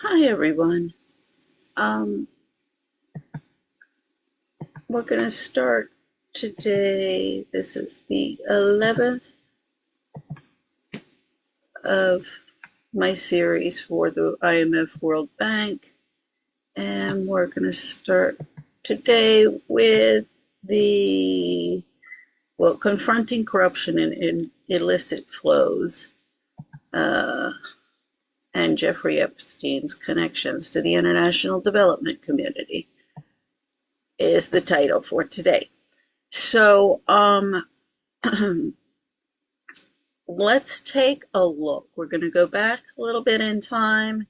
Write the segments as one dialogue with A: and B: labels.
A: Hi, everyone. Um, we're going to start today. This is the 11th of my series for the IMF World Bank. And we're going to start today with confronting corruption in illicit flows uh, and Jeffrey Epstein's connections to the international development community is the title for today. So, let's take a look. We're going to go back a little bit in time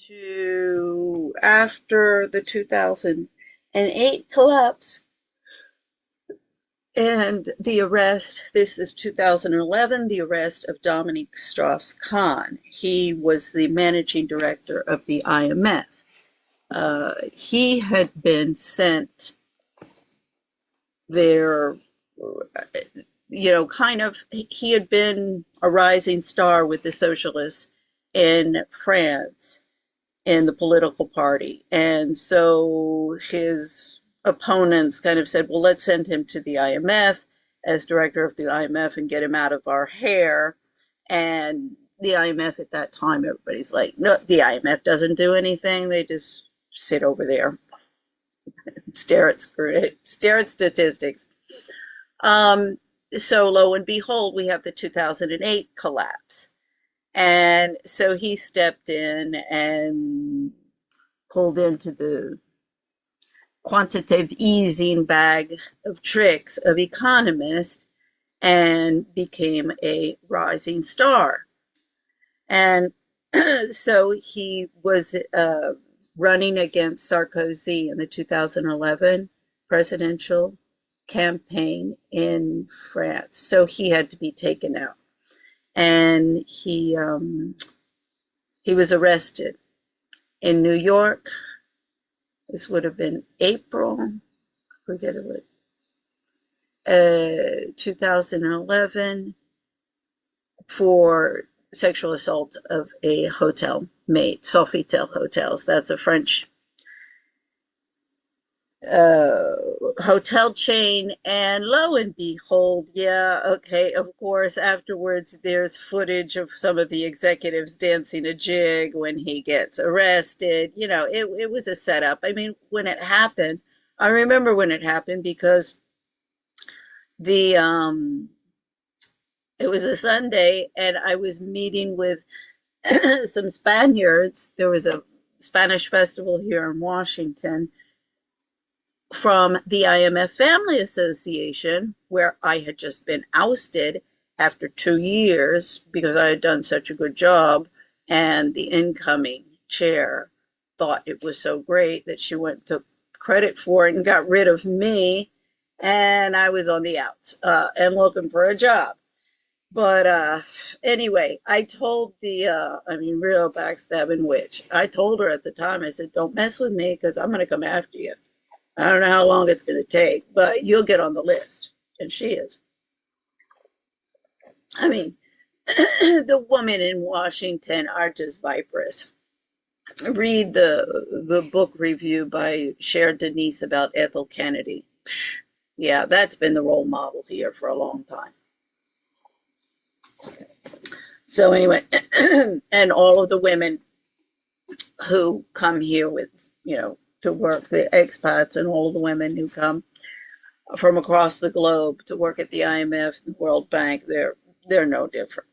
A: to after the 2008 collapse and the arrest. This is 2011, the arrest of Dominique Strauss-Kahn. He was the managing director of the IMF. He had been sent there, he had been a rising star with the socialists in France in the political party. And so his opponents kind of said, well, let's send him to the IMF as director of the IMF and get him out of our hair. And the IMF at that time, everybody's like, no, the IMF doesn't do anything. They just sit over there and stare at statistics. So lo and behold, we have the 2008 collapse. And so he stepped in and pulled into the quantitative easing bag of tricks of economists and became a rising star. And so he was running against Sarkozy in the 2011 presidential campaign in France. So he had to be taken out. And he was arrested in New York. This would have been April, forget it, 2011, for sexual assault of a hotel maid, Sofitel Hotels. That's a French hotel chain. And lo and behold, yeah, okay, of course, afterwards there's footage of some of the executives dancing a jig when he gets arrested. It was a setup. I mean, when it happened, I remember when it happened because the it was a Sunday and I was meeting with some Spaniards. There was a Spanish festival here in Washington from the IMF Family Association, where I had just been ousted after 2 years because I had done such a good job. And the incoming chair thought it was so great that she went to credit for it and got rid of me. And I was on the out and looking for a job. But anyway, I told real backstabbing witch. I told her at the time, I said, don't mess with me because I'm going to come after you. I don't know how long it's going to take, but you'll get on the list. And she is. I mean, the women in Washington are just viperous. Read the book review by Cher Denise about Ethel Kennedy. Yeah, that's been the role model here for a long time. So anyway, and all of the women who come here with, to work, the expats and all of the women who come from across the globe to work at the IMF and World Bank, they're no different.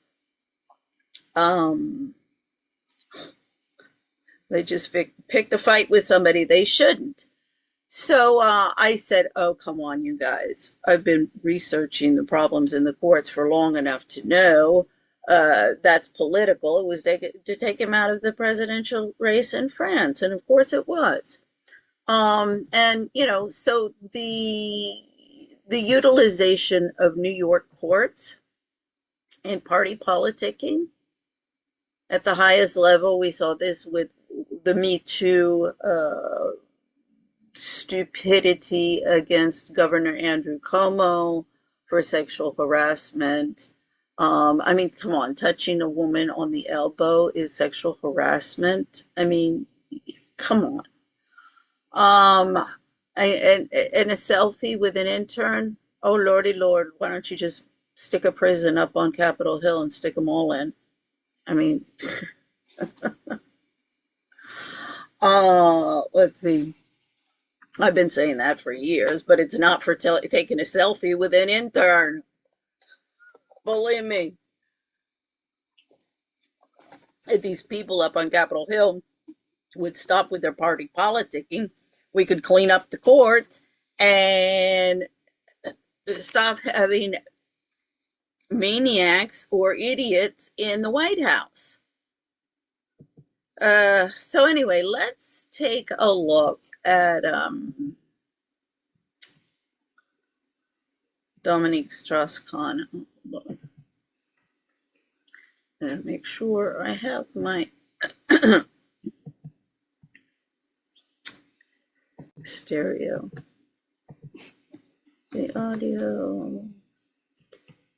A: They just picked a fight with somebody they shouldn't. So I said, oh, come on, you guys. I've been researching the problems in the courts for long enough to know that's political. It was to take him out of the presidential race in France. And of course it was. So the utilization of New York courts in party politicking at the highest level, we saw this with the Me Too stupidity against Governor Andrew Cuomo for sexual harassment. I mean, come on, touching a woman on the elbow is sexual harassment. I mean, come on. Um, and a selfie with an intern. Oh, Lordy Lord, why don't you just stick a prison up on Capitol Hill and stick them all in? I mean, let's see. I've been saying that for years, but it's not for taking a selfie with an intern. Believe me. If these people up on Capitol Hill would stop with their party politicking, we could clean up the court and stop having maniacs or idiots in the White House. So anyway, let's take a look at Dominique Strauss-Kahn. And make sure I have my stereo, the audio.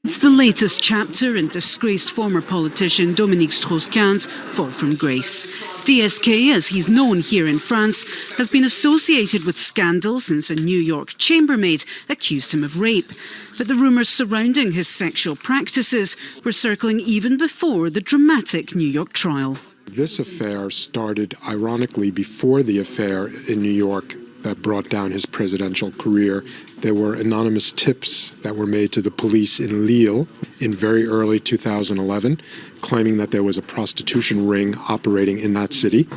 B: It's the latest chapter in disgraced former politician Dominique Strauss-Kahn's fall from grace. DSK, as he's known here in France, has been associated with scandal since a New York chambermaid accused him of rape. But the rumours surrounding his sexual practices were circling even before the dramatic New York trial.
C: This affair started, ironically, before the affair in New York that brought down his presidential career. There were anonymous tips that were made to the police in Lille in very early 2011, claiming that there was a prostitution ring operating in that city.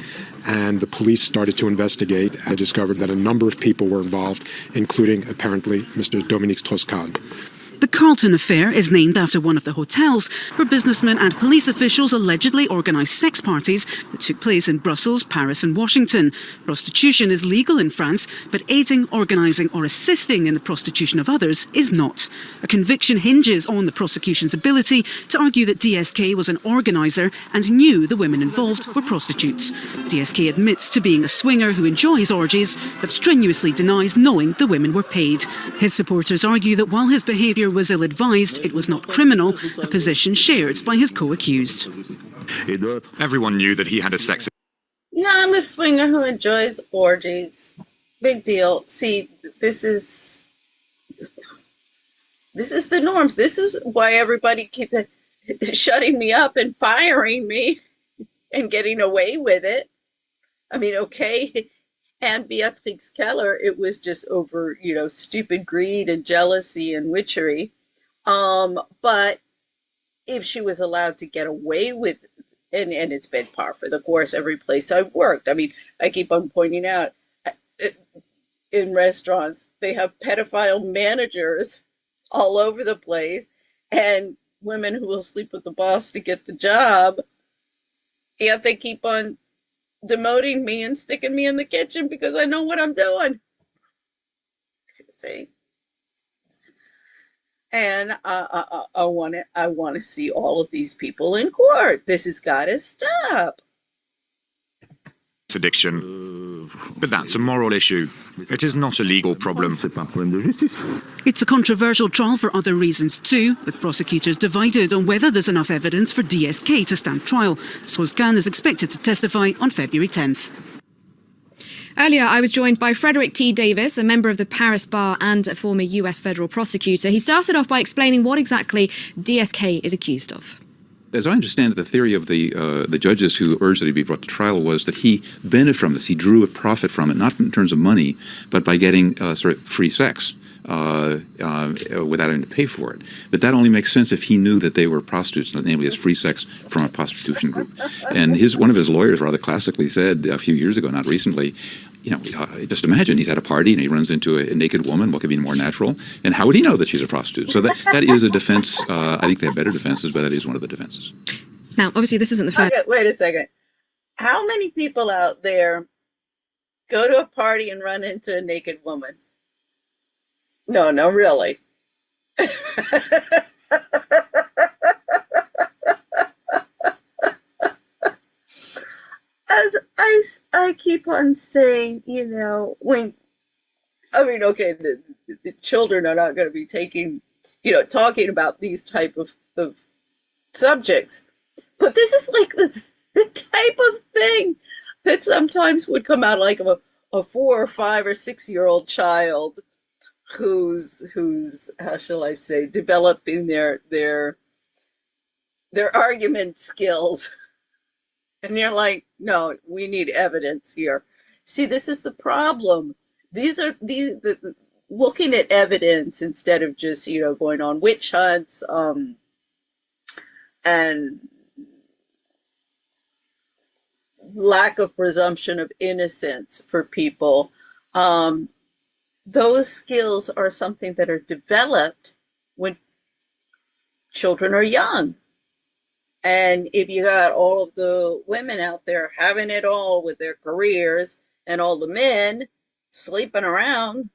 C: And the police started to investigate and discovered that a number of people were involved, including, apparently, Mr. Dominique Strauss-Kahn.
B: The Carlton affair is named after one of the hotels where businessmen and police officials allegedly organised sex parties that took place in Brussels, Paris and Washington. Prostitution is legal in France, but aiding, organising or assisting in the prostitution of others is not. A conviction hinges on the prosecution's ability to argue that DSK was an organiser and knew the women involved were prostitutes. DSK admits to being a swinger who enjoys orgies, but strenuously denies knowing the women were paid. His supporters argue that while his behaviour was ill-advised, it was not criminal, a position shared by his co-accused.
D: Everyone knew that he had a sex...
A: Yeah, I'm a swinger who enjoys orgies. Big deal. See, this is the norms. This is why everybody keeps shutting me up and firing me and getting away with it. I mean, okay, and Beatrix Keller, it was just over, stupid greed and jealousy and witchery. But if she was allowed to get away with, and it's been par for the course every place I've worked. I mean, I keep on pointing out in restaurants, they have pedophile managers all over the place and women who will sleep with the boss to get the job. Yet they keep on demoting me and sticking me in the kitchen because I know what I'm doing. See? And I want to see all of these people in court. This has got to stop.
D: addiction. But that's a moral issue. It is not a legal problem.
B: It's a controversial trial for other reasons too, with prosecutors divided on whether there's enough evidence for DSK to stand trial. Strauss-Kahn is expected to testify on February 10th.
E: Earlier, I was joined by Frederick T. Davis, a member of the Paris Bar and a former US federal prosecutor. He started off by explaining what exactly DSK is accused of.
F: As I understand it, the theory of the judges who urged that he be brought to trial was that he benefited from this. He drew a profit from it, not in terms of money, but by getting sort of free sex without having to pay for it. But that only makes sense if he knew that they were prostitutes, namely as free sex from a prostitution group. And one of his lawyers rather classically said a few years ago, not recently, just imagine he's at a party and he runs into a naked woman. What could be more natural? And how would he know that she's a prostitute? So that is a defense. I think they have better defenses, but that is one of the defenses.
E: Now, obviously, this isn't the first.
A: Okay, wait a second. How many people out there go to a party and run into a naked woman? No, really. As I keep on saying, the children are not going to be talking about these type of subjects. But this is like the type of thing that sometimes would come out like a 4 or 5 or 6 year old child who's how shall I say, developing their argument skills. And you're like, no, we need evidence here. See, this is the problem. These are looking at evidence instead of just, going on witch hunts, and lack of presumption of innocence for people. Those skills are something that are developed when children are young. And if you got all of the women out there having it all with their careers and all the men sleeping around,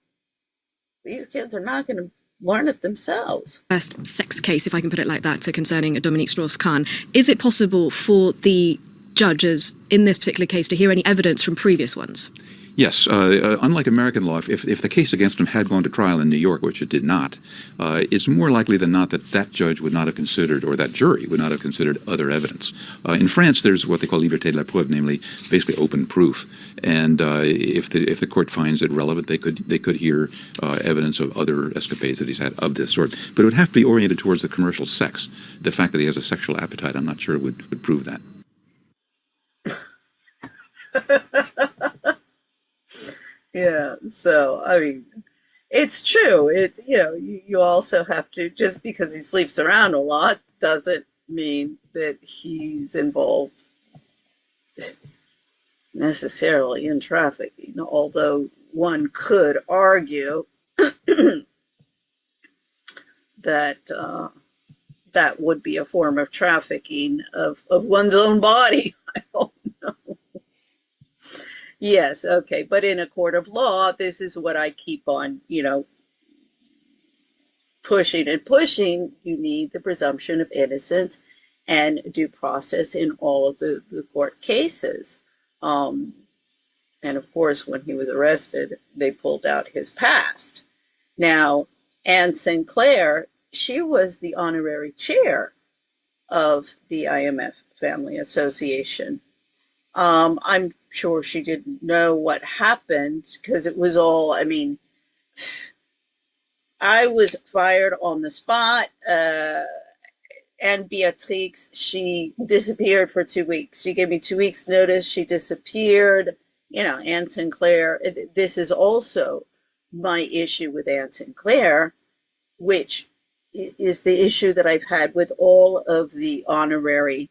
A: these kids are not going to learn it themselves.
E: First sex case, if I can put it like that, concerning Dominique Strauss-Kahn. Is it possible for the judges in this particular case to hear any evidence from previous ones?
F: Yes. Unlike American law, if the case against him had gone to trial in New York, which it did not, it's more likely than not that that judge would not have considered, or that jury would not have considered, other evidence. In France, there's what they call liberté de la preuve, namely basically open proof. And if the court finds it relevant, they could hear evidence of other escapades that he's had of this sort. But it would have to be oriented towards the commercial sex. The fact that he has a sexual appetite, I'm not sure would prove that.
A: Yeah, so I mean, it's true. You also have to, just because he sleeps around a lot doesn't mean that he's involved necessarily in trafficking, although one could argue that that would be a form of trafficking of one's own body. I don't know. Yes, okay, but in a court of law, this is what I keep on, pushing and pushing. You need the presumption of innocence and due process in all of the court cases. And of course, when he was arrested, they pulled out his past. Now, Anne Sinclair, she was the honorary chair of the IMF Family Association. I'm sure she didn't know what happened because it was all, I was fired on the spot. And Beatrix, she disappeared for 2 weeks. She gave me 2 weeks notice. She disappeared. Anne Sinclair. This is also my issue with Anne Sinclair, which is the issue that I've had with all of the honorary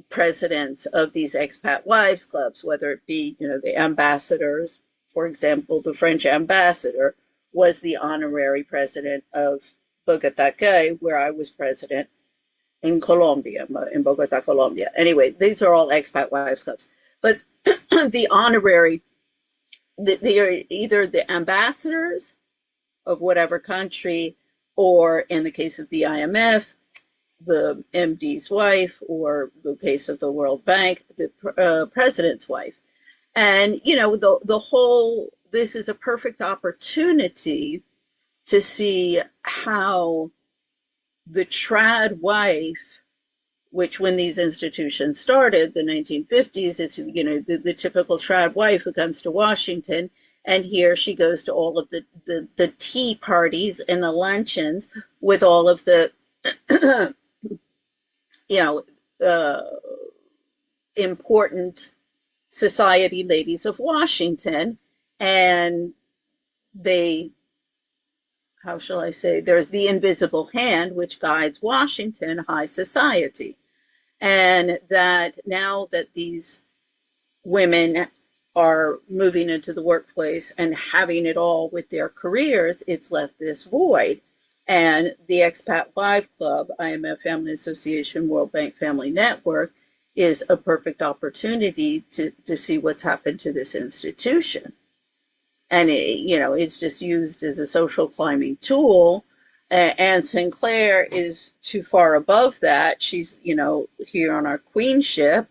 A: presidents of these expat wives clubs, whether it be, the ambassadors. For example, the French ambassador was the honorary president of Bogotá, where I was president in Colombia, in Bogotá, Colombia. Anyway, these are all expat wives clubs. But the honorary, they are either the ambassadors of whatever country, or in the case of the IMF, the MD's wife, or the case of the World Bank, the president's wife. And, the whole, this is a perfect opportunity to see how the trad wife, which when these institutions started, the 1950s, it's, the typical trad wife who comes to Washington, and here she goes to all of the tea parties and the luncheons with all of the important society ladies of Washington, and they, how shall I say, there's the invisible hand which guides Washington high society. And that now that these women are moving into the workplace and having it all with their careers, it's left this void. And the Expat Wife Club, IMF Family Association, World Bank Family Network, is a perfect opportunity to see what's happened to this institution. And it's just used as a social climbing tool. And Sinclair is too far above that. She's, here on our queenship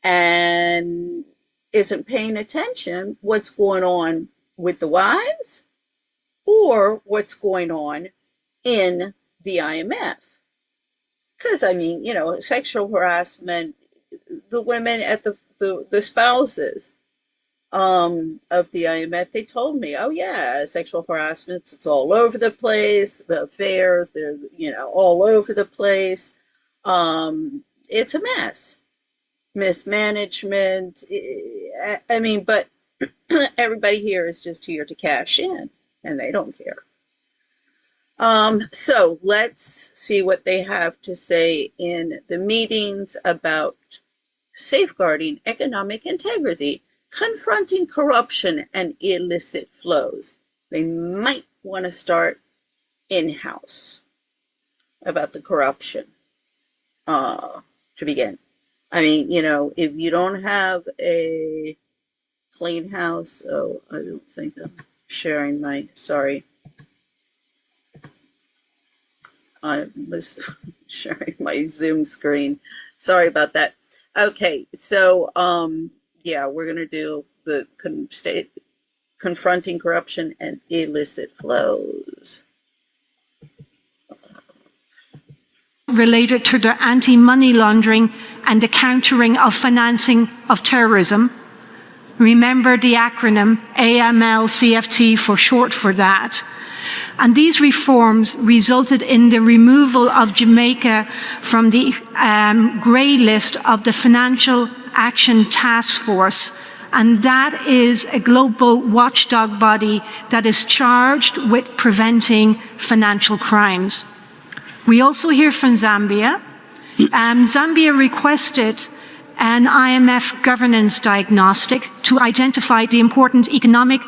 A: and isn't paying attention what's going on with the wives or what's going on in the IMF. Because, I mean, sexual harassment, the women at the spouses of the IMF, they told me, oh yeah, sexual harassment, it's all over the place. The affairs, they're, all over the place. It's a mess. Mismanagement. I mean, but everybody here is just here to cash in, and they don't care. So let's see what they have to say in the meetings about safeguarding economic integrity, confronting corruption and illicit flows. They might want to start in-house about the corruption to begin. I mean, if you don't have a clean house, oh, I don't think I'm sharing my, sorry. I was sharing my Zoom screen. Sorry about that. Okay, so yeah, we're gonna do the confronting corruption and illicit flows.
G: Related to the anti-money laundering and the countering of financing of terrorism. Remember the acronym AML-CFT for short for that. And these reforms resulted in the removal of Jamaica from the grey list of the Financial Action Task Force. And that is a global watchdog body that is charged with preventing financial crimes. We also hear from Zambia. Zambia requested an IMF governance diagnostic to identify the important economic,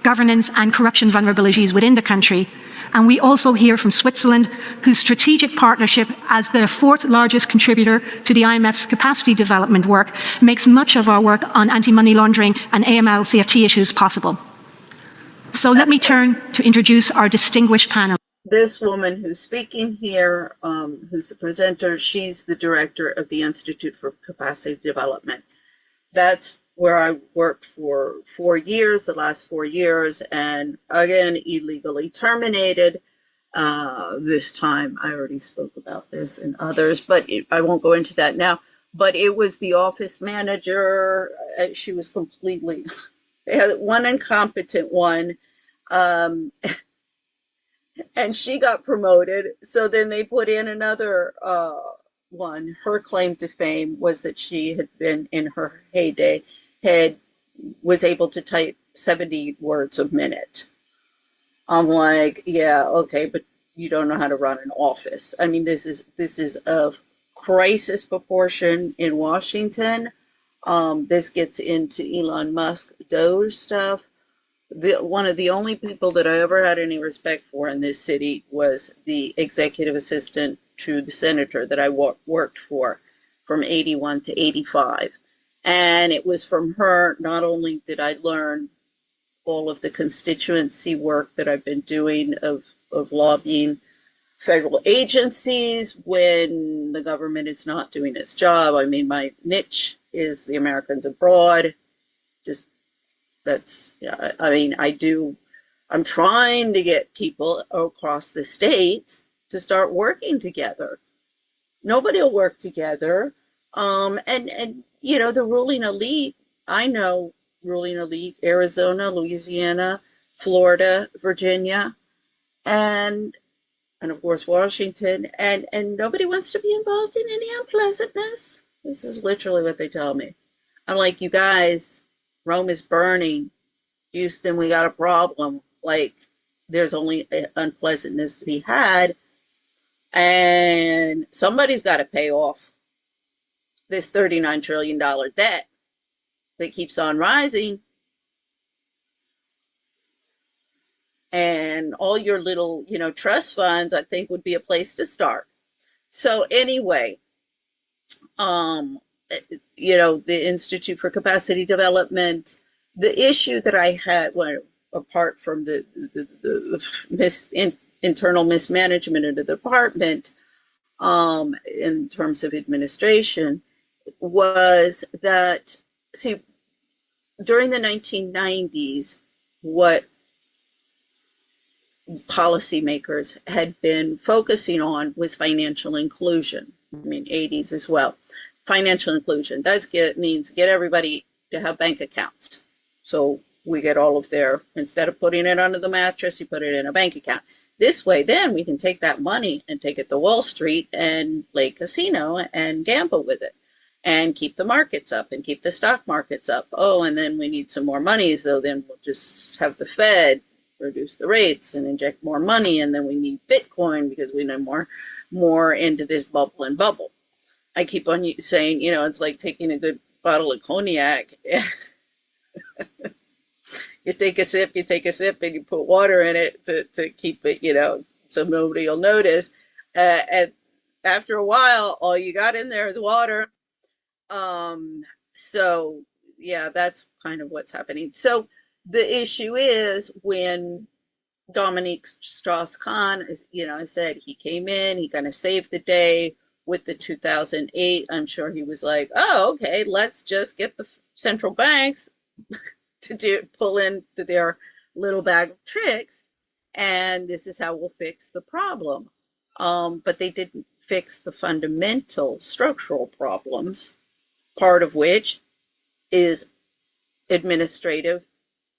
G: governance and corruption vulnerabilities within the country. And we also hear from Switzerland, whose strategic partnership as the fourth largest contributor to the IMF's capacity development work makes much of our work on anti-money laundering and AML-CFT issues possible. So let me turn to introduce our distinguished panel.
A: This woman who's speaking here, who's the presenter, she's the director of the Institute for Capacity Development. That's where I worked for 4 years, the last 4 years, and again, illegally terminated. This time, I already spoke about this and others, but I won't go into that now. But it was the office manager. She was completely, they had one incompetent one. And she got promoted. So then they put in another one. Her claim to fame was that she had been, in her heyday, was able to type 70 words a minute. I'm like, yeah, okay, but you don't know how to run an office. I mean, this is of crisis proportion in Washington. This gets into Elon Musk Doge stuff. One of the only people that I ever had any respect for in this city was the executive assistant to the senator that I worked for from 81 to 85. And it was from her, not only did I learn all of the constituency work that I've been doing of lobbying federal agencies when the government is not doing its job. I mean, my niche is the Americans abroad. I'm trying to get people across the states to start working together. Nobody will work together. And the ruling elite, I know ruling elite, Arizona, Louisiana, Florida, Virginia, and of course Washington, and nobody wants to be involved in any unpleasantness. This is literally what they tell me. I'm like, you guys, Rome is burning. Houston, we got a problem. Like, there's only unpleasantness to be had. And somebody's got to pay off this $39 trillion debt that keeps on rising. And all your little, trust funds, I think, would be a place to start. So anyway, the Institute for Capacity Development, the issue that I had, apart from the internal mismanagement of the department, in terms of administration, was that, see, during the 1990s, what policymakers had been focusing on was financial inclusion. 80s as well. Financial inclusion. That means get everybody to have bank accounts. So we get all of their, instead of putting it under the mattress, you put it in a bank account. This way, then we can take that money and take it to Wall Street and play casino and gamble with it and keep the markets up and keep the stock markets up. Oh, and then we need some more money. So then we'll just have the Fed reduce the rates and inject more money. And then we need Bitcoin because we need more into this bubble and bubble. I keep on saying, it's like taking a good bottle of cognac. You take a sip, and you put water in it to keep it, so nobody will notice. And after a while, all you got in there is water. So, yeah, that's kind of what's happening. So the issue is when Dominique Strauss-Kahn, said he came in, he kind of saved the day with the 2008. I'm sure he was like, oh, okay, let's just get the central banks to pull into their little bag of tricks, and this is how we'll fix the problem. But they didn't fix the fundamental structural problems, part of which is administrative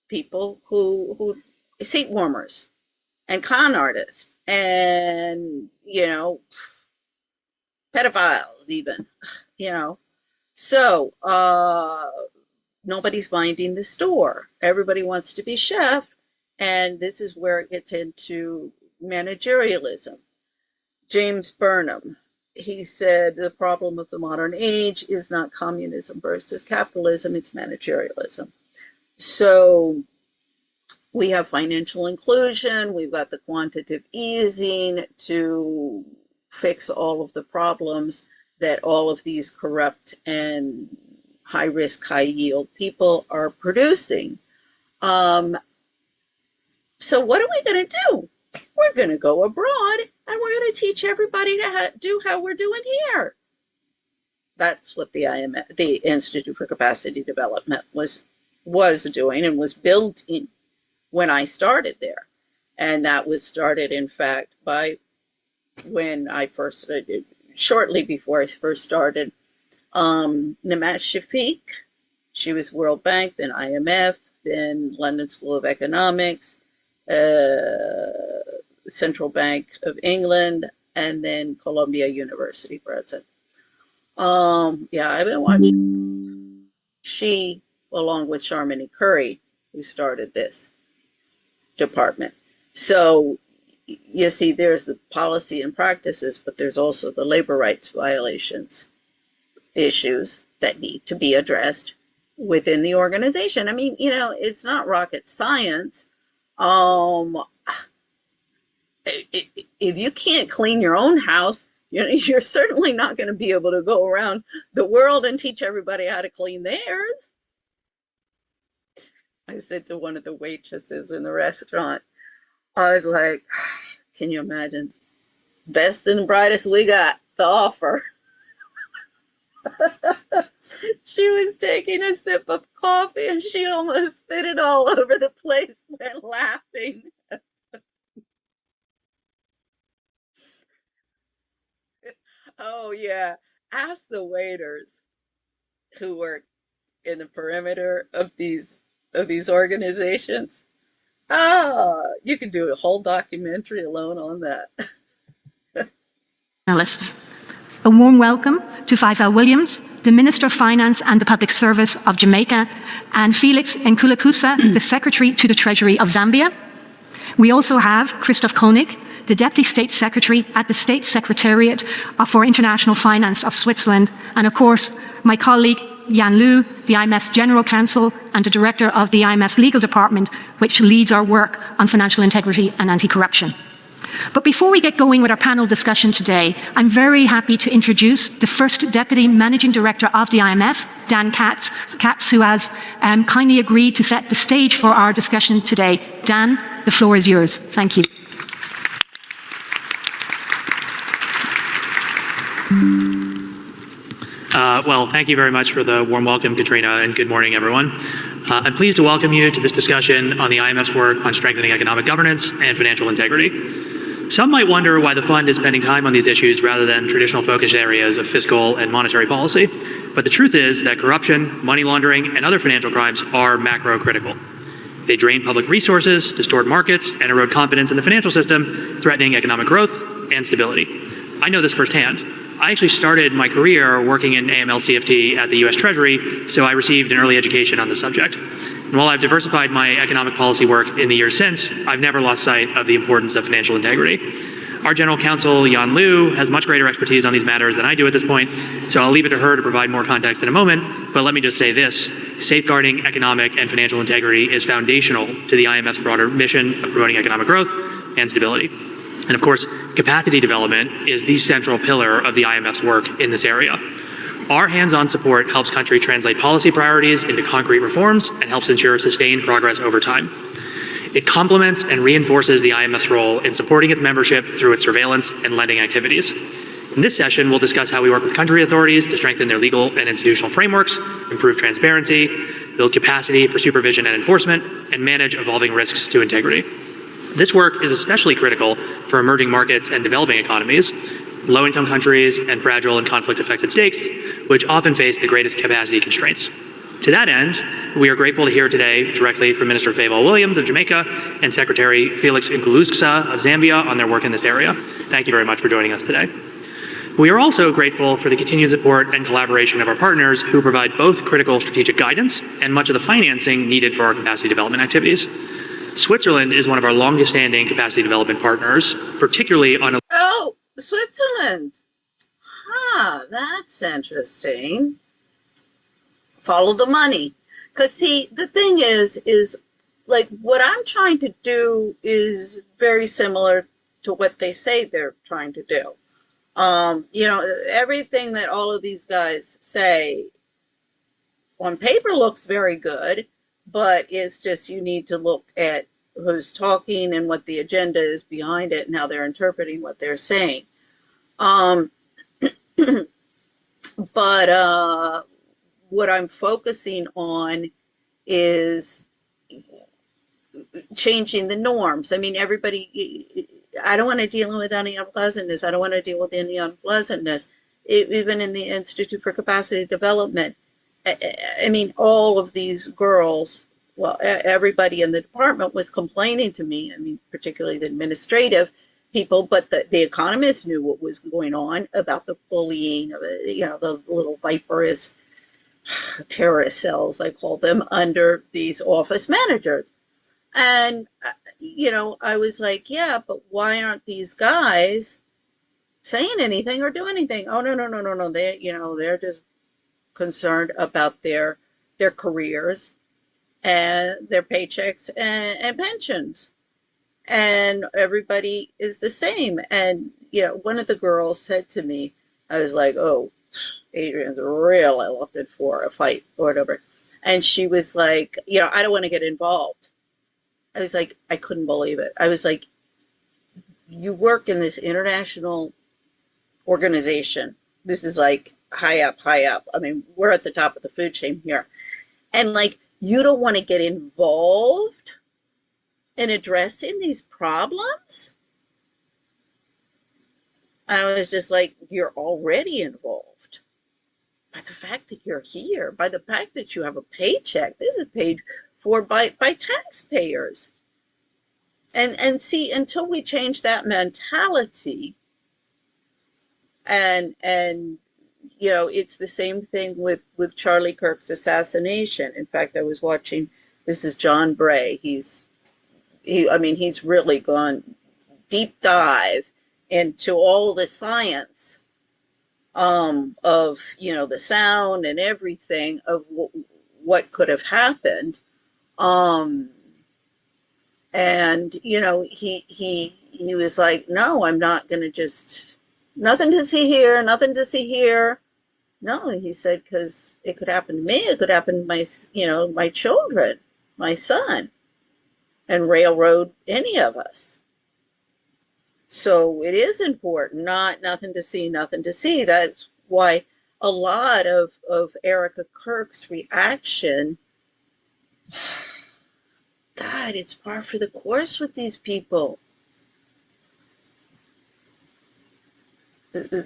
A: people who seat warmers and con artists and pedophiles even, so nobody's minding the store. Everybody wants to be chef, and this is where it gets into managerialism. James Burnham, he said the problem of the modern age is not communism versus capitalism, it's managerialism. So we have financial inclusion, we've got the quantitative easing to fix all of the problems that all of these corrupt and high risk, high yield people are producing. So what are we going to do? We're going to go abroad and we're going to teach everybody to do how we're doing here. That's what the IMF, the Institute for Capacity Development, was doing and was built in when I started there. And that was started, in fact, by when I first started, shortly before I first started, Nimesh Shafiq, she was World Bank, then IMF, then London School of Economics, Central Bank of England, and then Columbia University Press. Yeah, I've been watching. She, along with Sharmini Curry, who started this department. So you see, there's the policy and practices, but there's also the labor rights violations issues that need to be addressed within the organization. I mean, it's not rocket science. If you can't clean your own house, you're certainly not going to be able to go around the world and teach everybody how to clean theirs. I said to one of the waitresses in the restaurant, I was like, can you imagine? Best and brightest we got to offer. She was taking a sip of coffee and she almost spit it all over the place and laughing. Oh yeah, ask the waiters who work in the perimeter of these organizations. You can do a whole documentary alone on that.
G: Analysts. A warm welcome to Faisal Williams, the Minister of Finance and the Public Service of Jamaica, and Felix Nkulakusa, the Secretary to the Treasury of Zambia. We also have Christoph Koenig, the Deputy State Secretary at the State Secretariat for International Finance of Switzerland, and of course, my colleague Yan Liu, the IMF's General Counsel and the Director of the IMF's Legal Department, which leads our work on financial integrity and anti-corruption. But before we get going with our panel discussion today, I'm very happy to introduce the first Deputy Managing Director of the IMF, Dan Katz, who has kindly agreed to set the stage for our discussion today. Dan, the floor is yours. Thank you.
H: Well, thank you very much for the warm welcome, Katrina, and good morning, everyone. I'm pleased to welcome you to this discussion on the IMF's work on strengthening economic governance and financial integrity. Some might wonder why the fund is spending time on these issues rather than traditional focus areas of fiscal and monetary policy. But the truth is that corruption, money laundering, and other financial crimes are macro-critical. They drain public resources, distort markets, and erode confidence in the financial system, threatening economic growth and stability. I know this firsthand. I actually started my career working in AML-CFT at the US Treasury, so I received an early education on the subject. And while I've diversified my economic policy work in the years since, I've never lost sight of the importance of financial integrity. Our general counsel, Yan Liu, has much greater expertise on these matters than I do at this point, so I'll leave it to her to provide more context in a moment, but let me just say this. Safeguarding economic and financial integrity is foundational to the IMF's broader mission of promoting economic growth and stability. And of course, capacity development is the central pillar of the IMF's work in this area. Our hands-on support helps countries translate policy priorities into concrete reforms and helps ensure sustained progress over time. It complements and reinforces the IMF's role in supporting its membership through its surveillance and lending activities. In this session, we'll discuss how we work with country authorities to strengthen their legal and institutional frameworks, improve transparency, build capacity for supervision and enforcement, and manage evolving risks to integrity. This work is especially critical for emerging markets and developing economies, low-income countries, and fragile and conflict-affected states, which often face the greatest capacity constraints. To that end, we are grateful to hear today directly from Minister Favola Williams of Jamaica and Secretary Felix Nkuluskasa of Zambia on their work in this area. Thank you very much for joining us today. We are also grateful for the continued support and collaboration of our partners who provide both critical strategic guidance and much of the financing needed for our capacity development activities. Switzerland is one of our longest-standing capacity development partners, particularly on...
A: Oh, Switzerland. Huh, that's interesting. Follow the money. Because, see, the thing is like what I'm trying to do is very similar to what they say they're trying to do. Everything that all of these guys say on paper looks very good, but it's just you need to look at who's talking and what the agenda is behind it and how they're interpreting what they're saying. But what I'm focusing on is changing the norms. I mean, everybody, I don't want to deal with any unpleasantness. I don't want to deal with any unpleasantness. Even in the Institute for Capacity Development, I mean, all of these girls, well, everybody in the department was complaining to me. I mean, particularly the administrative people, but the economists knew what was going on about the bullying of the little viperous terrorist cells, I call them, under these office managers. And, I was like, yeah, but why aren't these guys saying anything or doing anything? Oh, no. They're just concerned about their careers and their paychecks and pensions. And everybody is the same. And, one of the girls said to me, I was like, oh, Adrian's really looking for a fight or whatever. And she was like, I don't want to get involved. I was like, I couldn't believe it. I was like, you work in this international organization. This is like high up. I mean, we're at the top of the food chain here. And like, you don't want to get involved in addressing these problems? I was just like, you're already involved. By the fact that you're here, by the fact that you have a paycheck, this is paid for by taxpayers. And see, until we change that mentality, and it's the same thing with Charlie Kirk's assassination. In fact, I was watching, this is John Bray. He's really gone deep dive into all the science of the sound and everything of what could have happened. And he was like, no, I'm not going to just, nothing to see here, nothing to see here. No, he said, because it could happen to me, it could happen to my, my children, my son, and railroad any of us. So it is important, nothing to see, nothing to see. That's why a lot of Erica Kirk's reaction, God, it's par for the course with these people.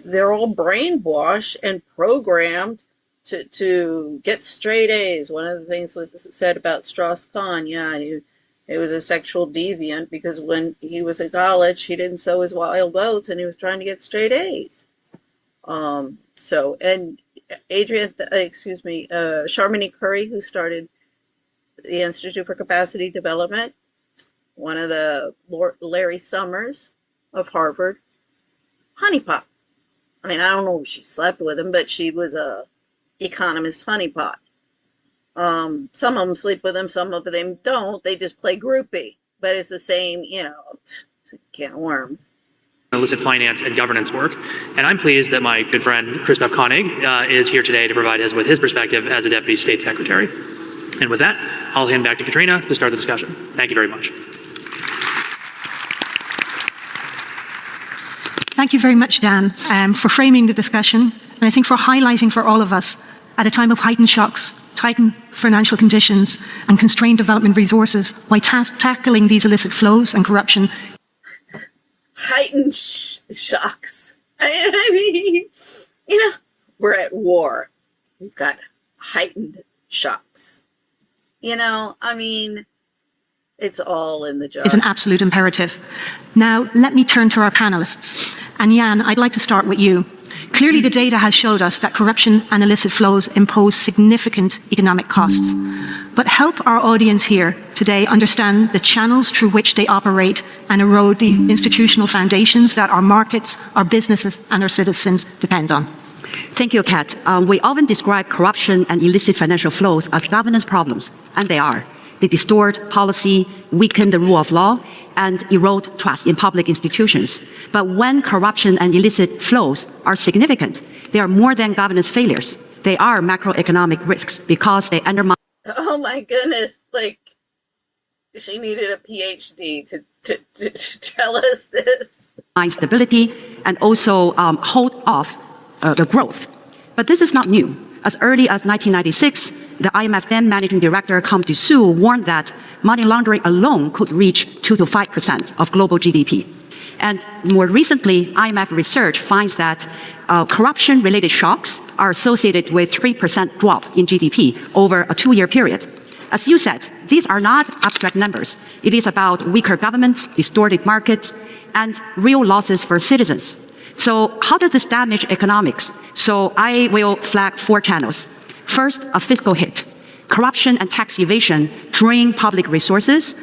A: they're all brainwashed and programmed to get straight A's. One of the things was said about Strauss-Kahn, yeah, he was a sexual deviant because when he was in college, he didn't sow his wild oats and he was trying to get straight A's. And Sharmini Curry, who started the Institute for Capacity Development, one of the Larry Summers of Harvard, honeypot. I mean, I don't know if she slept with him, but she was a economist honeypot. Some of them sleep with him, some of them don't. They just play groupie, but it's the same, can of worm.
H: Illicit finance and governance work. And I'm pleased that my good friend Christoph Koenig is here today to provide us with his perspective as a Deputy State Secretary. And with that, I'll hand back to Katrina to start the discussion. Thank you very much.
G: Thank you very much, Dan, for framing the discussion, and I think for highlighting for all of us at a time of heightened shocks, tightened financial conditions, and constrained development resources, why tackling these illicit flows and corruption.
A: Heightened shocks. I mean, we're at war. We've got heightened shocks. It's all in the jar.
G: It's an absolute imperative. Now, let me turn to our panelists. And Jan, I'd like to start with you. Clearly, the data has showed us that corruption and illicit flows impose significant economic costs. But help our audience here today understand the channels through which they operate and erode the institutional foundations that our markets, our businesses, and our citizens depend on.
I: Thank you, Kat. We often describe corruption and illicit financial flows as governance problems, and they are. They distort policy, weaken the rule of law, and erode trust in public institutions. But when corruption and illicit flows are significant, they are more than governance failures. They are macroeconomic risks because they undermine.
A: Oh my goodness! She needed a PhD to tell us this.
I: Stability and also hold off the growth. But this is not new. As early as 1996, the IMF then managing director, Quenby Wilcox, warned that money laundering alone could reach 2 to 5% of global GDP. And more recently, IMF research finds that corruption-related shocks are associated with 3% drop in GDP over a 2-year period. As you said, these are not abstract numbers. It is about weaker governments, distorted markets, and real losses for citizens. So how does this damage economics? So I will flag 4 channels. First, a fiscal hit. Corruption and tax evasion drain public resources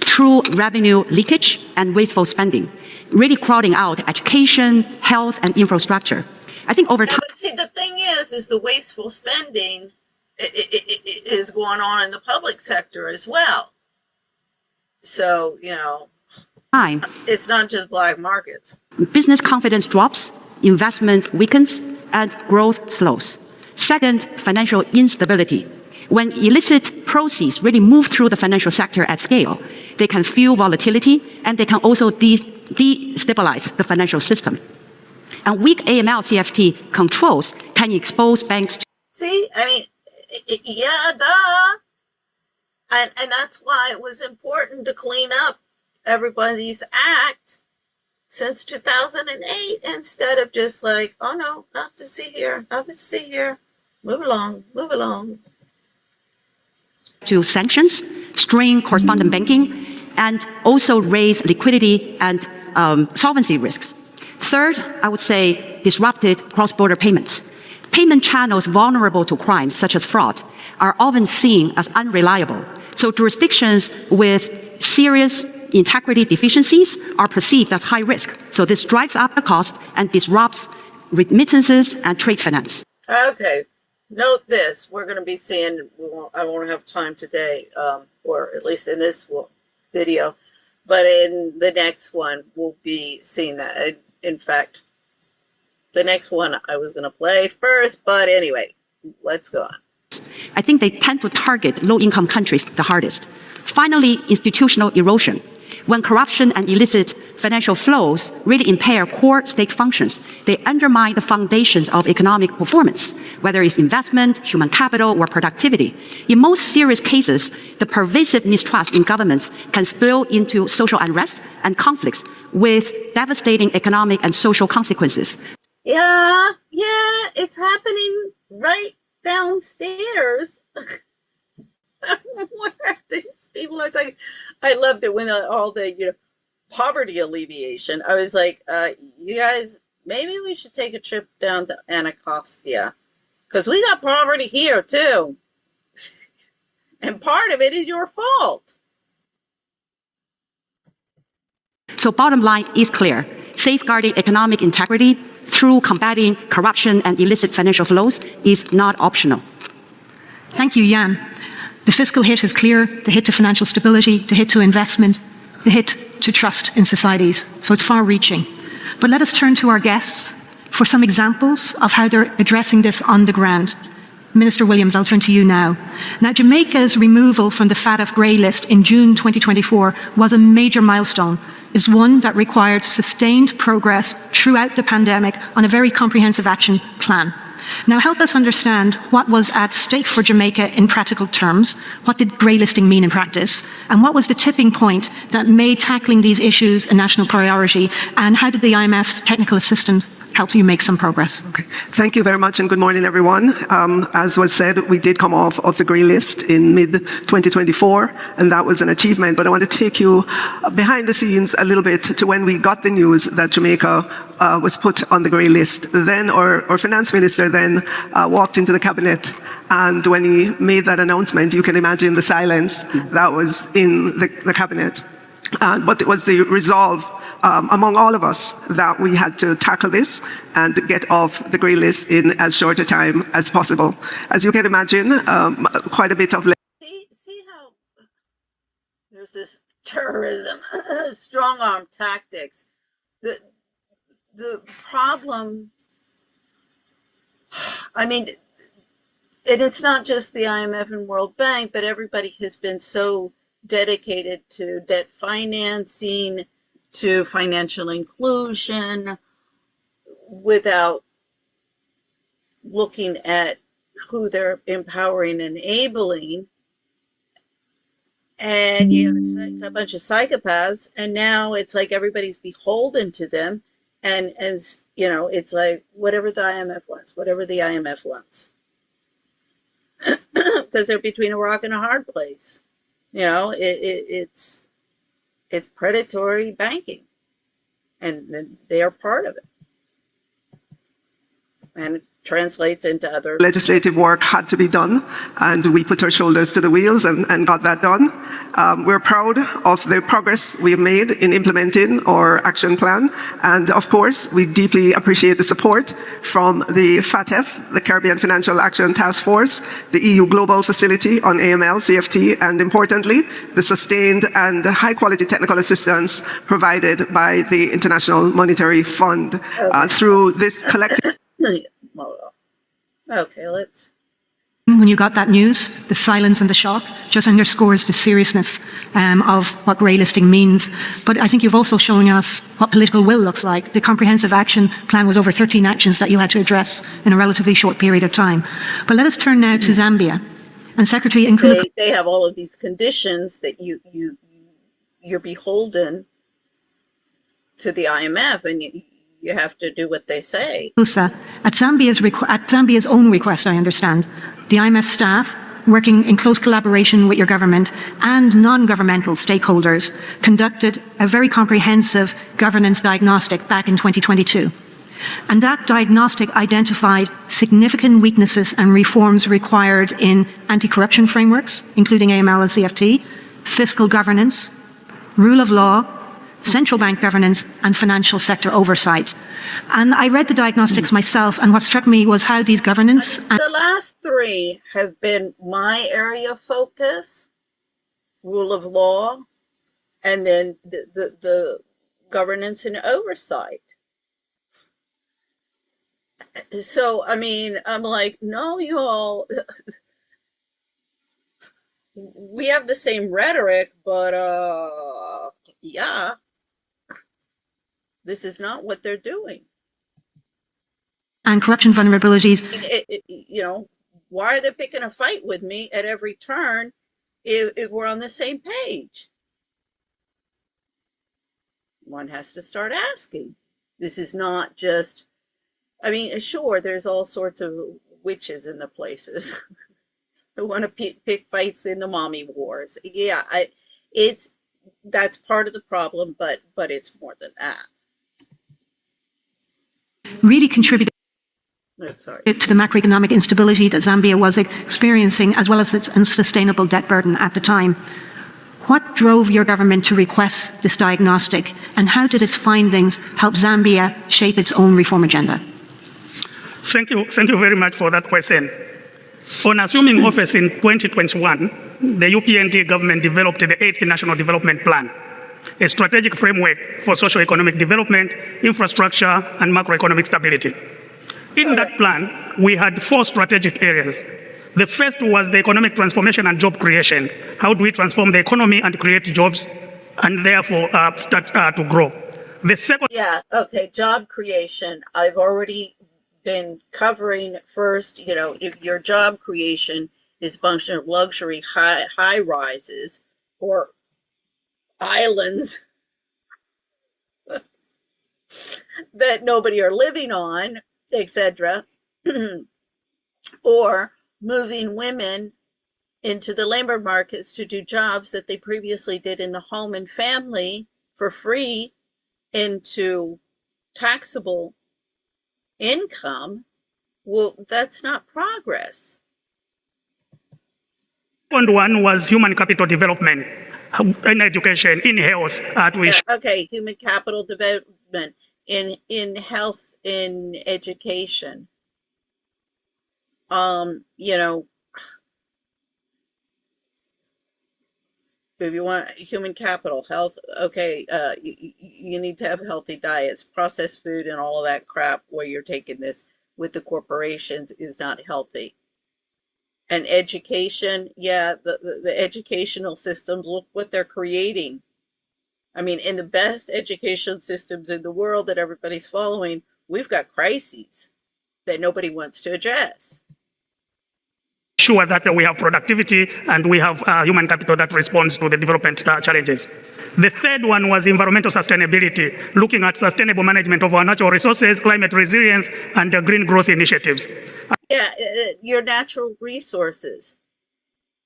I: through revenue leakage and wasteful spending, really crowding out education, health, and infrastructure. I think over time.
A: But see, the thing is the wasteful spending is going on in the public sector as well. So, it's not just black markets.
I: Business confidence drops, investment weakens, and growth slows. Second, financial instability. When illicit proceeds really move through the financial sector at scale, they can fuel volatility and they can also destabilize the financial system. And weak AML CFT controls can expose banks to.
A: See, yeah, duh. And that's why it was important to clean up everybody's act since 2008 instead of just oh no, not to see here, nothing to see here. Move along.
I: To sanctions, strain correspondent banking, and also raise liquidity and solvency risks. Third, I would say disrupted cross-border payments. Payment channels vulnerable to crimes such as fraud are often seen as unreliable. So jurisdictions with serious integrity deficiencies are perceived as high risk. So this drives up the cost and disrupts remittances and trade finance.
A: Okay. Note this, we're going to be seeing, I won't have time today, or at least in this video, but in the next one, we'll be seeing that. In fact, the next one I was going to play first, but anyway, let's go on.
I: I think they tend to target low-income countries the hardest. Finally, institutional erosion. When corruption and illicit financial flows really impair core state functions, they undermine the foundations of economic performance, whether it's investment, human capital, or productivity. In most serious cases, the pervasive mistrust in governments can spill into social unrest and conflicts with devastating economic and social consequences.
A: Yeah, yeah, it's happening right downstairs. Where these people are talking. I loved it when all the poverty alleviation. I was like, you guys, maybe we should take a trip down to Anacostia because we got poverty here too, and part of it is your fault.
I: So bottom line is clear. Safeguarding economic integrity through combating corruption and illicit financial flows is not optional.
G: Thank you, Jan. The fiscal hit is clear, the hit to financial stability, the hit to investment, the hit to trust in societies. So it's far-reaching. But let us turn to our guests for some examples of how they're addressing this on the ground. Minister Williams, I'll turn to you now. Now, Jamaica's removal from the FATF grey list in June 2024 was a major milestone. It's one that required sustained progress throughout the pandemic on a very comprehensive action plan. Now, help us understand what was at stake for Jamaica in practical terms. What did grey listing mean in practice? And what was the tipping point that made tackling these issues a national priority? And how did the IMF's technical assistant help you make some progress?
J: Okay. Thank you very much and good morning, everyone. As was said, we did come off of the grey list in mid-2024, and that was an achievement. But I want to take you behind the scenes a little bit to when we got the news that Jamaica was put on the grey list. Then our finance minister then walked into the cabinet, and when he made that announcement, you can imagine the silence that was in the cabinet. But it was the resolve among all of us that we had to tackle this and get off the grey list in as short a time as possible. As you can imagine, quite a bit of...
A: See how there's this terrorism, strong-arm tactics. The problem, I mean, and it's not just the IMF and World Bank, but everybody has been so dedicated to debt financing, to financial inclusion, without looking at who they're empowering and enabling. And you have a bunch of psychopaths, and now it's like everybody's beholden to them. And as you know, it's like whatever the IMF wants, whatever the IMF wants, because they're between a rock and a hard place. You know, it's predatory banking, and they are part of it, and it translates into other
J: legislative work had to be done, and we put our shoulders to the wheels and got that done. We're proud of the progress we've made in implementing our action plan, and of course we deeply appreciate the support from the FATF, the Caribbean Financial Action Task Force, the EU Global Facility on AML, CFT, and importantly, the sustained and high-quality technical assistance provided by the International Monetary Fund through this collective...
A: Okay, let's...
G: When you got that news, the silence and the shock just underscores the seriousness of what grey listing means. But I think you've also shown us what political will looks like. The comprehensive action plan was over 13 actions that you had to address in a relatively short period of time. But let us turn now to Zambia. And Secretary Nkrumah...
A: They have all of these conditions that you're beholden to the IMF, and you have to do what they say.
G: At Zambia's own request, I understand, the IMF staff, working in close collaboration with your government and non-governmental stakeholders, conducted a very comprehensive governance diagnostic back in 2022. And that diagnostic identified significant weaknesses and reforms required in anti-corruption frameworks, including AML and CFT, fiscal governance, rule of law, central bank governance, and financial sector oversight. And I read the diagnostics myself, and what struck me was how these governance...
A: The last three have been my area of focus, rule of law, and then the governance and oversight. So, I mean, I'm like, no, y'all, we have the same rhetoric, but yeah, this is not what they're doing.
G: And corruption vulnerabilities.
A: You know, why are they picking a fight with me at every turn if we're on the same page? One has to start asking. This is not just I mean, sure, there's all sorts of witches in the places who want to pick fights in the mommy wars. Yeah, it's that's part of the problem, but it's more than that.
G: Really contributed
A: Sorry.
G: to the macroeconomic instability that Zambia was experiencing, as well as its unsustainable debt burden at the time. What drove your government to request this diagnostic, and how did its findings help Zambia shape its own reform agenda?
K: Thank you very much for that question. On assuming office in 2021, the UPND government developed the 8th National Development Plan, a strategic framework for socio-economic development, infrastructure, and macroeconomic stability. In that plan, we had 4 strategic areas. The first was the economic transformation and job creation. How do we transform the economy and create jobs and therefore start to grow? The second...
A: Yeah, okay, job creation. I've already been covering first, if your job creation is a function of luxury high rises or islands that nobody are living on, etc., or moving women into the labor markets to do jobs that they previously did in the home and family for free into taxable income, well, that's not progress.
K: Second one was human capital development in education, in health.
A: Okay, human capital development in health, in education. If you want human capital, health, okay, you need to have healthy diets. Processed food and all of that crap where you're taking this with the corporations is not healthy. And education, yeah, the educational systems, look what they're creating. I mean, in the best education systems in the world that everybody's following, we've got crises that nobody wants to address.
K: Sure that we have productivity and we have human capital that responds to the development challenges. The third one was environmental sustainability, looking at sustainable management of our natural resources, climate resilience, and green growth initiatives.
A: Yeah, your natural resources.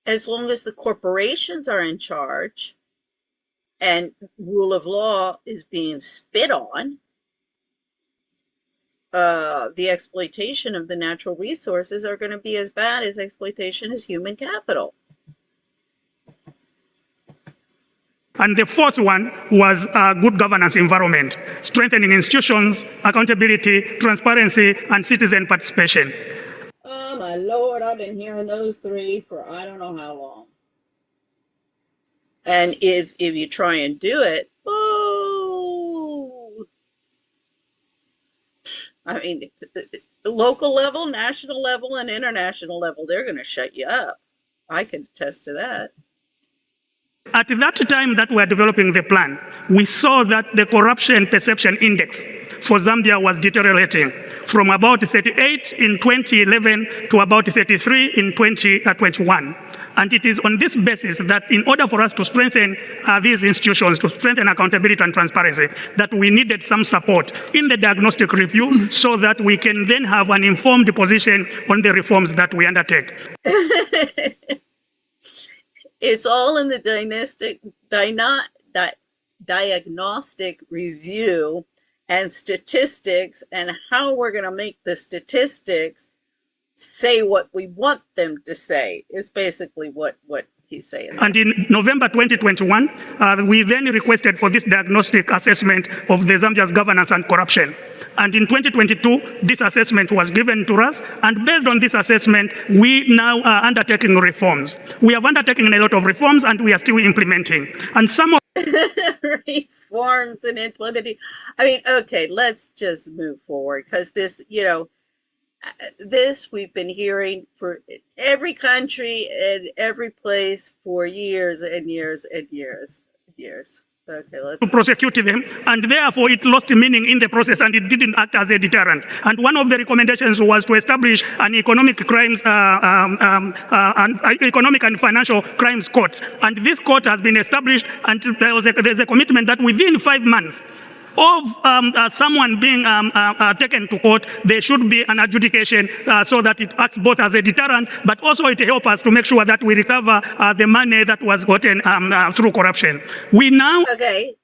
A: As long as the corporations are in charge and rule of law is being spit on, the exploitation of the natural resources are going to be as bad as exploitation as human capital.
K: And the fourth one was good governance environment, strengthening institutions, accountability, transparency, and citizen participation.
A: Oh my Lord, I've been hearing those 3 for I don't know how long. And if you try and do it, oh, I mean, local level, national level, and international level, they're going to shut you up. I can attest to that.
K: At that time that we were developing the plan, we saw that the corruption perception index for Zambia was deteriorating from about 38 in 2011 to about 33 in 2021. And it is on this basis that in order for us to strengthen these institutions, to strengthen accountability and transparency, that we needed some support in the diagnostic review so that we can then have an informed position on the reforms that we undertake.
A: It's all in the diagnostic review and statistics, and how we're going to make the statistics say what we want them to say is basically what he's saying.
K: And in November 2021, we then requested for this diagnostic assessment of the Zambia's governance and corruption. And in 2022, this assessment was given to us, and based on this assessment, we now are undertaking reforms. We have undertaken a lot of reforms, and we are still implementing. And some of
A: reforms and implementing. I mean, okay, let's just move forward, because this, this we've been hearing for every country and every place for years and years and years and years. Okay, let's
K: prosecute them, and therefore it lost meaning in the process, and it didn't act as a deterrent. And one of the recommendations was to establish an economic crimes, economic and financial crimes court. And this court has been established, and there's a commitment that within 5 months, of someone being taken to court, there should be an adjudication so that it acts both as a deterrent, but also it helps us to make sure that we recover the money that was gotten through corruption. We now...
A: Okay,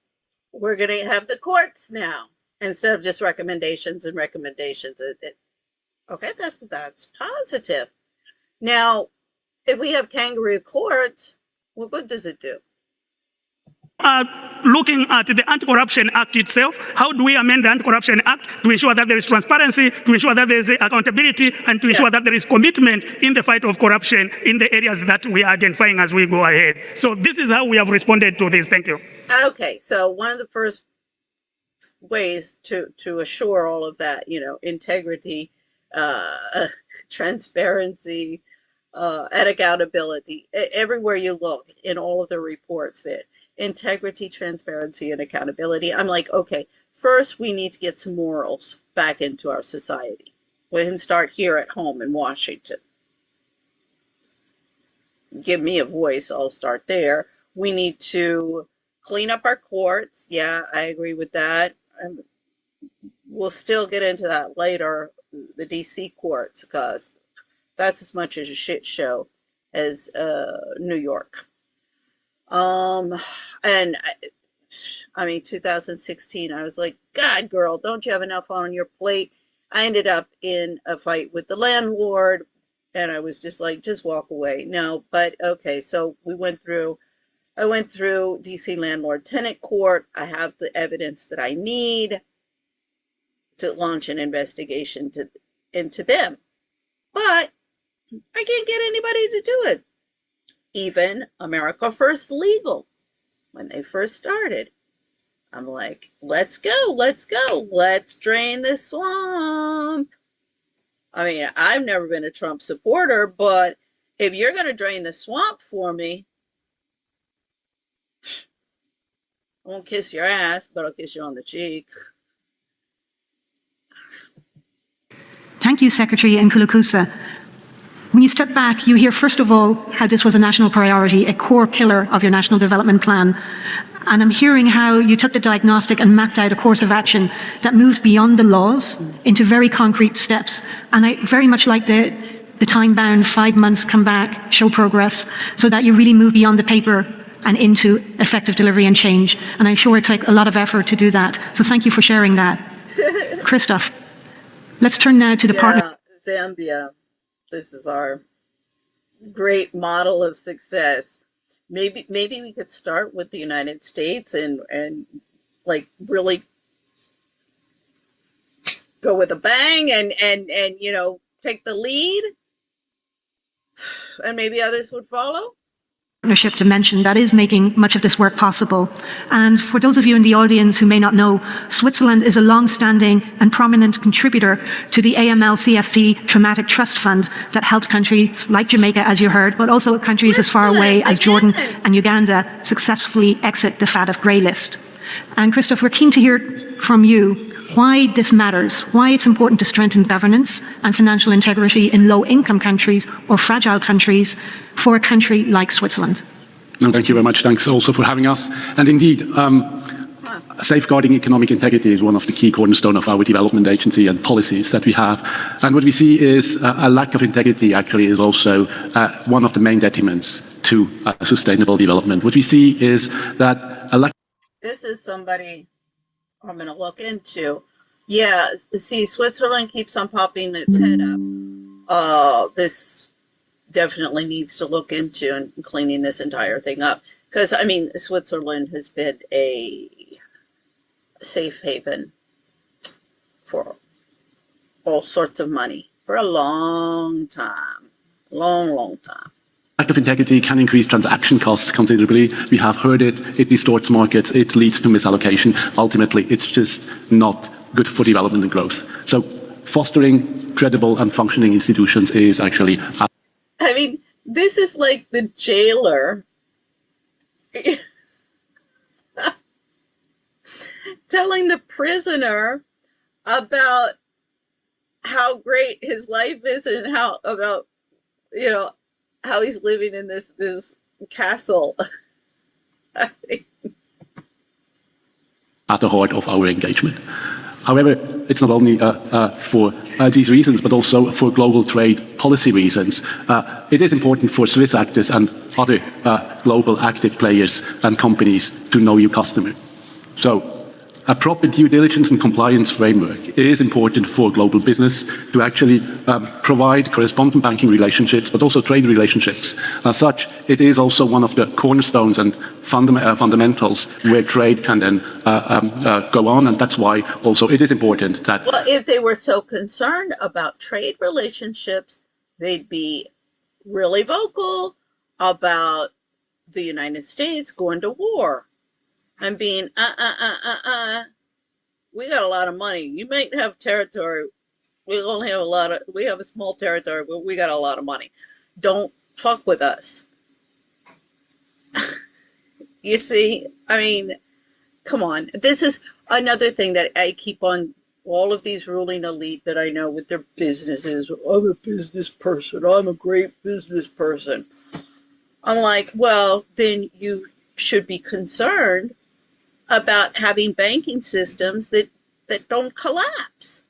A: we're going to have the courts now instead of just recommendations and recommendations. Okay, that's positive. Now, if we have kangaroo courts, what good does it do?
K: Looking at the Anti-Corruption Act itself, how do we amend the Anti-Corruption Act to ensure that there is transparency, to ensure that there is accountability, and to ensure that there is commitment in the fight of corruption in the areas that we are identifying as we go ahead. So this is how we have responded to this. Thank you.
A: Okay, so one of the first ways to assure all of that, integrity, transparency, and accountability, everywhere you look in all of the reports that integrity, transparency, and accountability. I'm like, okay, first we need to get some morals back into our society. We can start here at home in Washington. Give me a voice, I'll start there. We need to clean up our courts. Yeah, I agree with that. We'll still get into that later, the DC courts, because that's as much as a shit show as New York. And I mean, 2016, I was like, God, girl, don't you have enough on your plate? I ended up in a fight with the landlord, and I was just like, just walk away. No, but okay, so I went through DC landlord tenant court. I have the evidence that I need to launch an investigation into them, but I can't get anybody to do it. Even America First Legal, when they first started, I'm like, let's go, let's drain this swamp. I mean, I've never been a Trump supporter, but if you're going to drain the swamp for me, I won't kiss your ass, but I'll kiss you on the cheek.
G: Thank you, Secretary Nkulukusa. When you step back, you hear, first of all, how this was a national priority, a core pillar of your national development plan. And I'm hearing how you took the diagnostic and mapped out a course of action that moved beyond the laws into very concrete steps. And I very much like the time-bound 5 months, come back, show progress, so that you really move beyond the paper and into effective delivery and change. And I'm sure it took a lot of effort to do that. So thank you for sharing that. Christoph, let's turn now to the partner.
A: Zambia. This is our great model of success. Maybe we could start with the United States and like really go with a bang and take the lead, and maybe others would follow.
G: Partnership dimension that is making much of this work possible. And for those of you in the audience who may not know, Switzerland is a long-standing and prominent contributor to the AML-CFC Traumatic Trust Fund that helps countries like Jamaica, as you heard, but also countries as far away as Jordan and Uganda successfully exit the FATF grey list. And Christoph, we're keen to hear from you why this matters, why it's important to strengthen governance and financial integrity in low-income countries or fragile countries for a country like Switzerland.
L: No, thank you very much. Thanks also for having us. And indeed, safeguarding economic integrity is one of the key cornerstones of our development agency and policies that we have. And what we see is a lack of integrity actually is also one of the main detriments to sustainable development. What we see is that a lack...
A: This is somebody I'm going to look into. Yeah, see, Switzerland keeps on popping its head up. This definitely needs to look into and cleaning this entire thing up. Because, I mean, Switzerland has been a safe haven for all sorts of money for a long time. Long time.
L: Lack of integrity can increase transaction costs considerably. We have heard it. It distorts markets. It leads to misallocation. Ultimately, it's just not good for development and growth. So fostering credible and functioning institutions is actually...
A: I mean, this is like the jailer telling the prisoner about how great his life is and how he's living in this castle. I mean,
L: at the heart of our engagement. However, it's not only for these reasons, but also for global trade policy reasons. It is important for Swiss actors and other global active players and companies to know your customer. So, a proper due diligence and compliance framework is important for global business to actually provide correspondent banking relationships, but also trade relationships. As such, it is also one of the cornerstones and fundamentals where trade can then go on, and that's why also it is important that...
A: Well, if they were so concerned about trade relationships, they'd be really vocal about the United States going to war. And being, we got a lot of money. You might have territory. We only have we have a small territory, but we got a lot of money. Don't fuck with us. You see, I mean, come on. This is another thing that I keep on all of these ruling elite that I know with their businesses. I'm a business person. I'm a great business person. I'm like, well, then you should be concerned about having banking systems that don't collapse.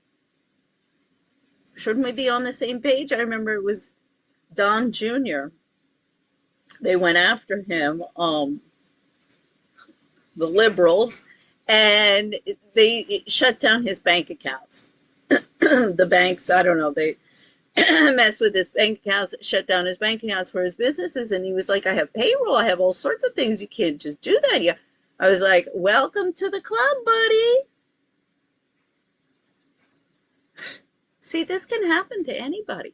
A: Shouldn't we be on the same page? I remember it was Don Jr. They went after him, the liberals, and they shut down his bank accounts. The banks, I don't know, they messed with his bank accounts, shut down his bank accounts for his businesses, and he was like, I have payroll, I have all sorts of things. You can't just do that. Yeah. I was like, welcome to the club, buddy. See, this can happen to anybody.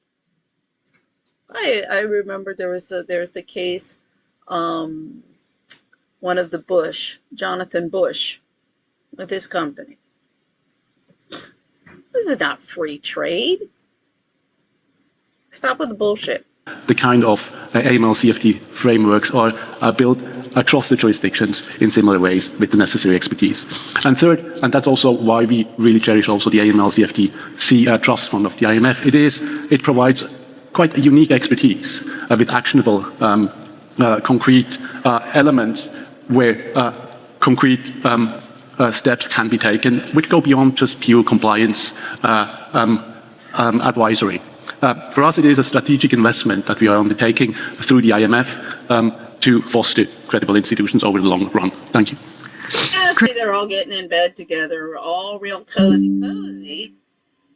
A: I remember there's the case, one of the Bush, Jonathan Bush, with his company. This is not free trade. Stop with the bullshit.
L: The kind of AML-CFT frameworks are built across the jurisdictions in similar ways with the necessary expertise. And third, and that's also why we really cherish also the AML-CFT Trust Fund of the IMF, it provides quite a unique expertise with actionable, concrete elements where concrete steps can be taken, which go beyond just pure compliance advisory. For us, it is a strategic investment that we are undertaking through the IMF to foster credible institutions over the long run. Thank you.
A: Yeah, see, they're all getting in bed together, all real cozy,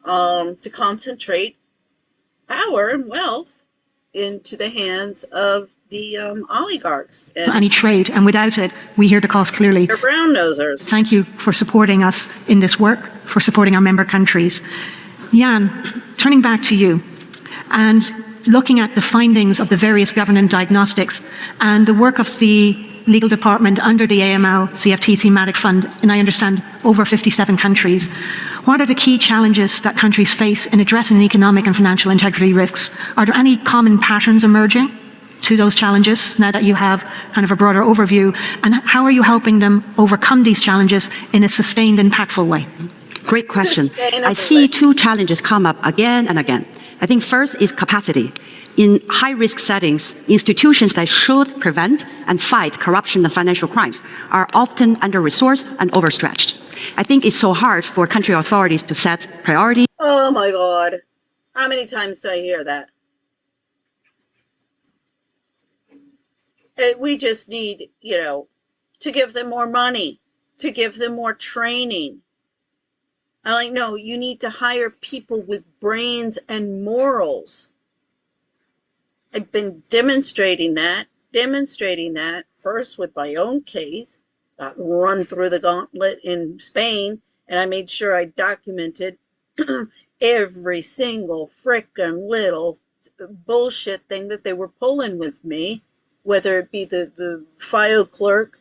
A: to concentrate power and wealth into the hands of the oligarchs. And
G: any trade, and without it, we hear the cost clearly.
A: They're brown nosers.
G: Thank you for supporting us in this work, for supporting our member countries. Jan, turning back to you and looking at the findings of the various governance diagnostics and the work of the legal department under the AML-CFT thematic fund in, I understand, over 57 countries. What are the key challenges that countries face in addressing economic and financial integrity risks? Are there any common patterns emerging to those challenges now that you have kind of a broader overview? And how are you helping them overcome these challenges in a sustained, impactful way?
I: Great question. I see two challenges come up again and again. I think first is capacity. In high-risk settings, institutions that should prevent and fight corruption and financial crimes are often under-resourced and overstretched. I think it's so hard for country authorities to set priorities.
A: Oh my God. How many times do I hear that? We just need, to give them more money, to give them more training. I'm like, no, you need to hire people with brains and morals. I've been demonstrating that first with my own case, got run through the gauntlet in Spain, and I made sure I documented every single frickin' little bullshit thing that they were pulling with me, whether it be the file clerk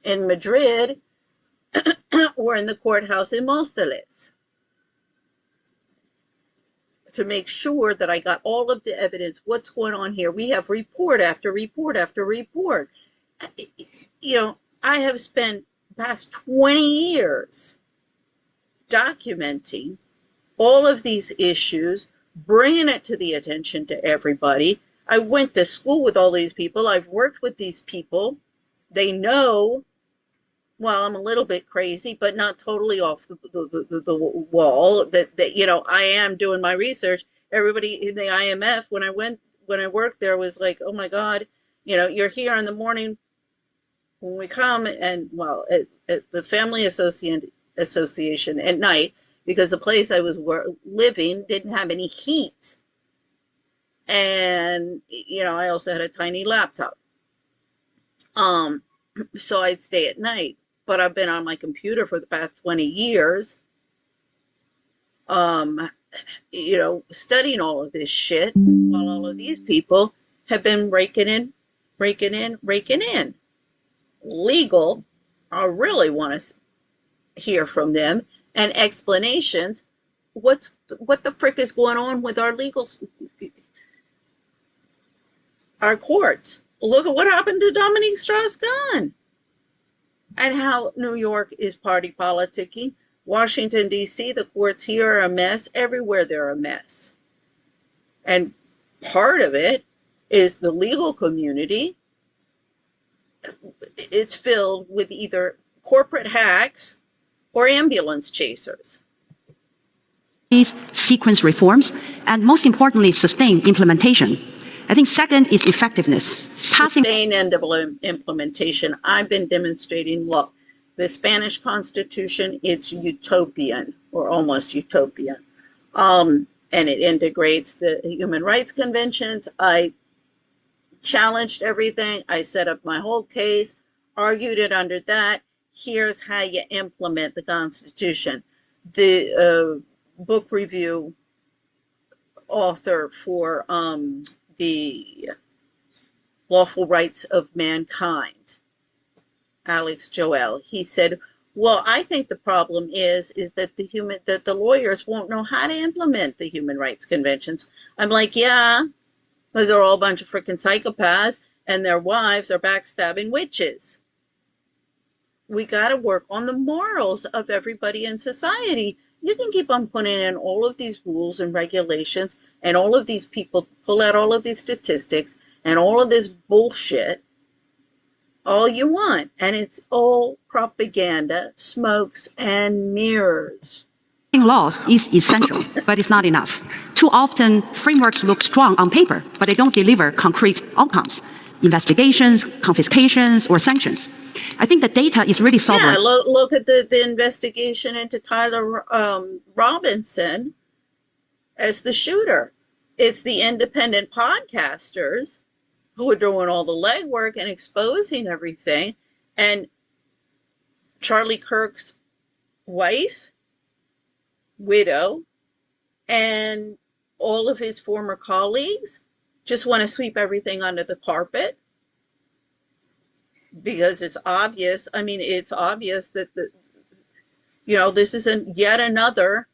A: in Madrid or in the courthouse in Móstoles, to make sure that I got all of the evidence. What's going on here? We have report after report after report. I have spent the past 20 years documenting all of these issues, bringing it to the attention to everybody. I went to school with all these people. I've worked with these people. They know well, I'm a little bit crazy, but not totally off the wall. That I am doing my research. Everybody in the IMF, when I worked there, was like, oh my God, you're here in the morning when we come, and well, at the family association at night, because the place I was living didn't have any heat, and I also had a tiny laptop. So I'd stay at night, but I've been on my computer for the past 20 years, studying all of this shit, while all of these people have been raking in. Legal, I really want to hear from them and explanations. What the frick is going on with our courts? Look at what happened to Dominique Strauss-Kahn, and how New York is party politicking. Washington, D.C., the courts here are a mess. Everywhere they're a mess. And part of it is the legal community. It's filled with either corporate hacks or ambulance chasers.
I: These sequence reforms, and most importantly, sustained implementation. I think second is effectiveness.
A: Sustained implementation. I've been demonstrating, look, the Spanish Constitution, it's utopian, or almost utopian. And it integrates the Human Rights Conventions. I challenged everything. I set up my whole case, argued it under that. Here's how you implement the Constitution. The book review author for the Lawful Rights of Mankind, Alex Joel, he said, well, I think the problem is that the lawyers won't know how to implement the human rights conventions. I'm like, yeah, because they're all a bunch of freaking psychopaths and their wives are backstabbing witches. We got to work on the morals of everybody in society. You can keep on putting in all of these rules and regulations, and all of these people pull out all of these statistics and all of this bullshit all you want, and it's all propaganda, smokes and mirrors.
I: Laws is essential, but it's not enough. Too often, frameworks look strong on paper, but they don't deliver concrete outcomes. Investigations, confiscations, or sanctions. I think the data is really sobering.
A: Yeah, look at the investigation into Tyler Robinson as the shooter. It's the independent podcasters who are doing all the legwork and exposing everything. And Charlie Kirk's wife, widow, and all of his former colleagues just want to sweep everything under the carpet because it's obvious. I mean, it's obvious that this isn't yet another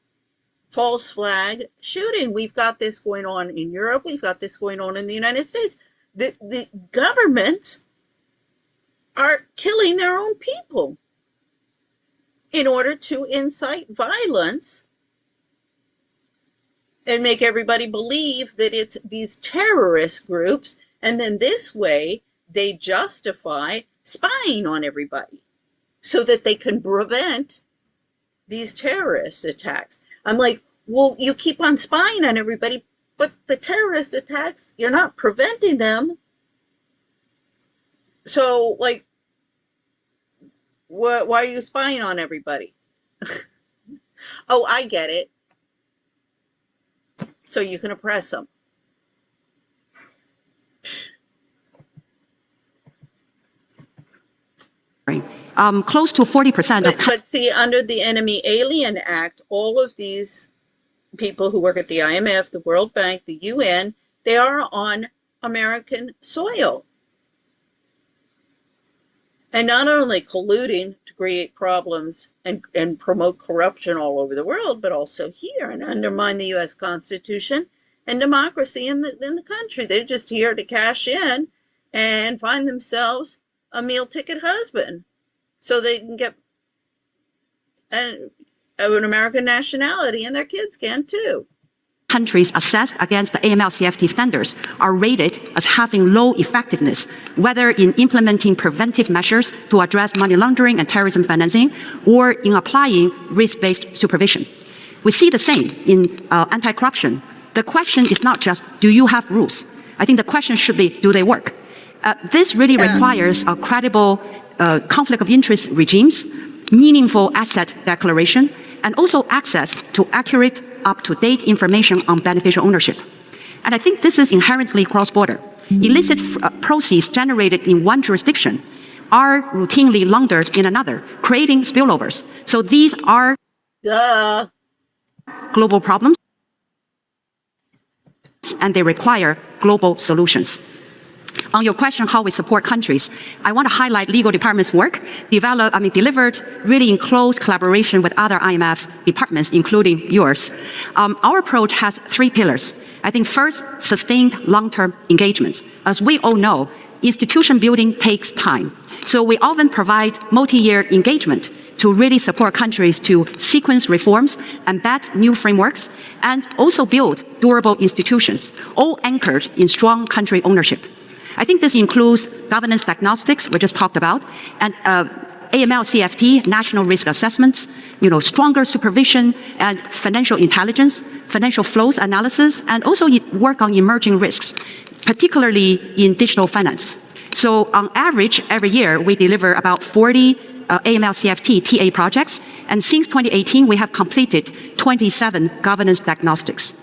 A: false flag shooting. We've got this going on in Europe. We've got this going on in the United States. The governments are killing their own people in order to incite violence and make everybody believe that it's these terrorist groups, and then this way they justify spying on everybody so that they can prevent these terrorist attacks. I'm like, well, you keep on spying on everybody, but the terrorist attacks, you're not preventing them. So, like, why are you spying on everybody? Oh, I get it. So you can oppress them.
I: Close to 40% of...
A: But see, under the Enemy Alien Act, all of these people who work at the IMF, the World Bank, the UN, they are on American soil. And not only colluding to create problems and promote corruption all over the world, but also here and undermine the U.S. Constitution and democracy in the country. They're just here to cash in and find themselves a meal ticket husband so they can get an American nationality, and their kids can too.
I: countries assessed against the AML-CFT standards are rated as having low effectiveness, whether in implementing preventive measures to address money laundering and terrorism financing, or in applying risk-based supervision. We see the same in anti-corruption. The question is not just, do you have rules? I think the question should be, do they work? This really requires a credible conflict of interest regimes, meaningful asset declaration, and also access to accurate, up-to-date information on beneficial ownership. And I think this is inherently cross-border. Illicit proceeds generated in one jurisdiction are routinely laundered in another, creating spillovers. So these are global problems, and they require global solutions. On your question, how we support countries, I want to highlight legal department's work, delivered really in close collaboration with other IMF departments, including yours. Our approach has three pillars. I think first, sustained long-term engagements. As we all know, institution building takes time. So we often provide multi-year engagement to really support countries to sequence reforms, embed new frameworks, and also build durable institutions, all anchored in strong country ownership. I think this includes governance diagnostics, we just talked about, and AML-CFT, national risk assessments, stronger supervision and financial intelligence, financial flows analysis, and also work on emerging risks, particularly in digital finance. So on average, every year, we deliver about 40 AML-CFT TA projects, and since 2018, we have completed 27 governance diagnostics.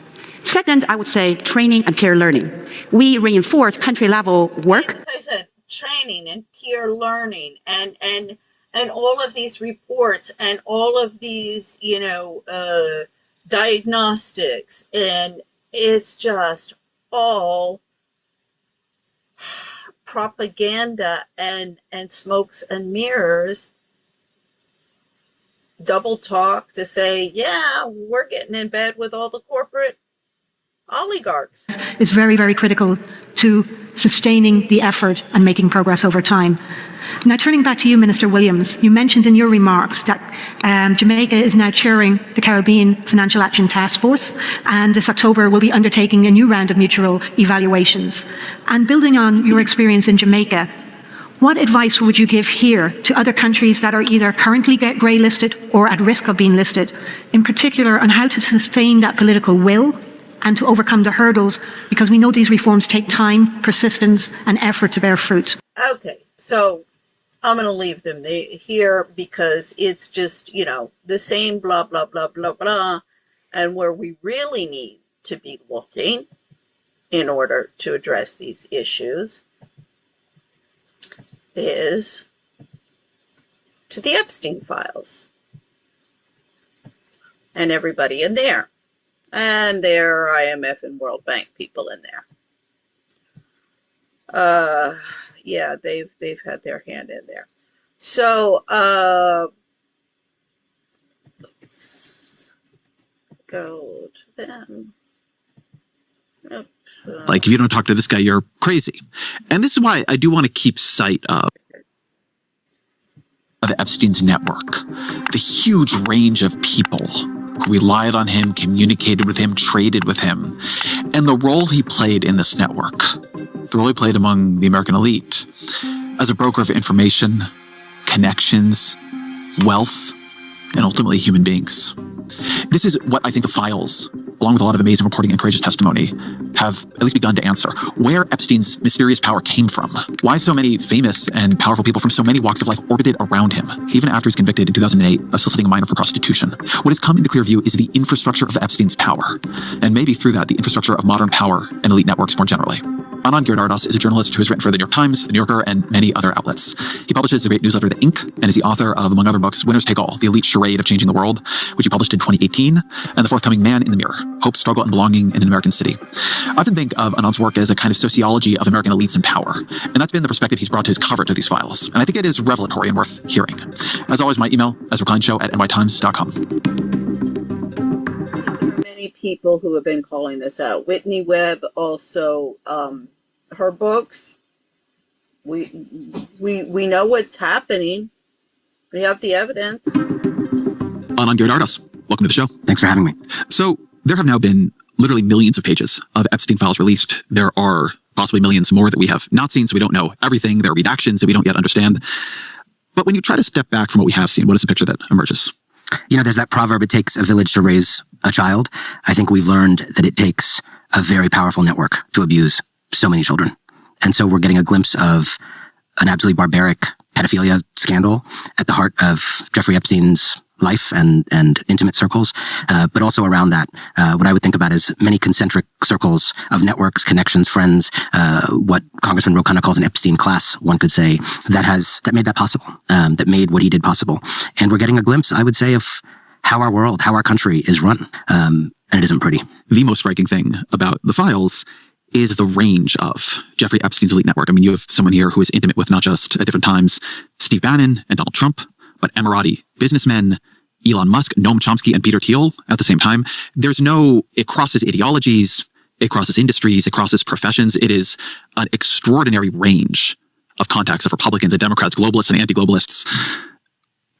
I: Second, I would say training and peer learning. We reinforce country-level work.
A: As I said, training and peer learning and all of these reports and all of these, diagnostics, and it's just all propaganda and smokes and mirrors, double talk to say, yeah, we're getting in bed with all the corporate oligarchs.
G: Is very, very critical to sustaining the effort and making progress over time. Now, turning back to you, Minister Williams, you mentioned in your remarks that Jamaica is now chairing the Caribbean Financial Action Task Force, and this October will be undertaking a new round of mutual evaluations. And building on your experience in Jamaica, what advice would you give here to other countries that are either currently grey listed or at risk of being listed, in particular on how to sustain that political will and to overcome the hurdles, because we know these reforms take time, persistence, and effort to bear fruit?
A: Okay, so I'm going to leave them here because it's just, the same blah, blah, blah, blah, blah. And where we really need to be looking in order to address these issues is to the Epstein files and everybody in there. And there are IMF and World Bank people in there. Yeah, they've had their hand in there. So let's go to them. Nope.
M: Like, if you don't talk to this guy, you're crazy. And this is why I do want to keep sight of Epstein's network, the huge range of people who relied on him, communicated with him, traded with him, and the role he played in this network, the role he played among the American elite as a broker of information, connections, wealth, and ultimately human beings. This is what I think the files, along with a lot of amazing reporting and courageous testimony, have at least begun to answer. Where Epstein's mysterious power came from. Why so many famous and powerful people from so many walks of life orbited around him, even after he's convicted in 2008 of soliciting a minor for prostitution. What has come into clear view is the infrastructure of Epstein's power, and maybe through that, the infrastructure of modern power and elite networks more generally. Anand Giridharadas is a journalist who has written for The New York Times, The New Yorker, and many other outlets. He publishes the great newsletter The Ink, and is the author of, among other books, Winners Take All, The Elite Charade of Changing the World, which he published in 2018, and the forthcoming Man in the Mirror, Hope, Struggle, and Belonging in an American City. I often think of Anand's work as a kind of sociology of American elites and power, and that's been the perspective he's brought to his coverage of these files, and I think it is revelatory and worth hearing. As always, my email, ezrakleinshow@nytimes.com.
A: Many people who have been calling this out. Whitney Webb also, her books, we know what's happening. We have the evidence.
M: Anand Giridharadas, welcome to the show. Thanks for having me. So there have now been literally millions of pages of Epstein files released. There are possibly millions more that we have not seen, so we don't know everything. There are redactions that we don't yet understand. But when you try to step back from what we have seen, what is the picture that emerges?
N: You know, there's that proverb, it takes a village to raise a child. I think we've learned that it takes a very powerful network to abuse so many children. And so we're getting a glimpse of an absolutely barbaric pedophilia scandal at the heart of Jeffrey Epstein's life and intimate circles, but also around that, what I would think about as many concentric circles of networks, connections, friends, what Congressman Ro Khanna calls an Epstein class, one could say, that made that possible, that made what he did possible. And we're getting a glimpse, I would say, of how our world, how our country is run. And it isn't pretty.
M: The most striking thing about the files is the range of Jeffrey Epstein's elite network. I mean, you have someone here who is intimate with not just at different times Steve Bannon and Donald Trump, but Emirati businessmen, Elon Musk, Noam Chomsky, and Peter Thiel at the same time. It crosses ideologies, it crosses industries, it crosses professions. It is an extraordinary range of contacts of Republicans and Democrats, globalists and anti-globalists.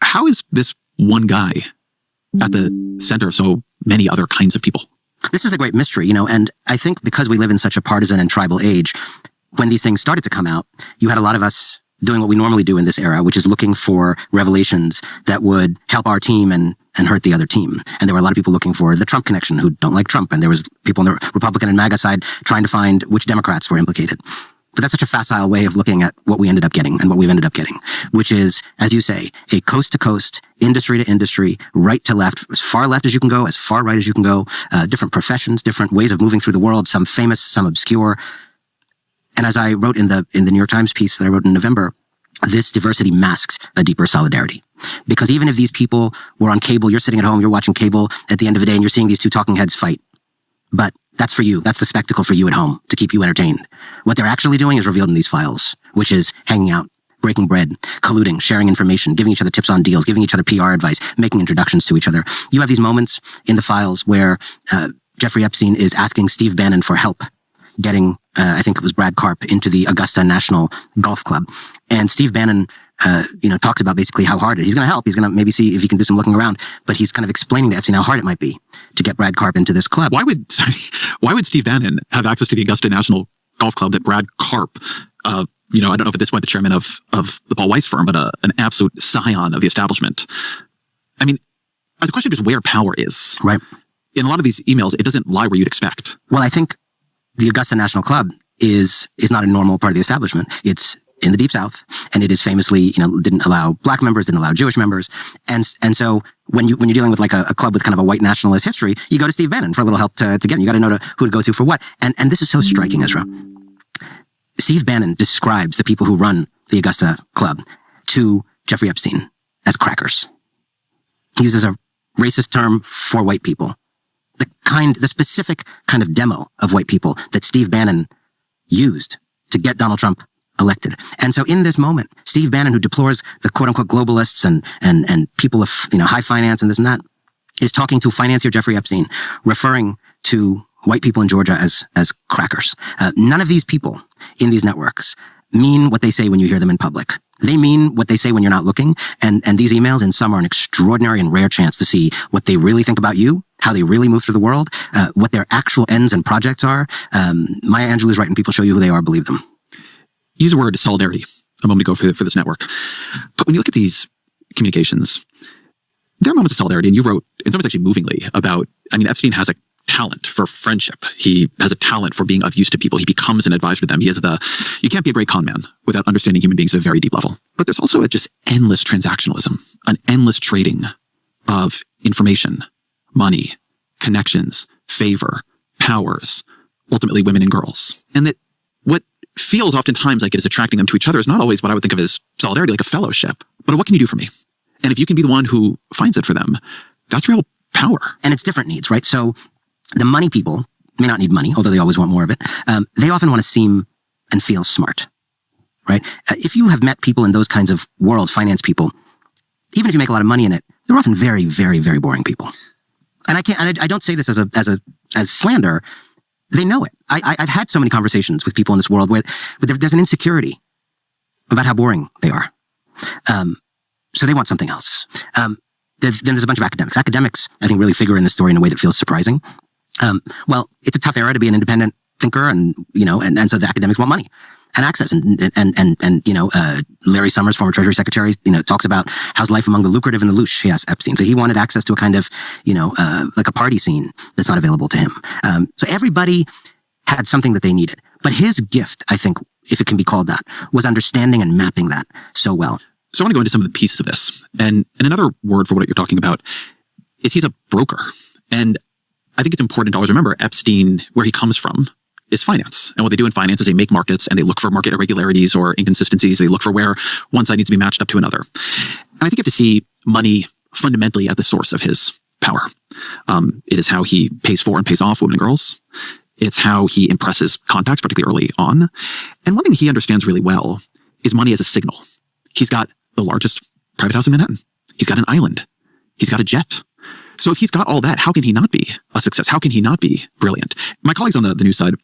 M: How is this one guy at the center of so many other kinds of people?
N: This is a great mystery, you know, and I think because we live in such a partisan and tribal age, when these things started to come out, you had a lot of us doing what we normally do in this era, which is looking for revelations that would help our team and hurt the other team. And there were a lot of people looking for the Trump connection who don't like Trump. And there was people on the Republican and MAGA side trying to find which Democrats were implicated. But that's such a facile way of looking at what we ended up getting and what we've ended up getting, which is, as you say, a coast to coast, industry to industry, right to left, as far left as you can go, as far right as you can go, different professions, different ways of moving through the world, some famous, some obscure. And as I wrote in the New York Times piece that I wrote in November, this diversity masks a deeper solidarity. Because even if these people were on cable, you're sitting at home, you're watching cable at the end of the day, and you're seeing these two talking heads fight. But that's for you. That's the spectacle for you at home to keep you entertained. What they're actually doing is revealed in these files, which is hanging out, breaking bread, colluding, sharing information, giving each other tips on deals, giving each other PR advice, making introductions to each other. You have these moments in the files where Jeffrey Epstein is asking Steve Bannon for help getting, I think it was Brad Karp, into the Augusta National Golf Club. And Steve Bannon, talks about basically how hard it is. He's going to help. He's going to maybe see if he can do some looking around, but he's kind of explaining to Epstein how hard it might be to get Brad Karp into this club.
M: Why would Steve Bannon have access to the Augusta National Golf Club that Brad Karp, I don't know if at this point the chairman of the Paul Weiss firm, but an absolute scion of the establishment. I mean, the question is where power is.
N: Right.
M: In a lot of these emails, it doesn't lie where you'd expect.
N: Well, I think the Augusta National Club is not a normal part of the establishment. It's in the Deep South, and it is famously, didn't allow black members, didn't allow Jewish members. And so when you're dealing with like a club with kind of a white nationalist history, you go to Steve Bannon for a little help to get in. You got to know who to go to for what. And this is so striking, Ezra. Steve Bannon describes the people who run the Augusta Club to Jeffrey Epstein as crackers. He uses a racist term for white people. The specific kind of demo of white people that Steve Bannon used to get Donald Trump elected. And so in this moment, Steve Bannon, who deplores the quote unquote globalists and people of, high finance and this and that, is talking to financier Jeffrey Epstein, referring to white people in Georgia as crackers. None of these people in these networks mean what they say when you hear them in public. They mean what they say when you're not looking. And these emails in some are an extraordinary and rare chance to see what they really think about you, how they really move through the world, what their actual ends and projects are. Maya Angelou is right. When people show you who they are, believe them.
M: Use the word solidarity a moment ago for this network. But when you look at these communications, there are moments of solidarity. And you wrote, in some ways actually movingly, about, Epstein has a talent for friendship. He has a talent for being of use to people. He becomes an advisor to them. You can't be a great con man without understanding human beings at a very deep level. But there's also a just endless transactionalism, an endless trading of information, money, connections, favor, powers, ultimately women and girls. And that what feels oftentimes like it is attracting them to each other is not always what I would think of as solidarity, like a fellowship. But what can you do for me? And if you can be the one who finds it for them, that's real power.
N: And it's different needs, right? So the money people may not need money, although they always want more of it. They often want to seem and feel smart, right? If you have met people in those kinds of worlds, finance people, even if you make a lot of money in it, they're often very, very, very boring people. And I don't say this as slander. They know it. I've had so many conversations with people in this world where there's an insecurity about how boring they are. So they want something else. Then there's a bunch of academics. Academics, I think, really figure in the story in a way that feels surprising. Well, it's a tough era to be an independent thinker, and so the academics want money and access, and Larry Summers, former Treasury Secretary, talks about how's life among the lucrative and the louche. He asked Epstein, so he wanted access to a kind of like a party scene that's not available to him. So everybody had something that they needed, but his gift, I think, if it can be called that, was understanding and mapping that so well.
M: So I want to go into some of the pieces of this, and another word for what you're talking about is he's a broker, and I think it's important to always remember Epstein, where he comes from, is finance. And what they do in finance is they make markets and they look for market irregularities or inconsistencies. They look for where one side needs to be matched up to another. And I think you have to see money fundamentally at the source of his power. It is how he pays for and pays off women and girls. It's how he impresses contacts, particularly early on. And one thing he understands really well is money as a signal. He's got the largest private house in Manhattan. He's got an island. He's got a jet. So if he's got all that, how can he not be a success? How can he not be brilliant? My colleagues on the news side,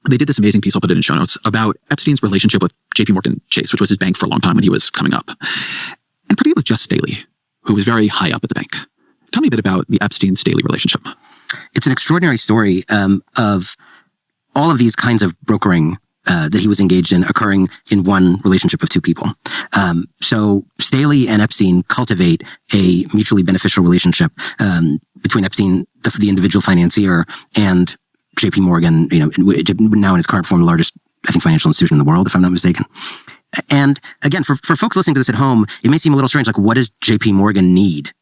M: they did this amazing piece, I'll put it in show notes, about Epstein's relationship with JP Morgan Chase, which was his bank for a long time when he was coming up. And particularly with Just Staley, who was very high up at the bank. Tell me a bit about the Epstein-Staley relationship.
N: It's an extraordinary story of all of these kinds of brokering that he was engaged in occurring in one relationship of two people. So Staley and Epstein cultivate a mutually beneficial relationship between Epstein, the individual financier, and JP Morgan, now in its current form, the largest, I think, financial institution in the world, if I'm not mistaken. And again, for folks listening to this at home, it may seem a little strange, like, what does JP Morgan need?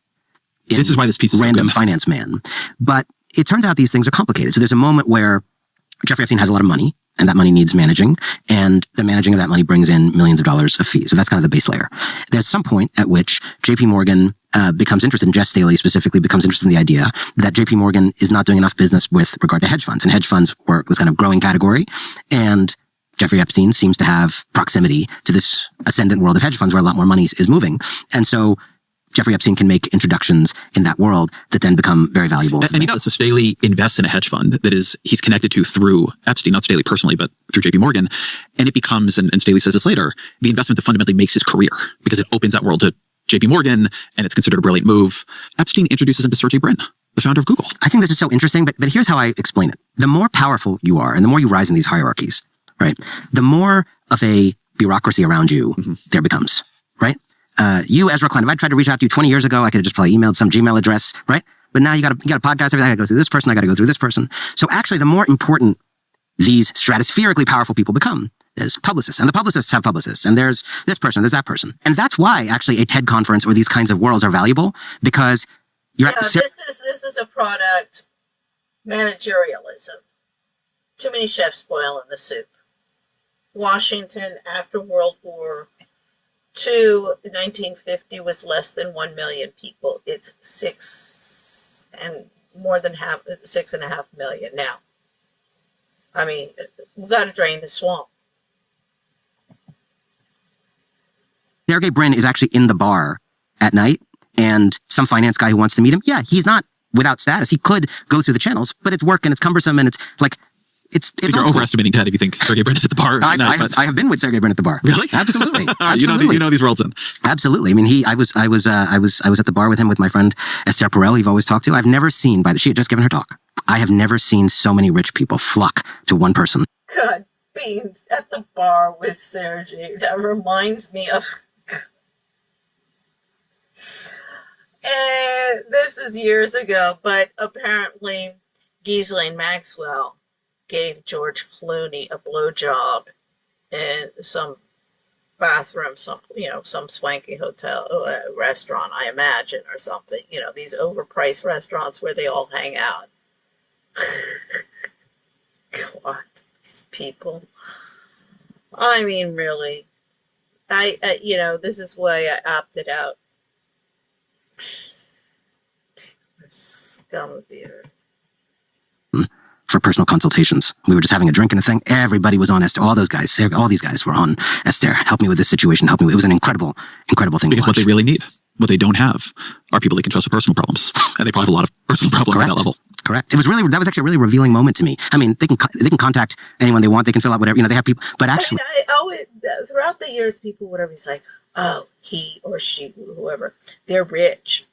M: This is why this piece is
N: random
M: so good.
N: finance man. But it turns out these things are complicated. So there's a moment where Jeffrey Epstein has a lot of money, and that money needs managing, and the managing of that money brings in millions of dollars of fees. So that's kind of the base layer. There's some point at which JP Morgan becomes interested, and Jess Staley specifically becomes interested in the idea that JP Morgan is not doing enough business with regard to hedge funds, and hedge funds were this kind of growing category, and Jeffrey Epstein seems to have proximity to this ascendant world of hedge funds where a lot more money is moving. And so Jeffrey Epstein can make introductions in that world that then become very valuable.
M: And he does. So Staley invests in a hedge fund that he's connected to through Epstein, not Staley personally, but through JP Morgan. And it becomes, and Staley says this later, the investment that fundamentally makes his career because it opens that world to JP Morgan and it's considered a brilliant move. Epstein introduces him to Sergey Brin, the founder of Google.
N: I think this is so interesting, but here's how I explain it. The more powerful you are and the more you rise in these hierarchies, right, the more of a bureaucracy around you there becomes, right? You, Ezra Klein, if I tried to reach out to you 20 years ago, I could have just probably emailed some Gmail address, right? But now you got a podcast, everything. I got to go through this person. I got to go through this person. So actually, the more important these stratospherically powerful people become, there's publicists, and the publicists have publicists, and there's this person, there's that person. And that's why actually a TED conference or these kinds of worlds are valuable, because you're...
A: this is a product, managerialism. Too many chefs boil in the soup. Washington, after World War II, 1950, was less than 1 million people. It's 6.5 million now. I mean, we've got to drain the swamp.
N: Sergey Brin is actually in the bar at night, and some finance guy who wants to meet him, yeah, he's not without status. He could go through the channels, but it's work and it's cumbersome and it's like, it's
M: you're overestimating Ted if you think Sergey Brin is at the bar.
N: I have been with Sergey Brin at the bar.
M: Really?
N: Absolutely.
M: You know these worlds in.
N: Absolutely. I mean, I was at the bar with him with my friend Esther Perel, you've always talked to. I've never seen, she had just given her talk. I have never seen so many rich people flock to one person.
A: God, being at the bar with Sergey, that reminds me of... this is years ago, but apparently Ghislaine Maxwell gave George Clooney a blowjob in some bathroom, some swanky hotel, restaurant, I imagine, or something. These overpriced restaurants where they all hang out. God, these people. I mean, really. This is why I opted out. Scum of the earth.
N: For personal consultations. We were just having a drink and a thing. Everybody was on Esther. All these guys were on Esther. Help me with this situation. It was an incredible thing
M: because
N: to watch.
M: What they really need, what they don't have, are people they can trust with personal problems. And they probably have a lot of personal problems at that level.
N: Correct. That was actually a really revealing moment to me. I mean, they can contact anyone they want. They can fill out whatever, they have people, but actually.
A: I always, throughout the years, people would always say, oh, he or she, whoever, they're rich.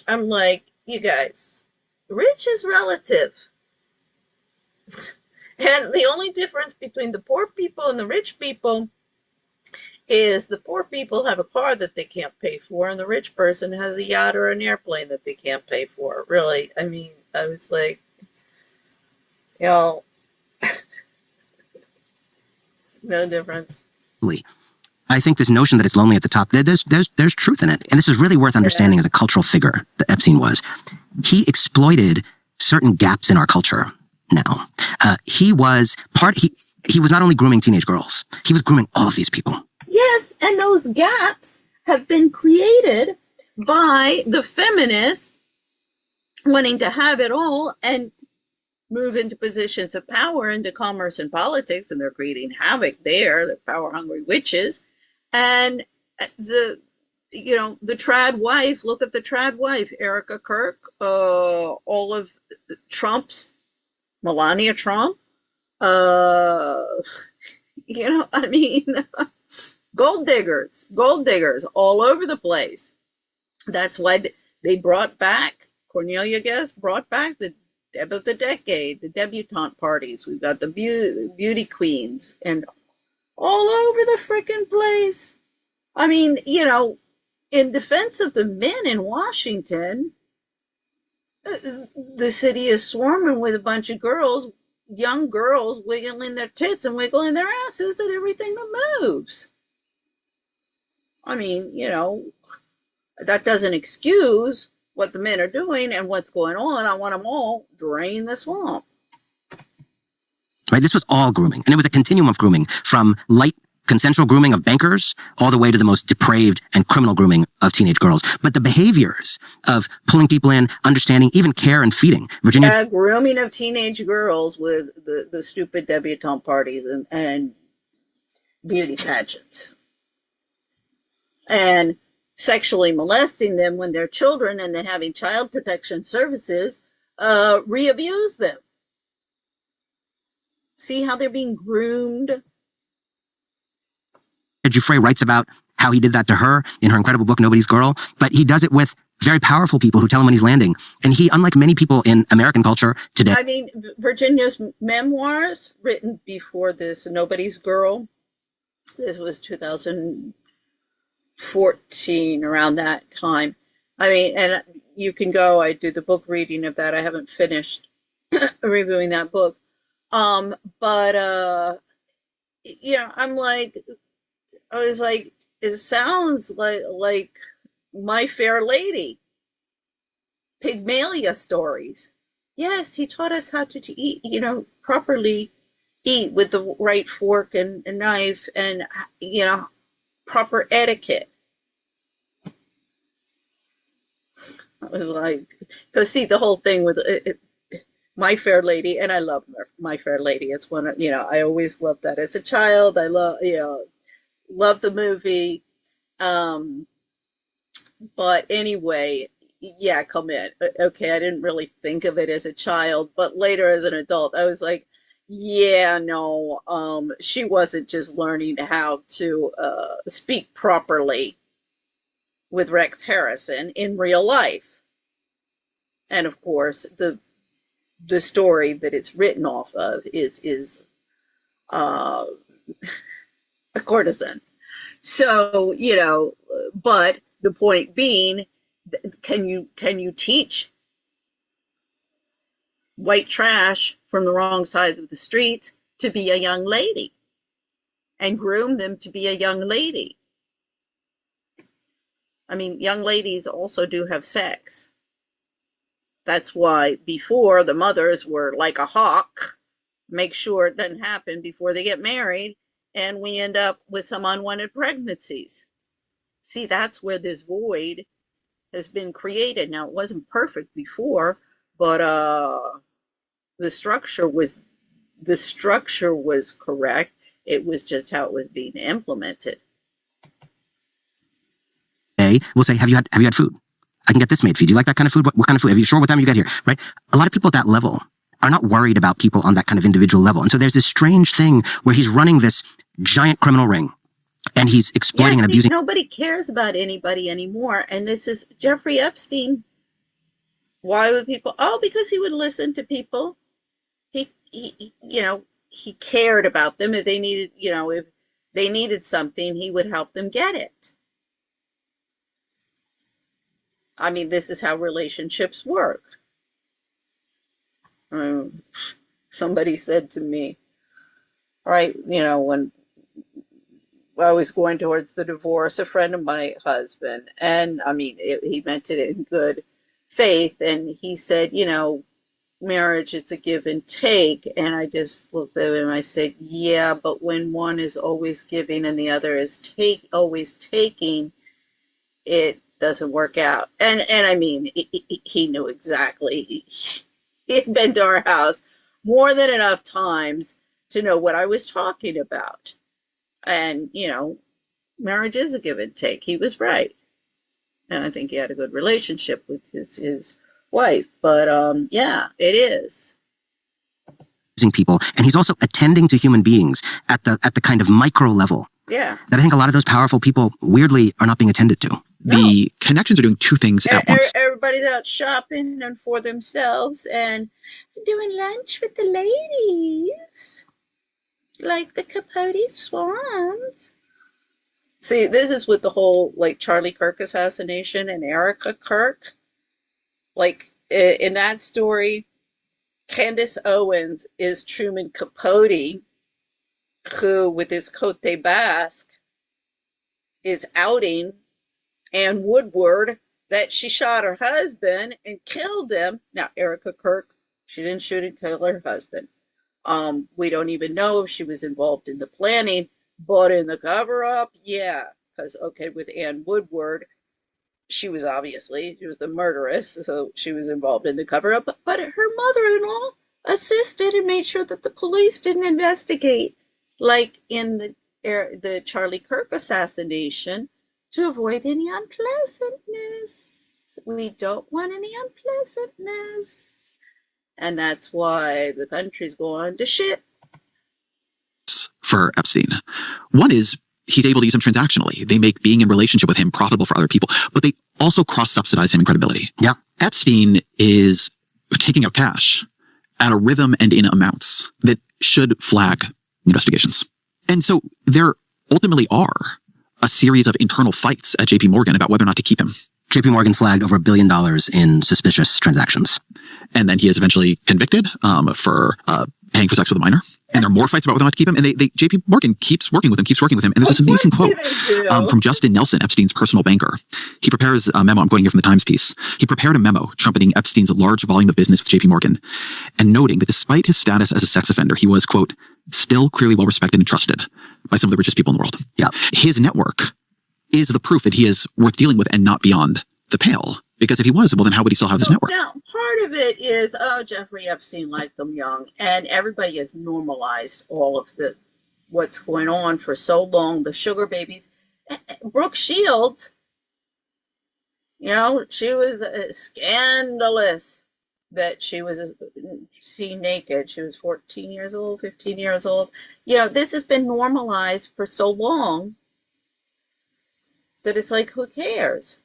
A: I'm like, you guys, rich is relative. And the only difference between the poor people and the rich people is the poor people have a car that they can't pay for, and the rich person has a yacht or an airplane that they can't pay for. Really, I mean, I was like, you know, no difference.
N: I think this notion that it's lonely at the top, there's truth in it. And this is really worth understanding as a cultural figure that Epstein was. He exploited certain gaps in our culture now. He was not only grooming teenage girls, he was grooming all of these people.
A: Yes, and those gaps have been created by the feminists wanting to have it all and move into positions of power, into commerce and politics, and they're creating havoc there, the power-hungry witches. And the trad wife, look at the trad wife, Erica Kirk, all of Trump's, Melania Trump, I mean, gold diggers all over the place. That's why they brought back, Cornelia Guest brought back the Deb of the Decade, the debutante parties. We've got the beauty queens and all over the frickin' place. I mean, in defense of the men in Washington, the city is swarming with a bunch of girls, young girls, wiggling their tits and wiggling their asses at everything that moves. I mean, that doesn't excuse what the men are doing and what's going on. I want them all drain the swamp.
N: Right? This was all grooming. And it was a continuum of grooming, from light consensual grooming of bankers all the way to the most depraved and criminal grooming of teenage girls. But the behaviors of pulling people in, understanding, even care and feeding. Virginia.
A: Grooming of teenage girls with the stupid debutante parties and beauty pageants. And sexually molesting them when they're children, and then having child protection services re-abuse them. See how they're being groomed?
N: Jeffrey writes about how he did that to her in her incredible book, Nobody's Girl, but he does it with very powerful people who tell him when he's landing. And he, unlike many people in American culture today.
A: I mean, Virginia's memoirs, written before this, Nobody's Girl, this was 2014, around that time. I mean, and you can go, I do the book reading of that. I haven't finished reviewing that book. I'm like, I was like, it sounds like My Fair Lady, Pygmalion stories. Yes, he taught us how to eat, properly eat with the right fork and knife and, proper etiquette. I was like, because see, the whole thing with My Fair Lady, and I love My Fair Lady. It's one of, I always loved that as a child. I love the movie. But anyway, yeah, come in. Okay, I didn't really think of it as a child, but later as an adult, I was like, yeah, no, she wasn't just learning how to speak properly with Rex Harrison in real life. And of course, the story that it's written off of is a courtesan. So, but the point being, can you teach white trash from the wrong side of the streets to be a young lady and groom them to be a young lady? I mean, young ladies also do have sex. That's why before, the mothers were like a hawk, make sure it doesn't happen before they get married, and we end up with some unwanted pregnancies. See, that's where this void has been created. Now, it wasn't perfect before, but the structure was correct. It was just how it was being implemented.
N: We'll say, have you had food? I can get this made for you. Do you like that kind of food? What kind of food? Are you sure what time you get here? Right? A lot of people at that level are not worried about people on that kind of individual level. And so there's this strange thing where he's running this giant criminal ring and he's exploiting and abusing.
A: Nobody cares about anybody anymore. And this is Jeffrey Epstein. Why would people? Oh, because he would listen to people. he cared about them. If they needed something, he would help them get it. I mean, this is how relationships work. Somebody said to me, right, when I was going towards the divorce, a friend of my husband, and I mean, he meant it in good faith, and he said, marriage, it's a give and take. And I just looked at him and I said, yeah, but when one is always giving and the other is always taking, it doesn't work out. And I mean, he knew exactly. He had been to our house more than enough times to know what I was talking about. And, marriage is a give and take. He was right. And I think he had a good relationship with his wife. But yeah, it is.
N: People, and he's also attending to human beings at the kind of micro level.
A: Yeah.
N: That I think a lot of those powerful people weirdly are not being attended to.
M: No. The connections are doing two things at once.
A: Everybody's out shopping and for themselves and doing lunch with the ladies, like the Capote swans. See, this is with the whole Charlie Kirk assassination and Erica Kirk. In that story, Candace Owens is Truman Capote, who, with his Cote Basque, is outing Ann Woodward that she shot her husband and killed him. Now, Erica Kirk, she didn't shoot and kill her husband. We don't even know if she was involved in the planning, but in the cover-up, yeah. Because, with Ann Woodward, she was the murderess, so she was involved in the cover-up. But her mother-in-law assisted and made sure that the police didn't investigate, like in the Charlie Kirk assassination, to avoid any unpleasantness. We don't want any unpleasantness. And that's why the country's going to shit.
M: For Epstein. One is he's able to use them transactionally. They make being in relationship with him profitable for other people, but they also cross-subsidize him in credibility.
N: Yeah.
M: Epstein is taking out cash at a rhythm and in amounts that should flag investigations. And so there ultimately are a series of internal fights at JP Morgan about whether or not to keep him.
N: JP Morgan flagged over $1 billion in suspicious transactions.
M: And then he is eventually convicted for paying for sex with a minor. And there are more fights about whether or not to keep him. And JP Morgan keeps working with him. And there's this amazing quote from Justin Nelson, Epstein's personal banker. He prepares a memo. I'm quoting here from the Times piece. He prepared a memo trumpeting Epstein's large volume of business with JP Morgan and noting that despite his status as a sex offender, he was, quote, still clearly well respected and trusted by some of the richest people in the world.
N: Yeah.
M: His network is the proof that he is worth dealing with and not beyond the pale. Because if he was, well, then how would he still have this network?
A: Now, part of it is, Jeffrey Epstein liked them young, and everybody has normalized all of what's going on for so long. The sugar babies, Brooke Shields, she was scandalous that she was seen naked. She was 14 years old, 15 years old. This has been normalized for so long that it's like, who cares?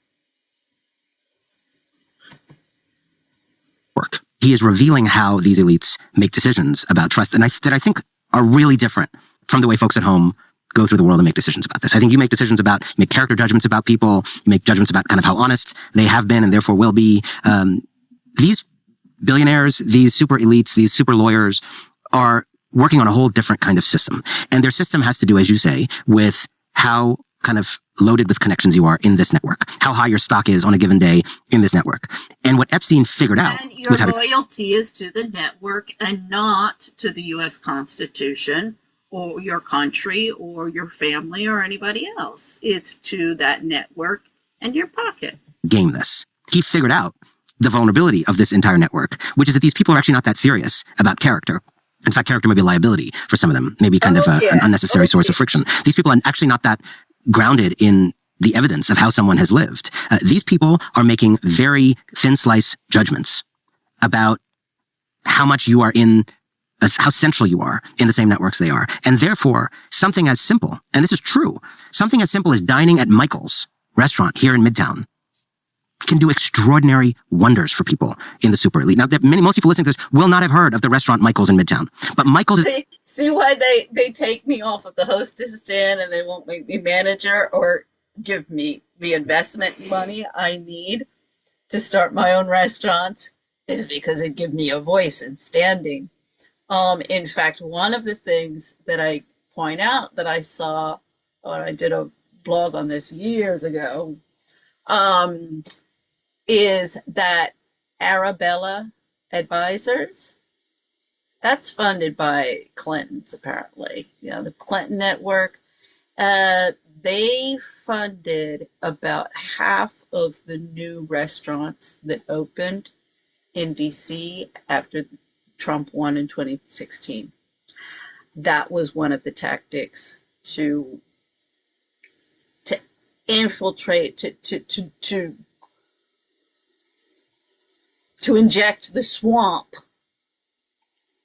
N: Work. He is revealing how these elites make decisions about trust, and that I think are really different from the way folks at home go through the world and make decisions about this. I think you make decisions you make character judgments about people, you make judgments about kind of how honest they have been and therefore will be. These billionaires, these super elites, these super lawyers are working on a whole different kind of system. And their system has to do, as you say, with how kind of loaded with connections you are in this network, how high your stock is on a given day in this network. And what Epstein figured out
A: was your loyalty is to the network and not to the U.S. Constitution or your country or your family or anybody else. It's to that network and your pocket.
N: Game this. He figured out the vulnerability of this entire network, which is that these people are actually not that serious about character. In fact, character may be a liability for some of them, maybe kind of an unnecessary source of friction. These people are actually not that grounded in the evidence of how someone has lived. These people are making very thin slice judgments about how much you are how central you are in the same networks they are. And therefore, something as simple, and this is true, something as simple as dining at Michael's restaurant here in Midtown can do extraordinary wonders for people in the super elite. Now, most people listening to this will not have heard of the restaurant Michael's in Midtown, but Michael's is...
A: See why they take me off of the hostess stand and they won't make me manager or give me the investment money I need to start my own restaurants, is because it gives me a voice and standing. In fact, one of the things that I point out that I saw, or I did a blog on this years ago, is that Arabella Advisors, that's funded by Clintons, apparently. You know, the Clinton network, they funded about half of the new restaurants that opened in DC after Trump won in 2016. That was one of the tactics to infiltrate, to inject the swamp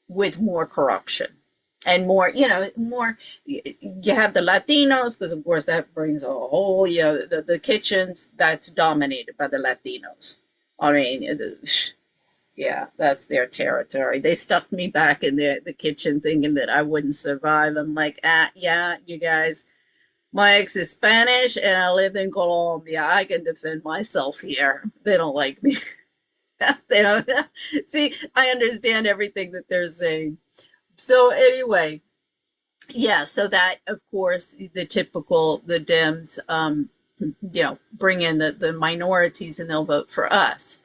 A: with more corruption and more, you have the Latinos, because of course that brings a whole, the kitchens, that's dominated by the Latinos. I mean, yeah, that's their territory. They stuck me back in the kitchen thinking that I wouldn't survive. I'm like, yeah, you guys, my ex is Spanish and I lived in Colombia. I can defend myself here. They don't like me. They don't see, I understand everything that they're saying. So anyway, yeah, so that, of course, the Dems, bring in the minorities and they'll vote for us.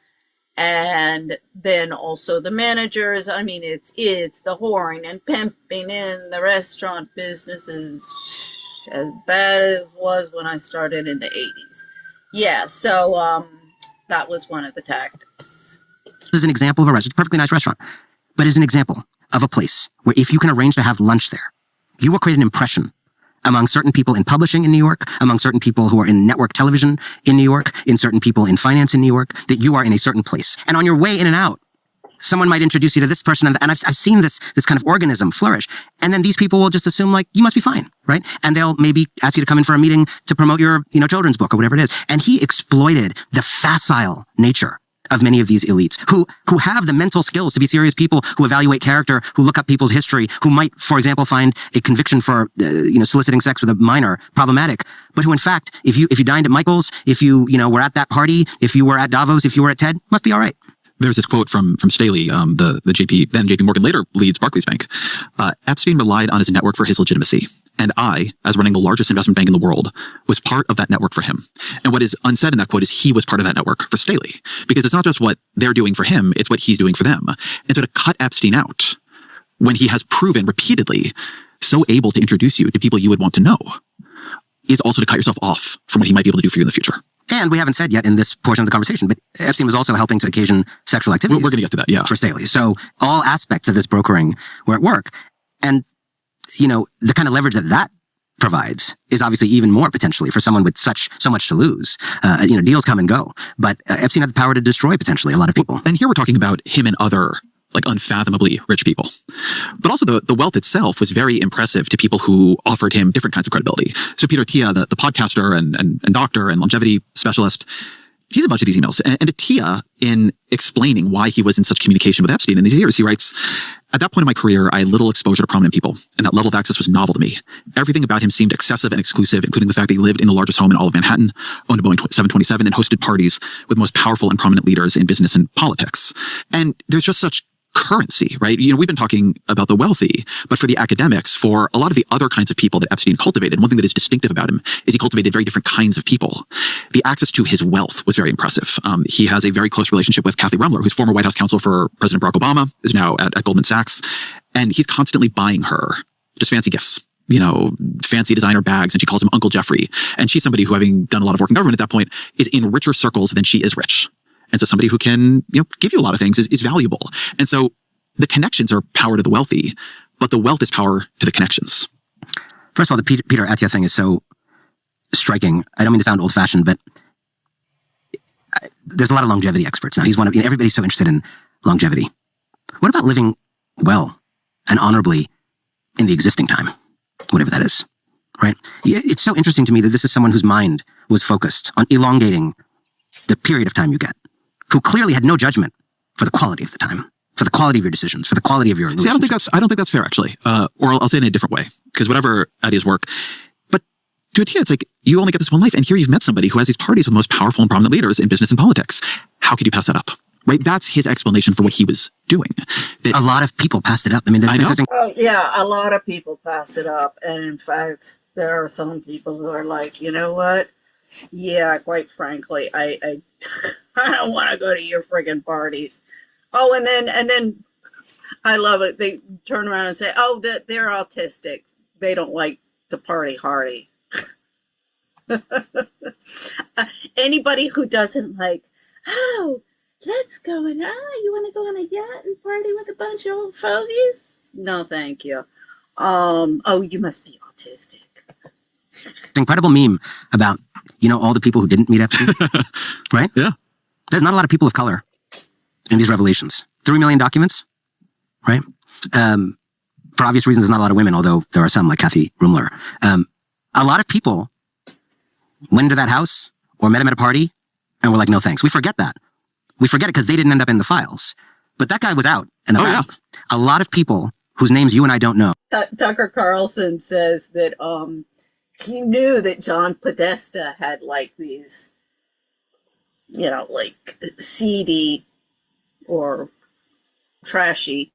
A: And then also the managers, I mean, it's the whoring and pimping in the restaurant business is as bad as it was when I started in the 80s. Yeah, so that was one of the tactics.
N: This is an example of a restaurant, perfectly nice restaurant, but is an example of a place where if you can arrange to have lunch there, you will create an impression among certain people in publishing in New York, among certain people who are in network television in New York, in certain people in finance in New York, that you are in a certain place. And on your way in and out, someone might introduce you to this person, and I've seen this kind of organism flourish. And then these people will just assume, like, you must be fine, right? And they'll maybe ask you to come in for a meeting to promote your, children's book or whatever it is. And he exploited the facile nature of many of these elites who have the mental skills to be serious people, who evaluate character, who look up people's history, who might, for example, find a conviction for, soliciting sex with a minor problematic, but who in fact, if you dined at Michael's, if you were at that party, if you were at Davos, if you were at TED, must be all right.
M: There's this quote from Staley, then JP Morgan, later leads Barclays Bank. Epstein relied on his network for his legitimacy. And I, as running the largest investment bank in the world, was part of that network for him. And what is unsaid in that quote is he was part of that network for Staley. Because it's not just what they're doing for him, it's what he's doing for them. And so to cut Epstein out, when he has proven repeatedly so able to introduce you to people you would want to know, is also to cut yourself off from what he might be able to do for you in the future.
N: And we haven't said yet in this portion of the conversation, but Epstein was also helping to occasion sexual activities.
M: We're going to get to that, yeah.
N: For Staley. So all aspects of this brokering were at work. And, the kind of leverage that provides is obviously even more potentially for someone with so much to lose. Deals come and go, but Epstein had the power to destroy potentially a lot of people.
M: And here we're talking about him and other unfathomably rich people. But also the wealth itself was very impressive to people who offered him different kinds of credibility. So Peter Attia, the podcaster and doctor and longevity specialist, he's a bunch of these emails. And Attia, in explaining why he was in such communication with Epstein in these years, he writes, "At that point in my career, I had little exposure to prominent people, and that level of access was novel to me. Everything about him seemed excessive and exclusive, including the fact that he lived in the largest home in all of Manhattan, owned a Boeing 727, and hosted parties with the most powerful and prominent leaders in business and politics." And there's just such currency, right? We've been talking about the wealthy, but for the academics, for a lot of the other kinds of people that Epstein cultivated, one thing that is distinctive about him is he cultivated very different kinds of people. The access to his wealth was very impressive. He has a very close relationship with Kathy Rumler, who's former White House counsel for President Barack Obama, is now at Goldman Sachs, and he's constantly buying her just fancy gifts. Fancy designer bags, and she calls him Uncle Jeffrey. And she's somebody who, having done a lot of work in government at that point, is in richer circles than she is rich. And so somebody who can, give you a lot of things is valuable. And so the connections are power to the wealthy, but the wealth is power to the connections.
N: First of all, the Peter Attia thing is so striking. I don't mean to sound old-fashioned, but there's a lot of longevity experts now. He's one of, everybody's so interested in longevity. What about living well and honorably in the existing time? Whatever that is, right? It's so interesting to me that this is someone whose mind was focused on elongating the period of time you get, who clearly had no judgment for the quality of the time, for the quality of your decisions, for the quality of your
M: See, I don't think that's fair, actually. Or I'll say it in a different way, because whatever ideas work. But to a T, it's like, you only get this one life, and here you've met somebody who has these parties with the most powerful and prominent leaders in business and politics. How could you pass that up? Right? That's his explanation for what he was doing.
N: A lot of people passed it up. I mean,
A: oh, yeah, a lot of people pass it up. And in fact, there are some people who are like, you know what? Yeah, quite frankly, I don't want to go to your friggin' parties. Oh, and then I love it. They turn around and say, oh, they're autistic. They don't like to party hardy. Anybody who doesn't like, oh, let's go and you want to go on a yacht and party with a bunch of old fogies? No, thank you. Oh, you must be autistic.
N: Incredible meme about, all the people who didn't meet Epstein, right?
M: Yeah.
N: There's not a lot of people of color in these revelations. 3 million documents, right? For obvious reasons, there's not a lot of women, although there are some, like Kathy Rumler. A lot of people went into that house or met him at a party and were like, no thanks. We forget that. We forget it because they didn't end up in the files. But that guy was out and about.
M: Yeah.
N: A lot of people whose names you and I don't know.
A: Tucker Carlson says that he knew that John Podesta had like these, like seedy or trashy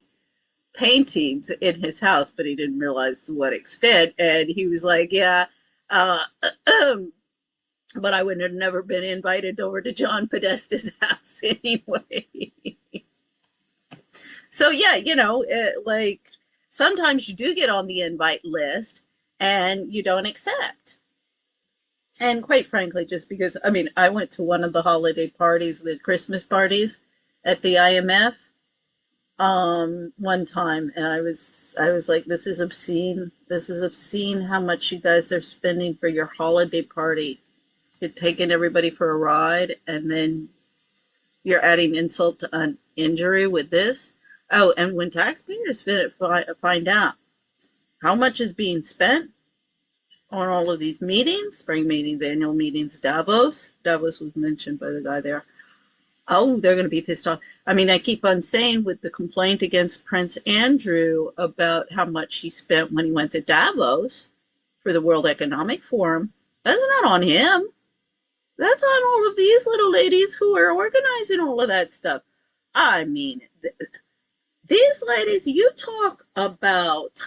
A: paintings in his house, but he didn't realize to what extent. And he was like, yeah, but I would have never been invited over to John Podesta's house anyway. So yeah, like sometimes you do get on the invite list and you don't accept. And quite frankly, just because, I went to one of the holiday parties, the Christmas parties at the IMF one time, and I was like, this is obscene. This is obscene how much you guys are spending for your holiday party. You're taking everybody for a ride, and then you're adding insult to injury with this. Oh, and when taxpayers find out how much is being spent on all of these meetings, spring meetings, annual meetings, Davos was mentioned by the guy there. Oh, they're going to be pissed off. I keep on saying with the complaint against Prince Andrew about how much he spent when he went to Davos for the World Economic Forum, that's not on him. That's on all of these little ladies who are organizing all of that stuff. These ladies, you talk about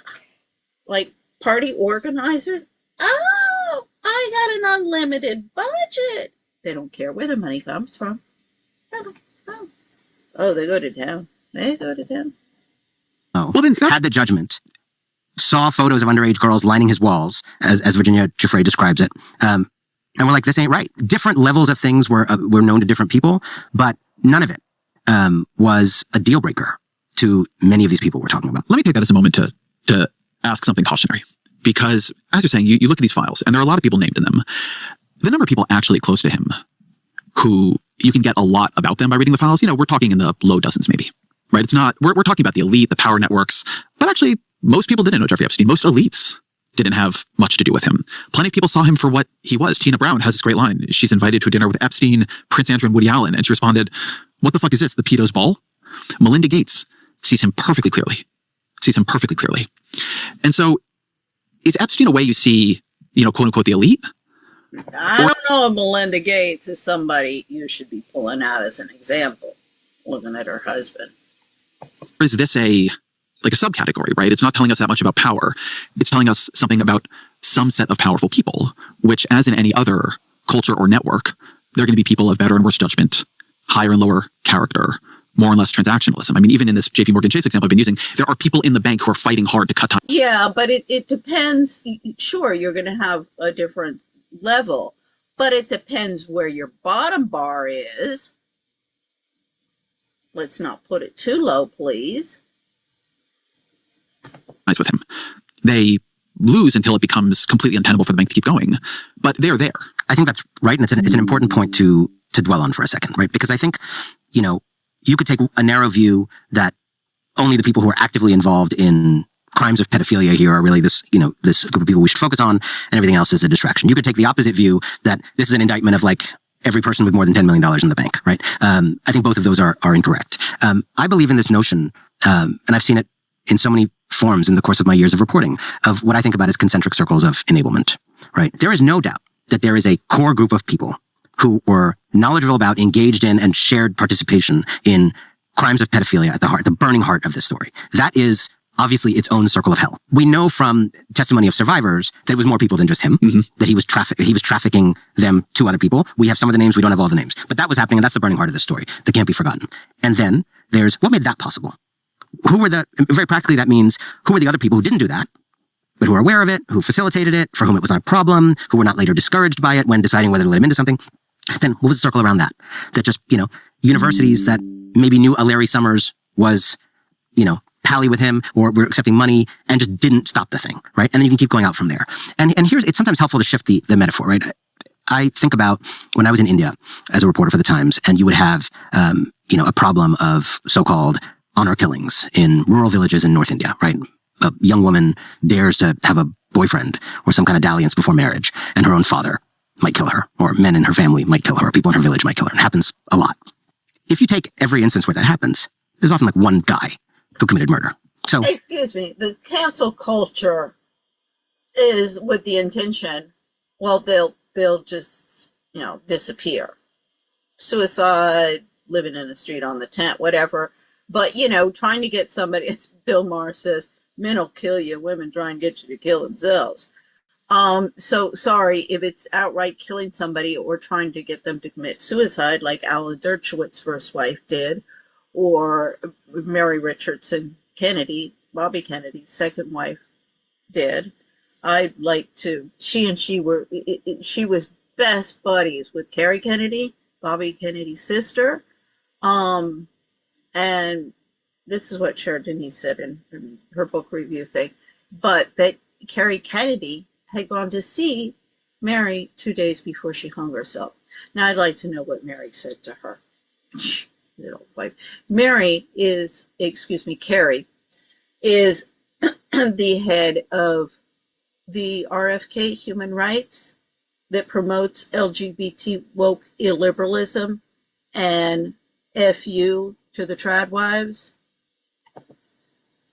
A: like party organizers. Oh, I got an unlimited budget. They don't care where the money comes from. Oh, they go to town.
N: Oh, well, then had the judgment, saw photos of underage girls lining his walls, as Virginia Giuffre describes it, and we're like, this ain't right. Different levels of things were known to different people, but none of it was a deal breaker to many of these people we're talking about.
M: Let me take that as a moment to ask something cautionary. Because, as you're saying, you look at these files, and there are a lot of people named in them. The number of people actually close to him who you can get a lot about them by reading the files, we're talking in the low dozens maybe, right? It's not, we're talking about the elite, the power networks, but actually most people didn't know Jeffrey Epstein. Most elites didn't have much to do with him. Plenty of people saw him for what he was. Tina Brown has this great line. She's invited to a dinner with Epstein, Prince Andrew, and Woody Allen, and she responded, what the fuck is this, the pedo's ball? Melinda Gates sees him perfectly clearly. And so, is Epstein a way you see, quote unquote, the elite?
A: I don't know if Melinda Gates is somebody you should be pulling out as an example, looking at her husband.
M: Or is this a subcategory, right? It's not telling us that much about power. It's telling us something about some set of powerful people, which, as in any other culture or network, they're going to be people of better and worse judgment, higher and lower character, more and less transactionalism. Even in this JP Morgan Chase example I've been using, there are people in the bank who are fighting hard to cut time.
A: Yeah, but it depends. Sure, you're going to have a different level, but it depends where your bottom bar is. Let's not put it too low, please.
M: With him, they lose until it becomes completely untenable for the bank to keep going, but they're there.
N: I think that's right, and it's an important point to dwell on for a second, right? Because I think, you could take a narrow view that only the people who are actively involved in crimes of pedophilia here are really this group of people we should focus on, and everything else is a distraction. You could take the opposite view that this is an indictment of like every person with more than $10 million in the bank, right? I think both of those are incorrect. I believe in this notion, and I've seen it in so many forms in the course of my years of reporting, of what I think about as concentric circles of enablement, right? There is no doubt that there is a core group of people who were knowledgeable about, engaged in, and shared participation in crimes of pedophilia at the heart, the burning heart of this story. That is obviously its own circle of hell. We know from testimony of survivors that it was more people than just him, that he was trafficking them to other people. We have some of the names, we don't have all the names. But that was happening, and that's the burning heart of the story that can't be forgotten. And then there's what made that possible? Very practically, that means who were the other people who didn't do that, but who were aware of it, who facilitated it, for whom it was not a problem, who were not later discouraged by it when deciding whether to let him into something. Then what was the circle around that? That just, universities that maybe knew a Larry Summers was, pally with him or were accepting money and just didn't stop the thing, right? And then you can keep going out from there. And it's sometimes helpful to shift the metaphor, right? I think about when I was in India as a reporter for the Times, and you would have, a problem of so-called honor killings in rural villages in North India, right? A young woman dares to have a boyfriend or some kind of dalliance before marriage, and her own father might kill her, or men in her family might kill her, or people in her village might kill her. It happens a lot. If you take every instance where that happens, there's often like one guy who committed murder. So,
A: excuse me, the cancel culture is with the intention, well, they'll just, disappear. Suicide, living in the street on the tent, whatever. But, trying to get somebody, as Bill Maher says, men will kill you, women try and get you to kill themselves. So sorry if it's outright killing somebody or trying to get them to commit suicide, like Alan Dershowitz' first wife did, or Mary Richardson Kennedy, Bobby Kennedy's second wife, did. I'd like to. She was best buddies with Carrie Kennedy, Bobby Kennedy's sister, and this is what Cher Denise said in her book review thing, but that Carrie Kennedy had gone to see Mary 2 days before she hung herself. Now I'd like to know what Mary said to her. Little wife. Carrie is the head of the RFK Human Rights that promotes LGBT woke illiberalism and FU to the trad wives.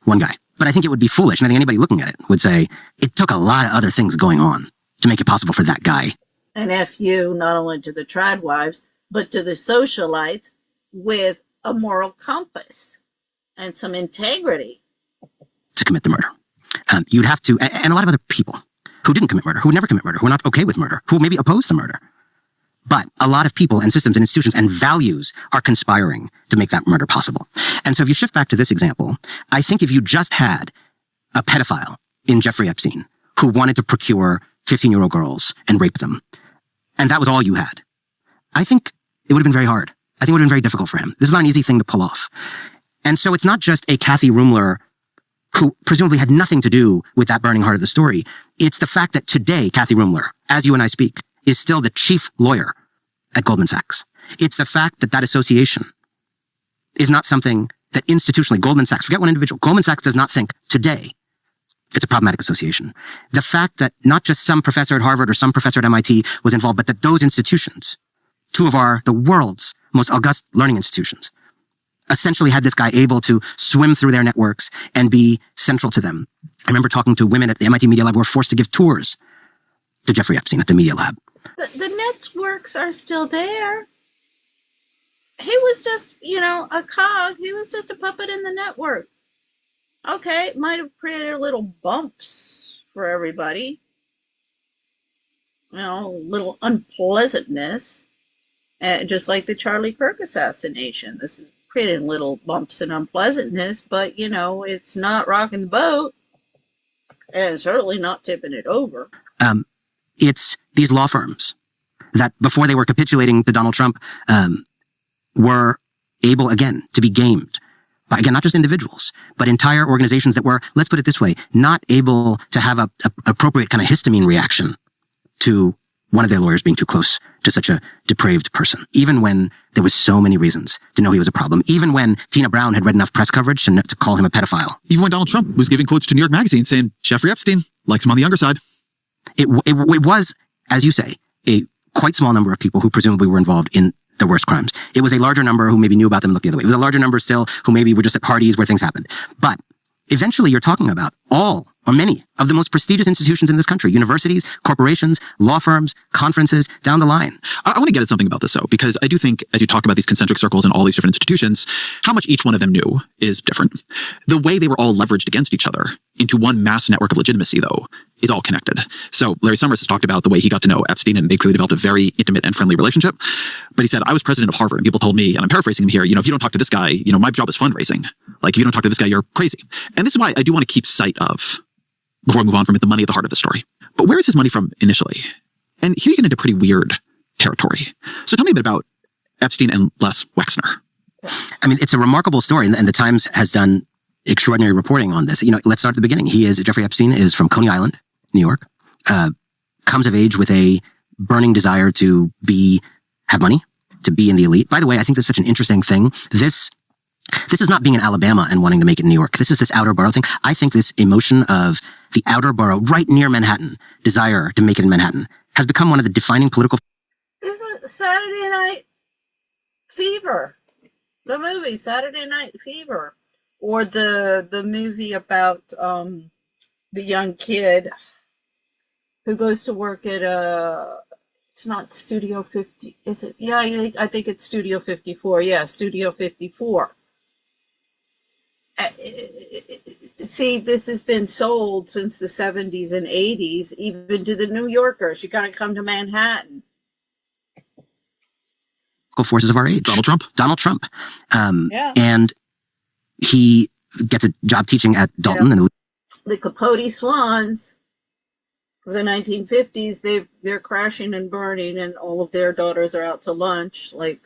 N: One guy. But I think it would be foolish, and I think anybody looking at it would say, it took a lot of other things going on to make it possible for that guy.
A: And FU not only to the trad wives, but to the socialites with a moral compass and some integrity.
N: To commit the murder. You'd have to, and a lot of other people who didn't commit murder, who would never commit murder, who were not okay with murder, who maybe opposed the murder. But a lot of people and systems and institutions and values are conspiring to make that murder possible. And so if you shift back to this example, I think if you just had a pedophile in Jeffrey Epstein who wanted to procure 15-year-old girls and rape them, and that was all you had, I think it would have been very hard. I think it would have been very difficult for him. This is not an easy thing to pull off. And so it's not just a Kathy Rumler who presumably had nothing to do with that burning heart of the story. It's the fact that today, Kathy Rumler, as you and I speak, is still the chief lawyer at Goldman Sachs. It's the fact that that association is not something that institutionally Goldman Sachs, forget one individual, Goldman Sachs does not think today it's a problematic association. The fact that not just some professor at Harvard or some professor at MIT was involved, but that those institutions, two of the world's most august learning institutions, essentially had this guy able to swim through their networks and be central to them. I remember talking to women at the MIT Media Lab who were forced to give tours to Jeffrey Epstein at the Media Lab.
A: The networks are still there. He was just, a cog. He was just a puppet in the network. Okay, it might have created little bumps for everybody. Little unpleasantness. Just like the Charlie Kirk assassination. This is creating little bumps and unpleasantness, but, it's not rocking the boat. And certainly not tipping it over.
N: It's these law firms that before they were capitulating to Donald Trump, were able again to be gamed by, again, not just individuals, but entire organizations that were, let's put it this way, not able to have a appropriate kind of histamine reaction to one of their lawyers being too close to such a depraved person, even when there was so many reasons to know he was a problem, even when Tina Brown had read enough press coverage to call him a pedophile.
M: Even when Donald Trump was giving quotes to New York Magazine saying Jeffrey Epstein likes him on the younger side.
N: It was, as you say, a quite small number of people who presumably were involved in the worst crimes. It was a larger number who maybe knew about them and looked the other way. It was a larger number still who maybe were just at parties where things happened. But eventually you're talking about all or many of the most prestigious institutions in this country, universities, corporations, law firms, conferences, down the line.
M: I want to get at something about this, though, because I do think as you talk about these concentric circles and all these different institutions, how much each one of them knew is different. The way they were all leveraged against each other into one mass network of legitimacy, though, is all connected. So Larry Summers has talked about the way he got to know Epstein, and they clearly developed a very intimate and friendly relationship. But he said, I was president of Harvard, and people told me, and I'm paraphrasing him here, if you don't talk to this guy, my job is fundraising. Like, if you don't talk to this guy, you're crazy. And this is why I do want to keep sight of, before I move on from it, the money at the heart of the story. But where is his money from initially? And here you get into pretty weird territory. So tell me a bit about Epstein and Les Wexner.
N: I mean, it's a remarkable story, and the Times has done extraordinary reporting on this. Let's start at the beginning. Jeffrey Epstein is from Coney Island, New York, comes of age with a burning desire to have money, to be in the elite. By the way, I think that's such an interesting thing. This is not being in Alabama and wanting to make it in New York. This is this outer borough thing. I think this emotion of the outer borough, right near Manhattan, desire to make it in Manhattan, has become one of the defining political.
A: This is Saturday Night Fever, the movie Saturday Night Fever, or the movie about the young kid who goes to work at it's not Studio 50, is it? Yeah, I think it's Studio 54. Yeah, Studio 54. See, this has been sold since the 70s and 80s, even to the New Yorkers. You got to come to Manhattan.
N: Forces of our age. Donald Trump.
A: Yeah.
N: And he gets a job teaching at Dalton.
A: Yeah.
N: And
A: the Capote Swans of the 1950s, they're crashing and burning, and all of their daughters are out to lunch, like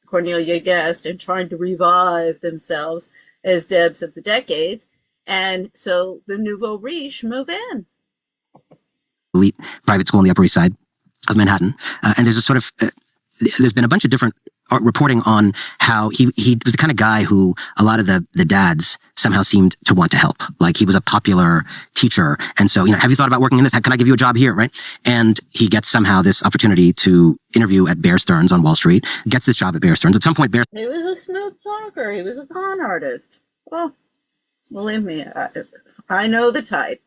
A: Cornelia Guest, and trying to revive themselves as Debs of the decades. And so the nouveau riche move in.
N: Elite private school on the Upper East Side of Manhattan. And there's a sort of, there's been a bunch of different reporting on how he was the kind of guy who a lot of the dads somehow seemed to want to help. Like, he was a popular teacher. And so, have you thought about working in this? Can I give you a job here? Right. And he gets somehow this opportunity to interview at Bear Stearns on Wall Street, gets this job at Bear Stearns. At some point,
A: He was a smooth talker. He was a con artist. Well, believe me, I know the type.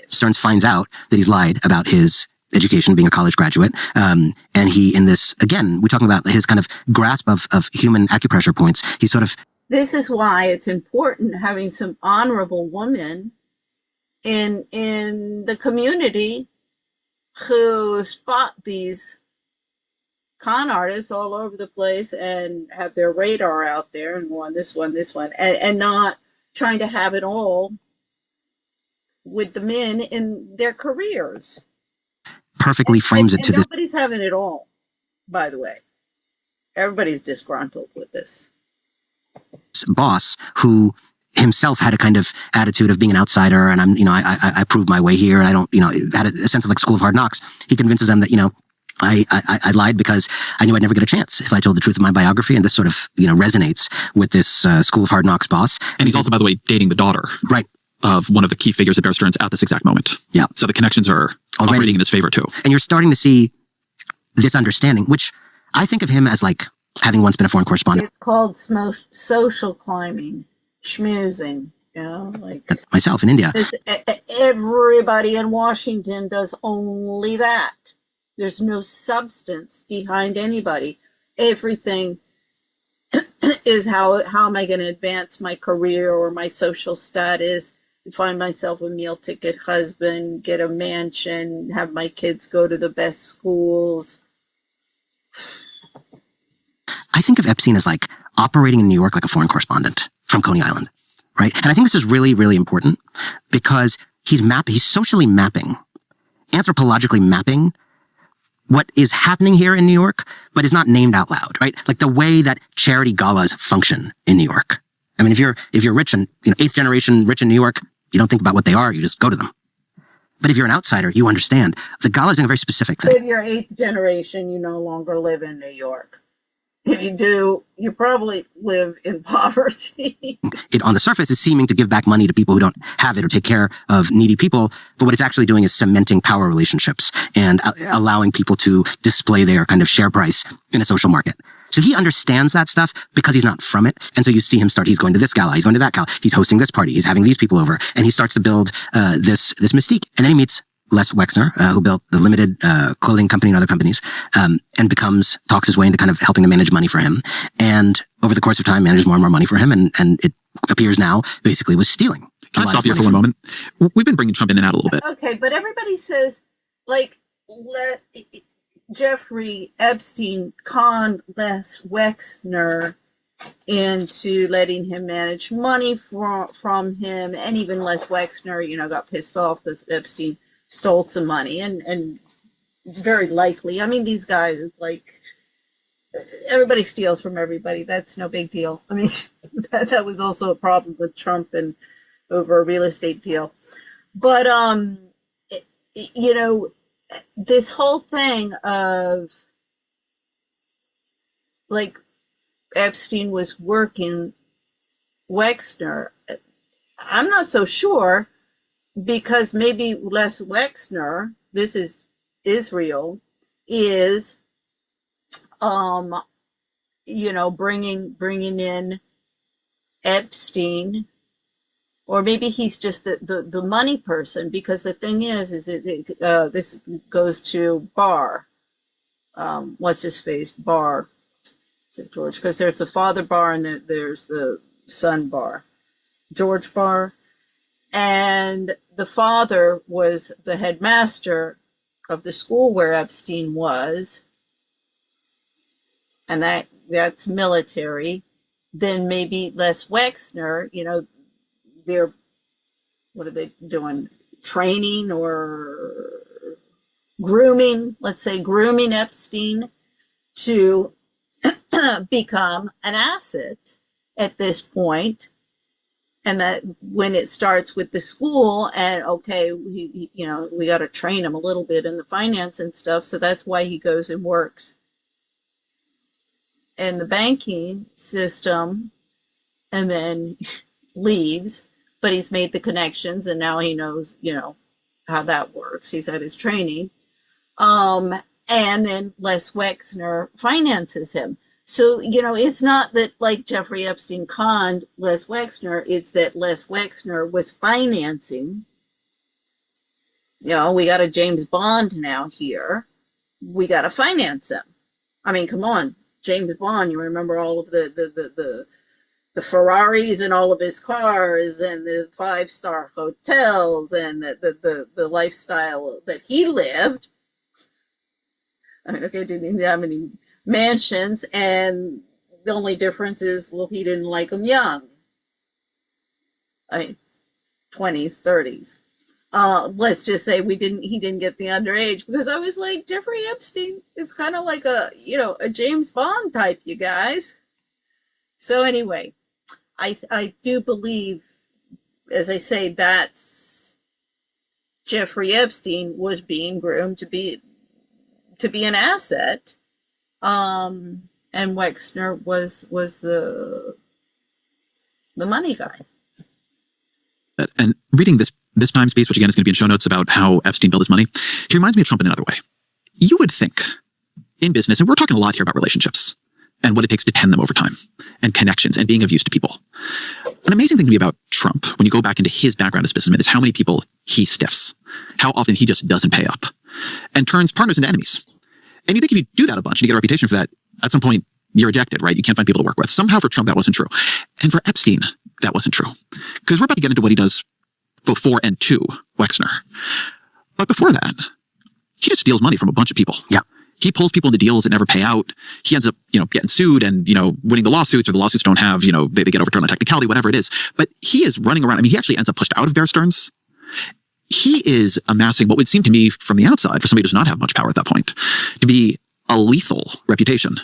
N: Stearns finds out that he's lied about his education, being a college graduate. And he, in this, again, we're talking about his kind of grasp of human acupressure points. He sort of.
A: This is why it's important having some honorable women in the community who spot these con artists all over the place and have their radar out there and this one, and not trying to have it all with the men in their careers.
N: Perfectly frames it to this.
A: Nobody's having it all, by the way. Everybody's disgruntled with this.
N: Boss who himself had a kind of attitude of being an outsider, and I proved my way here, and I don't, had a sense of like School of Hard Knocks. He convinces them that, I lied because I knew I'd never get a chance if I told the truth of my biography, and this sort of, resonates with this School of Hard Knocks boss.
M: And he's also, by the way, dating the daughter.
N: Right.
M: Of one of the key figures at Bear Stearns at this exact moment.
N: Yeah.
M: So the connections are operating in his favor too.
N: And you're starting to see this understanding, which I think of him as like having once been a foreign correspondent.
A: It's called social climbing, schmoozing, like
N: myself in India.
A: Everybody in Washington does only that. There's no substance behind anybody. Everything is how am I going to advance my career or my social status, find myself a meal ticket husband, get a mansion, have my kids go to the best schools.
N: I think of Epstein as like operating in New York like a foreign correspondent from Coney Island, right? And I think this is really, really important because he's socially mapping, anthropologically mapping what is happening here in New York, but is not named out loud, right? Like the way that charity galas function in New York. I mean, if you're rich and, eighth generation rich in New York, you don't think about what they are, you just go to them. But if you're an outsider, you understand. The gala is doing a very specific thing.
A: If you're eighth generation, you no longer live in New York. If you do, you probably live in poverty.
N: It, on the surface, is seeming to give back money to people who don't have it or take care of needy people. But what it's actually doing is cementing power relationships and allowing people to display their kind of share price in a social market. So he understands that stuff because he's not from it. And so you see him start, he's going to this gala, he's going to that gala, he's hosting this party, he's having these people over, and he starts to build this mystique. And then he meets Les Wexner, who built the Limited clothing company and other companies, and talks his way into kind of helping to manage money for him. And over the course of time, manages more and more money for him. And it appears now basically was stealing.
M: Can I stop here for one moment? We've been bringing Trump in and out a little bit.
A: Okay, but everybody says, like, let Jeffrey Epstein conned Les Wexner into letting him manage money from him. And even Les Wexner, got pissed off because Epstein stole some money, and very likely, I mean, these guys, like, everybody steals from everybody. That's no big deal. I mean, that was also a problem with Trump and over a real estate deal. But, this whole thing of, like, Epstein was working Wexner, I'm not so sure, because maybe Les Wexner, this is Israel, is, bringing in Epstein, or maybe he's just the money person, because the thing is this goes to Barr, what's his face, Barr, George, because there's the father Barr and there's the son Barr, George Barr. And the father was the headmaster of the school where Epstein was, and that's military. Then maybe Les Wexner, what are they doing? Training or grooming, let's say grooming Epstein to become an asset at this point. And that when it starts with the school, and okay, we got to train him a little bit in the finance and stuff. So that's why he goes and works in the banking system and then leaves. But he's made the connections, and now he knows, how that works. He's had his training. And then Les Wexner finances him. So, it's not that, like, Jeffrey Epstein conned Les Wexner, it's that Les Wexner was financing. We got a James Bond now here. We got to finance him. I mean, come on, James Bond, you remember all of the Ferraris and all of his cars and the 5-star hotels and the lifestyle that he lived. I mean, okay, didn't have any mansions, and the only difference is, well, he didn't like them young. I mean, 20s, 30s. Let's just say he didn't get the underage, because I was like, Jeffrey Epstein is kind of like a James Bond type, you guys. So anyway, I do believe, as I say, that's Jeffrey Epstein was being groomed to be an asset. And Wexner was the money guy.
M: And reading this Times piece, which again is going to be in show notes, about how Epstein built his money, he reminds me of Trump in another way. You would think in business, and we're talking a lot here about relationships and what it takes to tend them over time, and connections and being of use to people. An amazing thing to me about Trump, when you go back into his background as a businessman, is how many people he stiffs, how often he just doesn't pay up and turns partners into enemies. And you think if you do that a bunch and you get a reputation for that, at some point you're ejected, right? You can't find people to work with. Somehow for Trump, that wasn't true. And for Epstein, that wasn't true. Because we're about to get into what he does before and to Wexner. But before that, he just steals money from a bunch of people.
N: Yeah.
M: He pulls people into deals that never pay out. He ends up, getting sued and, winning the lawsuits, or the lawsuits don't have, they get overturned on technicality, whatever it is. But he is running around. I mean, he actually ends up pushed out of Bear Stearns. He is amassing what would seem to me from the outside, for somebody who does not have much power at that point, to be a lethal reputation.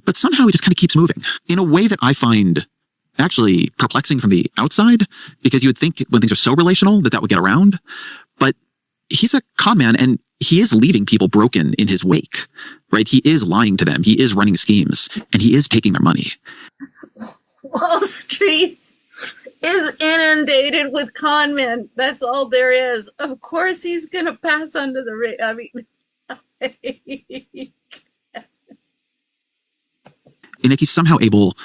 M: But somehow he just kind of keeps moving in a way that I find actually perplexing from the outside, because you would think when things are so relational that would get around. But he's a con man, and he is leaving people broken in his wake, right? He is lying to them. He is running schemes, and he is taking their money.
A: Wall Street is inundated with con men. That's all there is. Of course, he's going to pass under the radar. I mean,
M: and if he's somehow able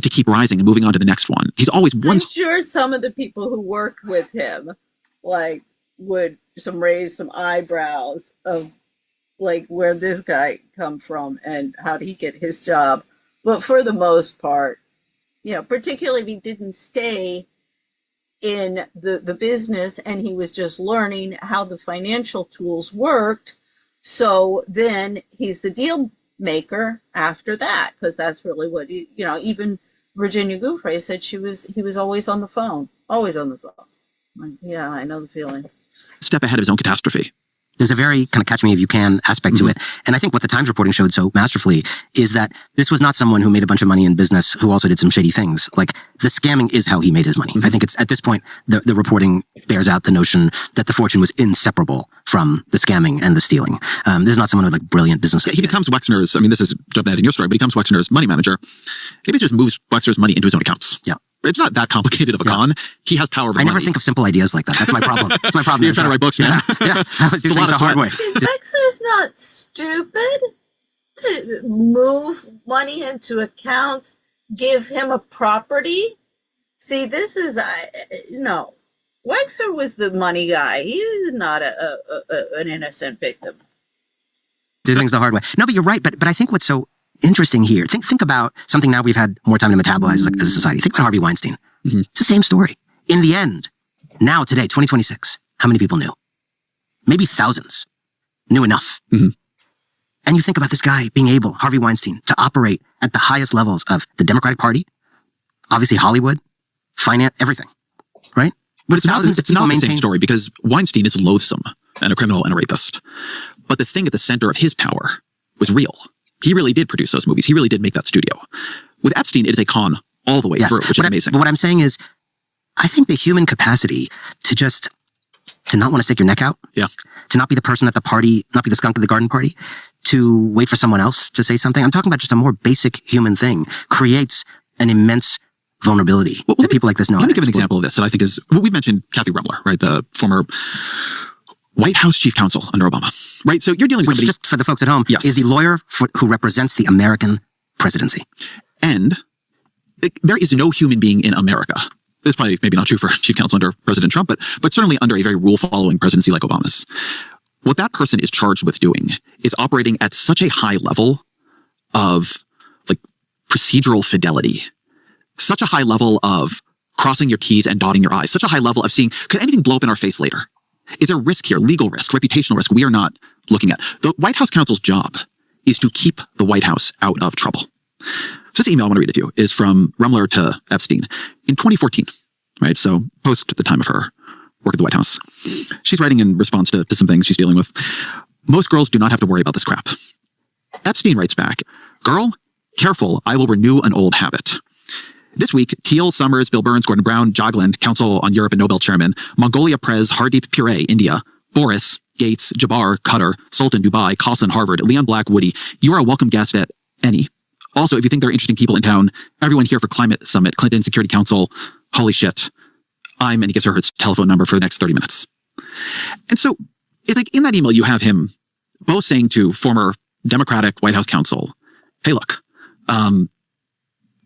M: to keep rising and moving on to the next one, he's always one.
A: I'm sure some of the people who worked with him, like, would raise some eyebrows of, like, where this guy come from and how did he get his job. But for the most part, you know, particularly if he didn't stay in the business and he was just learning how the financial tools worked. So then he's the deal maker after that, because that's really what, you know, even Virginia Giuffre said he was always on the phone. Like, yeah, I know the feeling.
M: Step ahead of his own catastrophe.
N: There's a very kind of catch me if you can aspect to it. And I think what the Times reporting showed so masterfully is that this was not someone who made a bunch of money in business who also did some shady things. Like, the scamming is how he made his money. I think it's, at this point, the reporting bears out the notion that the fortune was inseparable from the scamming and the stealing. This is not someone with, like, brilliant business ideas.
M: He becomes Wexner's, I mean, this is jumping ahead in your story, but he becomes Wexner's money manager. He just moves Wexner's money into his own accounts.
N: Yeah.
M: It's not that complicated of a con. He has power over money.
N: I never think of simple ideas like that. That's my problem. That's my problem.
M: You're trying to write books, man.
N: Yeah.
M: It's a lot of hard way.
A: Wexler's not stupid. Move money into accounts, give him a property. See, this is, no. Wexler was the money guy. He is not an innocent victim.
N: Do things the hard way. No, but you're right. But I think what's so interesting here, think about something now we've had more time to metabolize as a society. Think about Harvey Weinstein. It's the same story. In the end, now, today, 2026, how many people knew? Maybe thousands knew enough. And you think about this guy being able, Harvey Weinstein, to operate at the highest levels of the Democratic Party, obviously Hollywood, finance, everything, right?
M: But it's not the same story, because Weinstein is loathsome and a criminal and a rapist. But the thing at the center of his power was real. He really did produce those movies. He really did make that studio. With Epstein, it is a con all the way through, which is amazing.
N: But what I'm saying is, I think the human capacity to not want to stick your neck out, to not be the person at the party, not be the skunk at the garden party, to wait for someone else to say something. I'm talking about just a more basic human thing, creates an immense vulnerability that people like this know.
M: Let me give an example of this that I think is, well, we mentioned Kathy Remler, right? The former White House chief counsel under Obama, right? So you're dealing with somebody,
N: just for the folks at home, is the lawyer who represents the American presidency.
M: And there is no human being in America. This is probably maybe not true for chief counsel under President Trump, but certainly under a very rule-following presidency like Obama's. What that person is charged with doing is operating at such a high level of, like, procedural fidelity, such a high level of crossing your T's and dotting your I's, such a high level of seeing, could anything blow up in our face later? Is there risk here, legal risk, reputational risk we are not looking at? The White House counsel's job is to keep the White House out of trouble. So this email I want to read it to you is from Remler to Epstein in 2014, right? So post the time of her work at the White House. She's writing in response to some things she's dealing with. Most girls do not have to worry about this crap. Epstein writes back, "Girl, careful, I will renew an old habit. This week, Teal, Summers, Bill Burns, Gordon Brown, Jagland, Council on Europe and Nobel Chairman, Mongolia Prez, Hardeep Puree, India, Boris, Gates, Jabbar, Qatar, Sultan, Dubai, Carlson, Harvard, Leon Black, Woody. You are a welcome guest at any. Also, if you think there are interesting people in town, everyone here for Climate Summit, Clinton Security Council, holy shit. And he gives her his telephone number for the next 30 minutes. And so, it's like in that email, you have him both saying to former Democratic White House counsel, hey, look,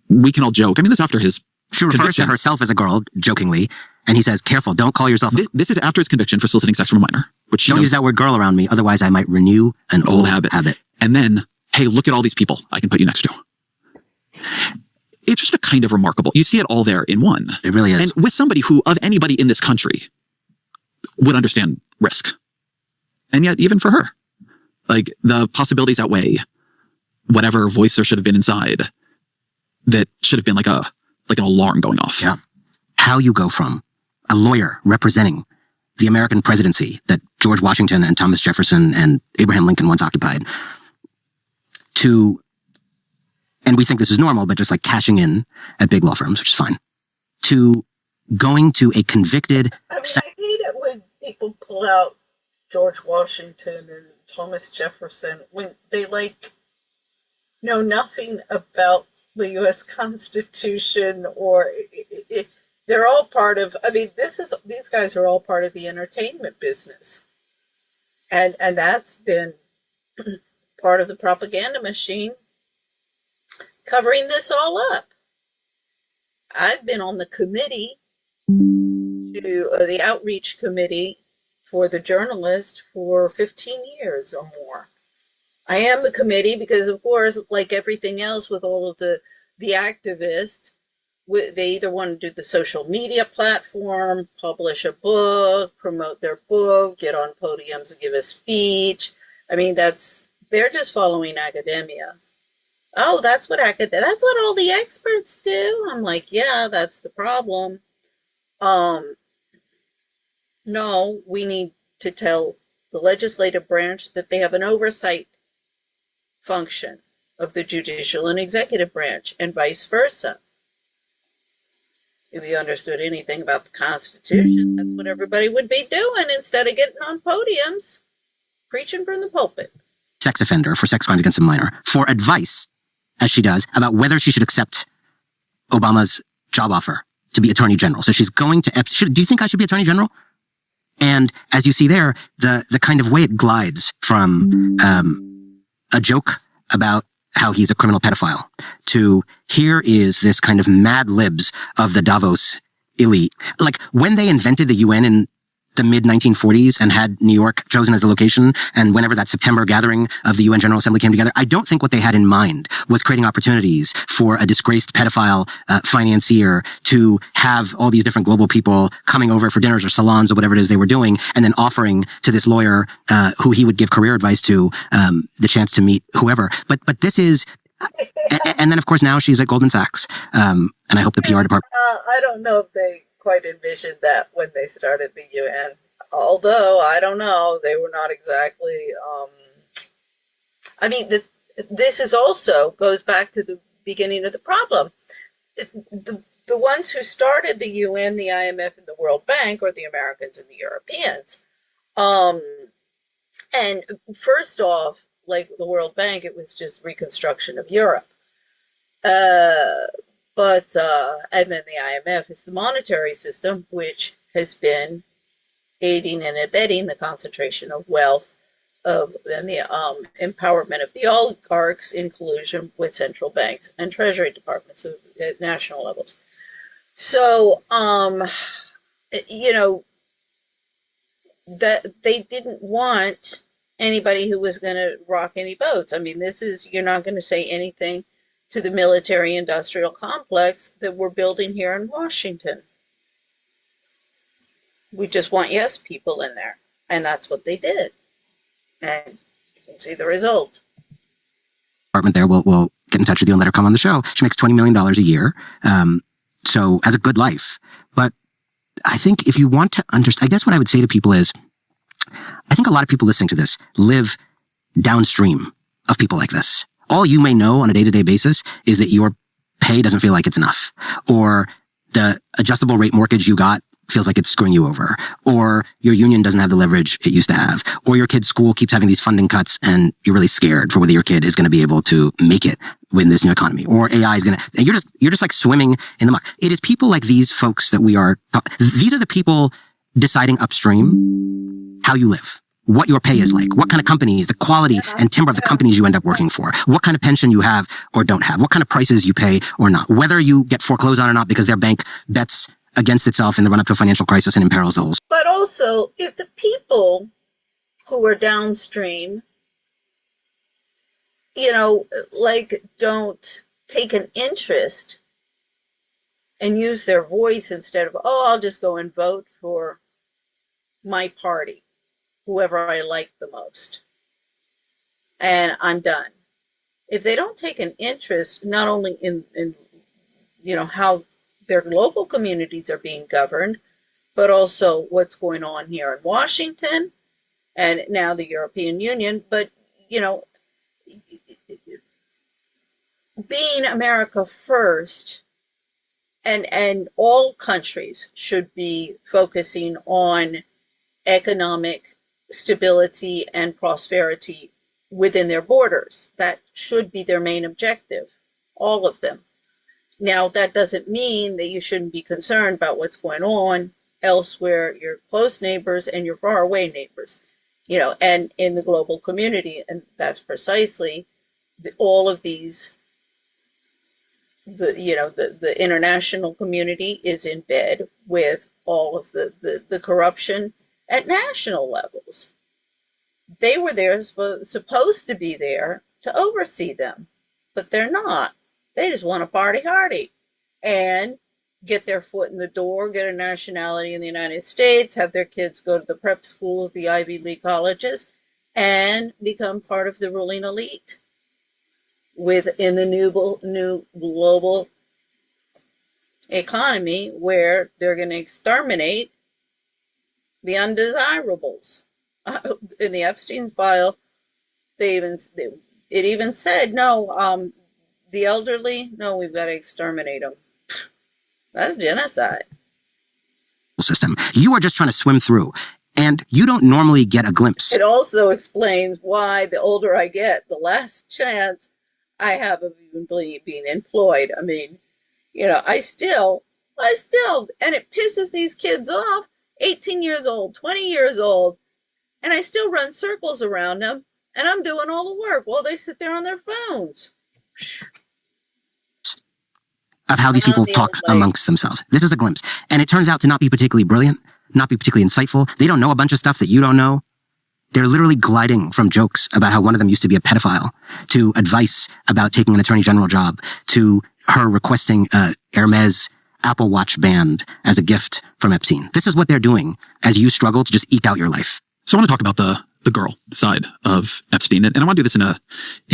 M: we can all joke. I mean, this is after his
N: She refers
M: conviction.
N: to herself as a girl, jokingly, and he says, careful, don't call yourself
M: This is after his conviction for soliciting sex from a minor. Which she
N: Don't use that word girl around me, otherwise I might renew an old habit.
M: And then, hey, look at all these people I can put you next to. It's just a kind of remarkable. You see it all there in one.
N: It really is.
M: And with somebody who, of anybody in this country, would understand risk. And yet, even for her, like, the possibilities outweigh whatever voice there should have been inside that should have been like an alarm going off.
N: Yeah. How you go from a lawyer representing the American presidency that George Washington and Thomas Jefferson and Abraham Lincoln once occupied to, and we think this is normal, but just like cashing in at big law firms, which is fine, to going to a convicted...
A: I hate it when people pull out George Washington and Thomas Jefferson, when they know nothing about the U.S. Constitution, or they're all part of. I mean, these guys are all part of the entertainment business, and that's been part of the propaganda machine covering this all up. I've been on the committee the outreach committee for the journalist for 15 years or more. I am the committee because, of course, like everything else with all of the activists, they either want to do the social media platform, publish a book, promote their book, get on podiums and give a speech. I mean, they're just following academia. Oh, that's what all the experts do. I'm like, yeah, that's the problem. No, we need to tell the legislative branch that they have an oversight function of the judicial and executive branch, and vice versa. If you understood anything about the Constitution, that's what everybody would be doing instead of getting on podiums, preaching from the pulpit.
N: Sex offender for sex crimes against a minor for advice, as she does, about whether she should accept Obama's job offer to be Attorney General. So she's going to Epstein. Do you think I should be Attorney General? And as you see there, the kind of way it glides from a joke about how he's a criminal pedophile to here is this kind of Mad Libs of the Davos elite. Like when they invented the UN in the mid-1940s and had New York chosen as a location, and whenever that September gathering of the UN General Assembly came together, I don't think what they had in mind was creating opportunities for a disgraced pedophile financier to have all these different global people coming over for dinners or salons or whatever it is they were doing, and then offering to this lawyer who he would give career advice to the chance to meet whoever. But this is... And then, of course, now she's at Goldman Sachs, and I hope the PR department...
A: I don't know if they quite envisioned that when they started the UN. Although, I don't know, they were not exactly... I mean, this is also goes back to the beginning of the problem. The ones who started the UN, the IMF, and the World Bank are the Americans and the Europeans. And first off, like the World Bank, it was just reconstruction of Europe. And then the IMF is the monetary system, which has been aiding and abetting the concentration of wealth and the empowerment of the oligarchs in collusion with central banks and treasury departments at national levels. So, that they didn't want anybody who was going to rock any boats. I mean, you're not going to say anything to the military-industrial complex that we're building here in Washington. We just want yes people in there. And that's what they did. And you can see the result.
N: Department there will get in touch with you and let her come on the show. She makes $20 million a year. So has a good life. But I think if you want to understand, I guess what I would say to people is, I think a lot of people listening to this live downstream of people like this. All you may know on a day-to-day basis is that your pay doesn't feel like it's enough, or the adjustable rate mortgage you got feels like it's screwing you over, or your union doesn't have the leverage it used to have, or your kid's school keeps having these funding cuts and you're really scared for whether your kid is going to be able to make it in this new economy, or AI is going to, and you're just like swimming in the muck. It is people like these folks that these are the people deciding upstream how you live, what your pay is like, what kind of companies, the quality and timber of the companies you end up working for, what kind of pension you have or don't have, what kind of prices you pay or not, whether you get foreclosed on or not because their bank bets against itself in the run-up to a financial crisis and imperils the whole.
A: But also, if the people who are downstream, don't take an interest and use their voice instead of, I'll just go and vote for my party, whoever I like the most, and I'm done. If they don't take an interest, not only in how their local communities are being governed, but also what's going on here in Washington and now the European Union. But, being America first, and all countries should be focusing on economic stability and prosperity within their borders. That should be their main objective, all of them. Now, that doesn't mean that you shouldn't be concerned about what's going on elsewhere, your close neighbors and your faraway neighbors, and in the global community. And that's precisely all of these, the international community is in bed with all of the corruption at national levels. They were there, supposed to be there to oversee them, but they're not. They just want to party hardy and get their foot in the door, get a nationality in the United States, have their kids go to the prep schools, the Ivy League colleges, and become part of the ruling elite within the new global economy, where they're going to exterminate the undesirables. In the Epstein file, it even said, no, the elderly, no, we've got to exterminate them. That's genocide.
N: System. You are just trying to swim through, and you don't normally get a glimpse.
A: It also explains why the older I get, the less chance I have of even being employed. I mean, I still, and it pisses these kids off, 18 years old, 20 years old, and I still run circles around them, and I'm doing all the work while they sit there on their phones.
N: Of how these people talk amongst themselves. This is a glimpse. And it turns out to not be particularly brilliant, not be particularly insightful. They don't know a bunch of stuff that you don't know. They're literally gliding from jokes about how one of them used to be a pedophile, to advice about taking an attorney general job, to her requesting a Hermes Apple Watch band as a gift from Epstein. This is what they're doing as you struggle to just eke out your life.
M: So I want to talk about the girl side of Epstein, and I want to do this in a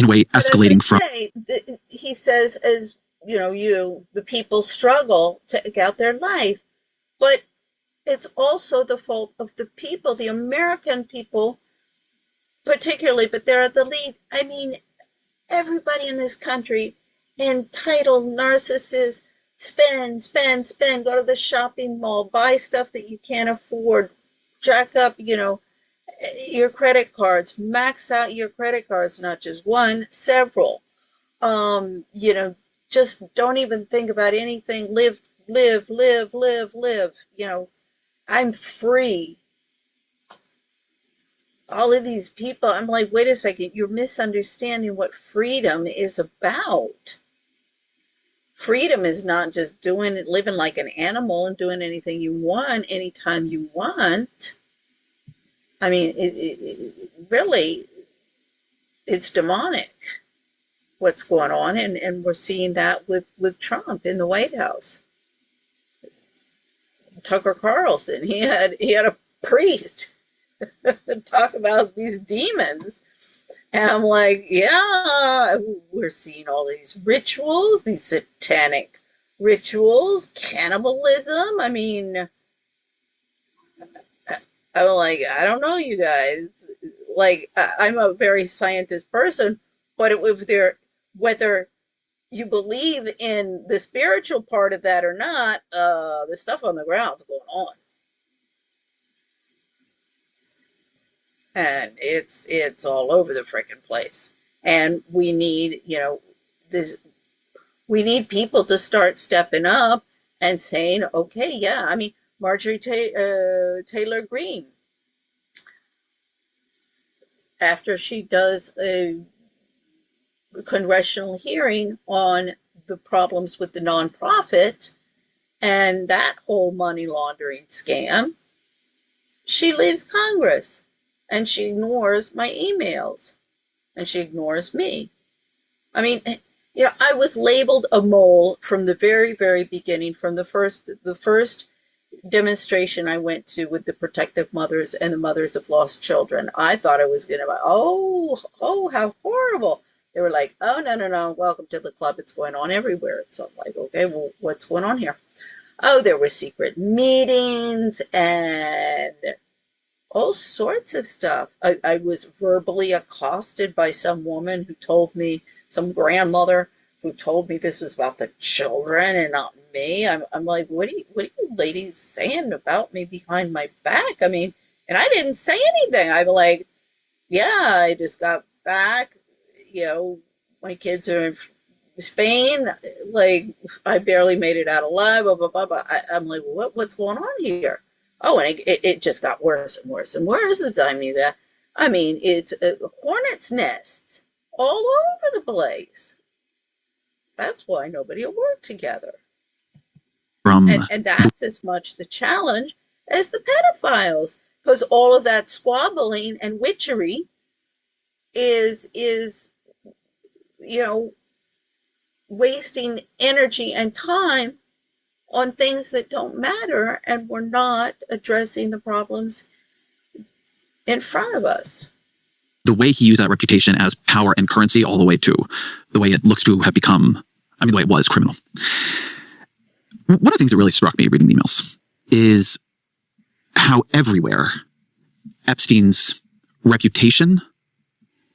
M: way escalating from.
A: He says, as the people struggle to eke out their life, but it's also the fault of the people, the American people, particularly. But they're the lead. I mean, everybody in this country, entitled narcissists, spend, go to the shopping mall, buy stuff that you can't afford, jack up, your credit cards, max out your credit cards, not just one, several. Just don't even think about anything. Live. I'm free. All of these people, I'm like, wait a second, you're misunderstanding what freedom is about. Freedom is not just living like an animal and doing anything you want, anytime you want. I mean, it really, it's demonic what's going on, and we're seeing that with Trump in the White House. Tucker Carlson, he had a priest talk about these demons, and I'm like, yeah, we're seeing all these rituals, these satanic rituals, cannibalism. I mean, I'm like, I don't know, you guys. Like, I'm a very scientist person, but whether you believe in the spiritual part of that or not, the stuff on the ground's going on. And it's all over the freaking place. And we need, we need people to start stepping up and saying, okay, yeah, I mean, Marjorie Taylor Greene, after she does a congressional hearing on the problems with the nonprofit and that whole money laundering scam, she leaves Congress and she ignores my emails and she ignores me. I mean, I was labeled a mole from the very, very beginning, from the first demonstration I went to with the protective mothers and the mothers of lost children. I thought I was going to, oh, how horrible. They were like, oh, no, welcome to the club. It's going on everywhere. So I'm like, okay, well, what's going on here? Oh, there were secret meetings and all sorts of stuff. I was verbally accosted by some woman who told me, some grandmother who told me this was about the children and not me. I'm like, what are you ladies saying about me behind my back? I mean, And I didn't say anything. I'm like, yeah, I just got back. My kids are in Spain. Like, I barely made it out alive. Blah, blah, blah, blah. I'm like, what's going on here? Oh, and it just got worse and worse and worse the time you got. I mean, it's hornet's nests all over the place. That's why nobody will work together. And that's as much the challenge as the pedophiles, because all of that squabbling and witchery is wasting energy and time on things that don't matter, and we're not addressing the problems in front of us.
M: The way he used that reputation as power and currency all the way to the way it looks to have become, the way it was criminal. One of the things that really struck me reading the emails is how everywhere Epstein's reputation,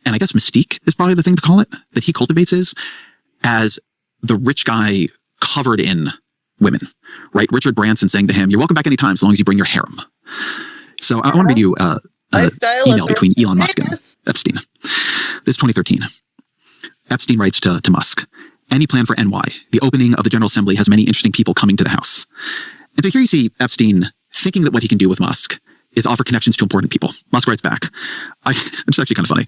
M: and I guess mystique is probably the thing to call it, that he cultivates is as the rich guy covered in women, right? Richard Branson saying to him, "You're welcome back anytime as long as you bring your harem." So I want to read you an email between Elon Musk and Epstein. This is 2013. Epstein writes to Musk, "Any plan for NY? The opening of the General Assembly has many interesting people coming to the House." And so here you see Epstein thinking that what he can do with Musk is offer connections to important people. Musk writes back, it's actually kind of funny.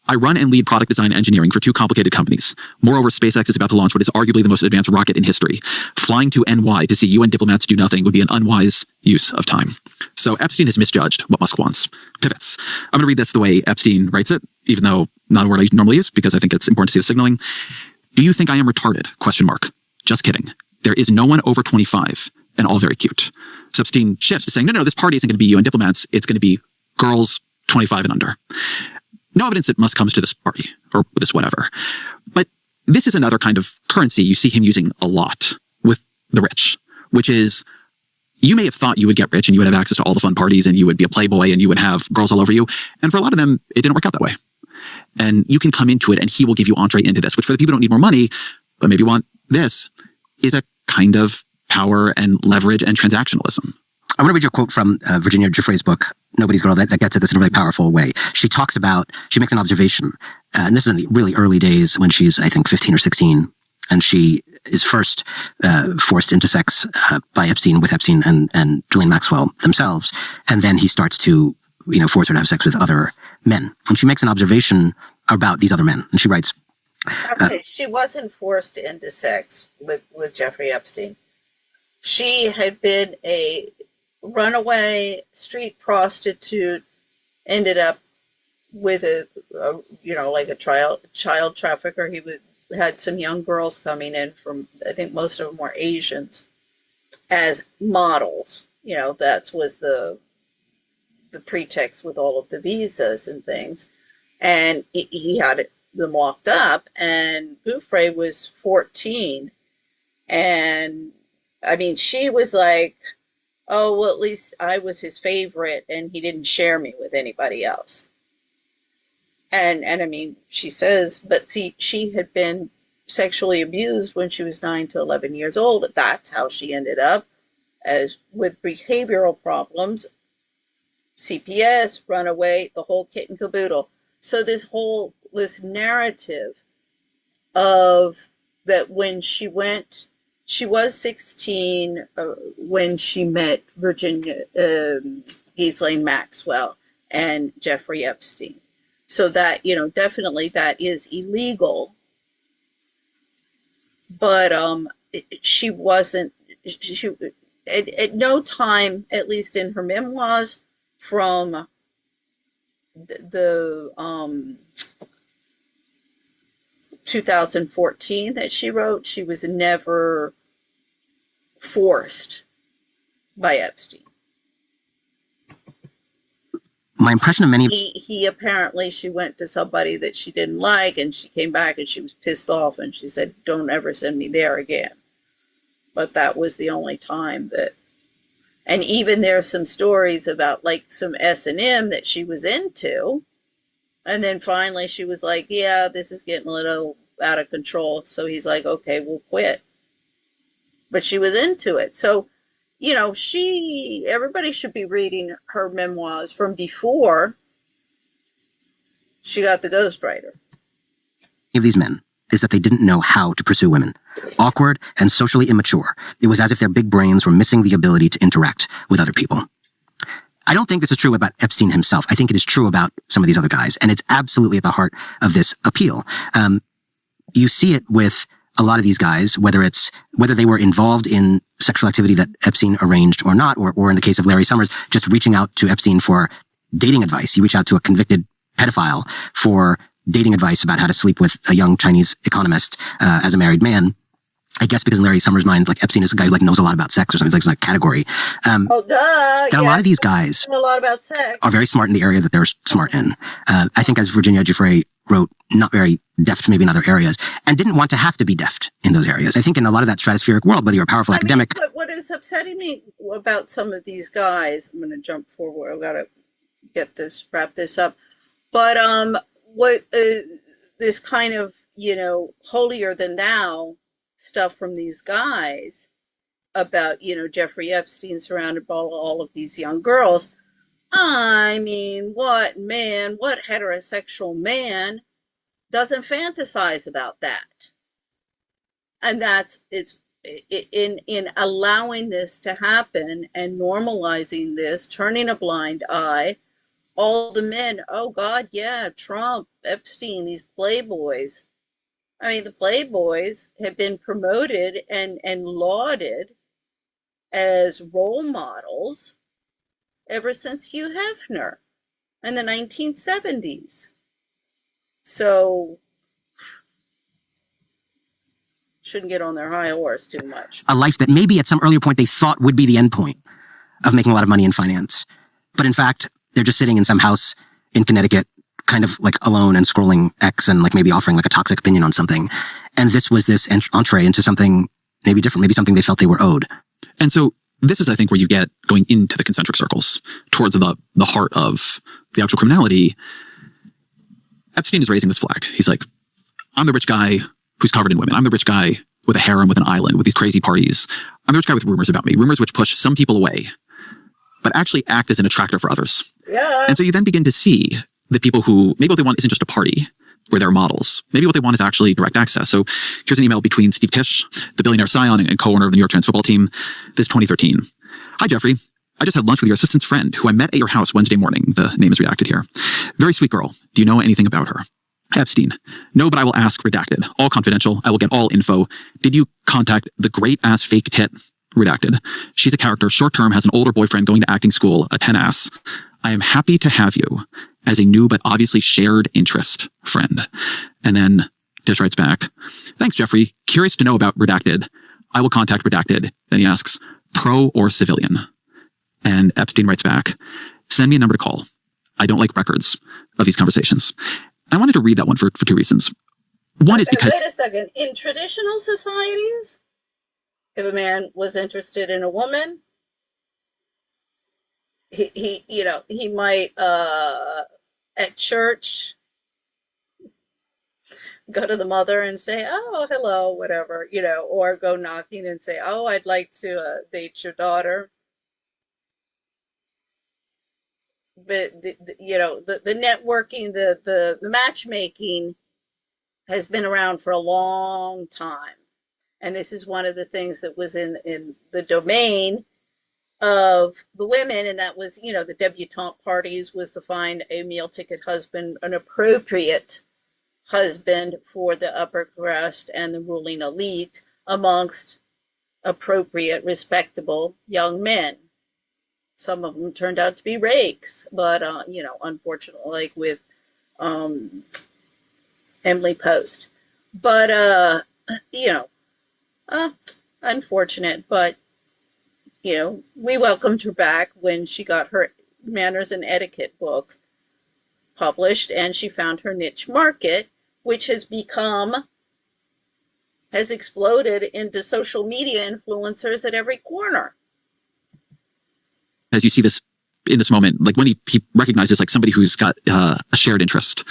M: "I run and lead product design engineering for two complicated companies. Moreover, SpaceX is about to launch what is arguably the most advanced rocket in history. Flying to NY to see UN diplomats do nothing would be an unwise use of time." So Epstein has misjudged what Musk wants. Pivots. I'm going to read this the way Epstein writes it, even though not a word I normally use because I think it's important to see the signaling. "Do you think I am retarded? ? Just kidding. There is no one over 25 and all very cute." So Epstein shifts to saying, no, this party isn't going to be UN diplomats. It's going to be girls 25 and under. No evidence that Musk comes to this party or this whatever. But this is another kind of currency you see him using a lot with the rich, which is you may have thought you would get rich and you would have access to all the fun parties and you would be a playboy and you would have girls all over you. And for a lot of them, it didn't work out that way. And you can come into it and he will give you entree into this, which for the people who don't need more money, but maybe want this, is a kind of power and leverage and transactionalism.
N: I want to read you a quote from Virginia Giuffre's book, Nobody's Girl, that gets at this in a very powerful way. She makes an observation, and this is in the really early days when she's, I think, 15 or 16, and she is first forced into sex by Epstein, with Epstein and Ghislaine Maxwell themselves, and then he starts to, force her to have sex with other men. And she makes an observation about these other men, and she writes...
A: Okay, she wasn't forced into sex with Jeffrey Epstein. She had been a runaway street prostitute, ended up with a child trafficker. He had some young girls coming in from, I think most of them were Asians, as models. That was the pretext with all of the visas and things. And he had them locked up, and Giuffre was 14. And she was like, oh, well, at least I was his favorite and he didn't share me with anybody else. And she says, but see, she had been sexually abused when she was 9 to 11 years old. That's how she ended up with behavioral problems, CPS, runaway, the whole kit and caboodle. So this narrative of that when she was 16 when she met Ghislaine Maxwell and Jeffrey Epstein. So that, definitely that is illegal. But she wasn't, at no time, at least in her memoirs from the 2014 that she wrote, she was never forced by Epstein.
N: My impression of many...
A: He apparently, she went to somebody that she didn't like, and she came back and she was pissed off, and she said, don't ever send me there again. But that was the only time that... And even there's some stories about like some S&M that she was into. And then finally she was like, yeah, this is getting a little out of control. So he's like, okay, we'll quit. But she was into it. So you know, everybody should be reading her memoirs from before she got the ghostwriter.
N: Of these men is that they didn't know how to pursue women. Awkward and socially immature. It was as if their big brains were missing the ability to interact with other people. I don't think this is true about Epstein himself. I think it is true about some of these other guys. And it's absolutely at the heart of this appeal. You see it with a lot of these guys, whether they were involved in sexual activity that Epstein arranged or not, or in the case of Larry Summers, just reaching out to Epstein for dating advice. He reached out to a convicted pedophile for dating advice about how to sleep with a young Chinese economist as a married man. I guess because in Larry Summers' mind, like Epstein is a guy who like knows a lot about sex or something. It's like a category. That a lot of these guys
A: a lot about sex.
N: Are very smart in the area that they're smart in. I think as Virginia Giuffre wrote, not very deft maybe in other areas, and didn't want to have to be deft in those areas. I think in a lot of that stratospheric world, whether you're a powerful academic.
A: But what is upsetting me about some of these guys, I'm going to jump forward. I've got to wrap this up. But this kind of, holier than thou stuff from these guys about, Jeffrey Epstein surrounded by all of these young girls. I mean, what heterosexual man doesn't fantasize about that? And it's in allowing this to happen and normalizing this, turning a blind eye, all the men, oh God, yeah, Trump, Epstein, these playboys. I mean, the playboys have been promoted and lauded as role models ever since Hugh Hefner in the 1970s. So, shouldn't get on their high horse too much.
N: A life that maybe at some earlier point they thought would be the end point of making a lot of money in finance. But in fact, they're just sitting in some house in Connecticut, kind of like alone and scrolling X and like maybe offering like a toxic opinion on something. And this was this entree into something maybe different, maybe something they felt they were owed.
M: And so this is, I think, where you get going into the concentric circles towards the heart of the actual criminality. Epstein is raising this flag. He's like, I'm the rich guy who's covered in women. I'm the rich guy with a harem, with an island, with these crazy parties. I'm the rich guy with rumors about me, rumors which push some people away, but actually act as an attractor for others.
A: Yeah.
M: And so you then begin to see the people who, maybe what they want isn't just a party where they're models. Maybe what they want is actually direct access. So here's an email between Steve Kish, the billionaire scion and co-owner of the New York Giants football team. This is 2013. Hi, Jeffrey. I just had lunch with your assistant's friend who I met at your house Wednesday morning. The name is redacted here. Very sweet girl. Do you know anything about her? Epstein. No, but I will ask. Redacted. All confidential. I will get all info. Did you contact the great ass fake tit? Redacted. She's a character. Short term, has an older boyfriend going to acting school, a 10 ass. I am happy to have you as a new but obviously shared interest friend. And then Tish writes back, thanks, Jeffrey. Curious to know about Redacted. I will contact Redacted. Then he asks, pro or civilian? And Epstein writes back, send me a number to call. I don't like records of these conversations. I wanted to read that one for two reasons. One is because...
A: Wait a second. In traditional societies, if a man was interested in a woman, he might, at church, go to the mother and say, oh, hello, whatever, or go knocking and say, oh, I'd like to date your daughter. But, the networking, the matchmaking has been around for a long time. And this is one of the things that was in the domain of the women, and that was, the debutante parties was to find a meal ticket husband, an appropriate husband for the upper crust and the ruling elite amongst appropriate, respectable young men. Some of them turned out to be rakes, but, unfortunately, like with Emily Post. But, unfortunate, but, we welcomed her back when she got her manners and etiquette book published, and she found her niche market, which has exploded into social media influencers at every corner.
M: As you see this in this moment, like when he recognizes like somebody who's got a shared interest,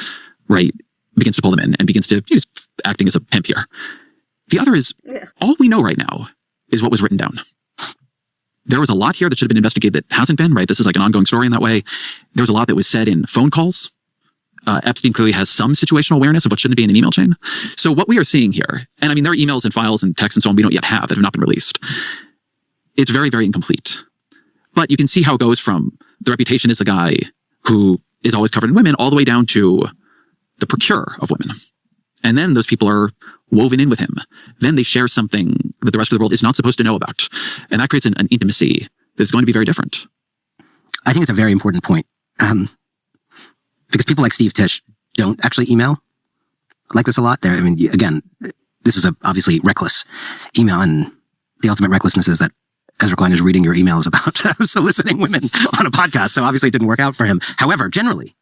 M: right, begins to pull them in and begins to, he's acting as a pimp here. The other is, all we know right now is what was written down. there was a lot here that should have been investigated that hasn't been, right? This is like an ongoing story in that way. There was a lot that was said in phone calls. Epstein clearly has some situational awareness of what shouldn't be in an email chain. So what we are seeing here, and I mean, there are emails and files and texts and so on we don't yet have that have not been released. It's very, very incomplete. But you can see how it goes from the reputation as a guy who is always covered in women all the way down to the procurer of women. And then those people are woven in with him. Then they share something that the rest of the world is not supposed to know about. And that creates an intimacy that's going to be very different.
N: I think it's a very important point. Because people like Steve Tisch don't actually email like this a lot. I mean, again, this is obviously reckless email, and the ultimate recklessness is that Ezra Klein is reading your emails about soliciting women on a podcast. So obviously it didn't work out for him. However, generally,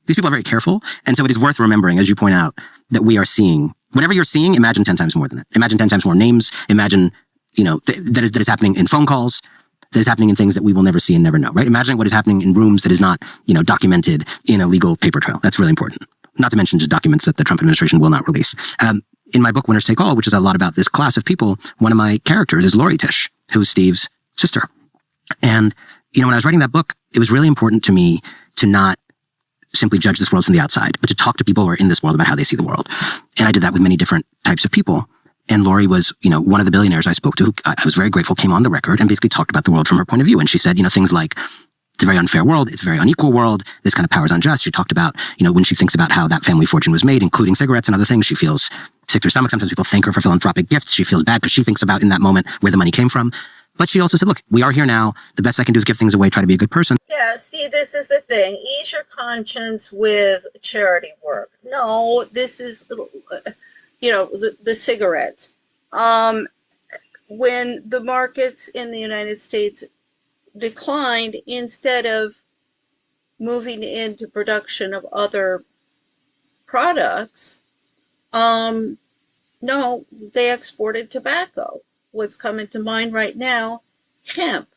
N: these people are very careful. And so it is worth remembering, as you point out, that we are seeing, whatever you're seeing, imagine 10 times more than it. Imagine 10 times more names. Imagine, that is happening in phone calls, that is happening in things that we will never see and never know, right? Imagine what is happening in rooms that is not, documented in a legal paper trail. That's really important. Not to mention just documents that the Trump administration will not release. In my book, Winners Take All, which is a lot about this class of people, one of my characters is Lori Tisch, who's Steve's sister. And, when I was writing that book, it was really important to me to not simply judge this world from the outside, but to talk to people who are in this world about how they see the world. And I did that with many different types of people. And Lori was, one of the billionaires I spoke to, who I was very grateful, came on the record and basically talked about the world from her point of view. And she said, things like, it's a very unfair world. It's a very unequal world. This kind of power is unjust. She talked about, when she thinks about how that family fortune was made, including cigarettes and other things, she feels sick to her stomach. Sometimes people thank her for philanthropic gifts. She feels bad because she thinks about in that moment where the money came from. But she also said, look, we are here now. The best I can do is give things away, try to be a good person.
A: Yeah, see, this is the thing. Ease your conscience with charity work. No, this is, the cigarettes. When the markets in the United States declined, instead of moving into production of other products, no, they exported tobacco. What's coming to mind right now, hemp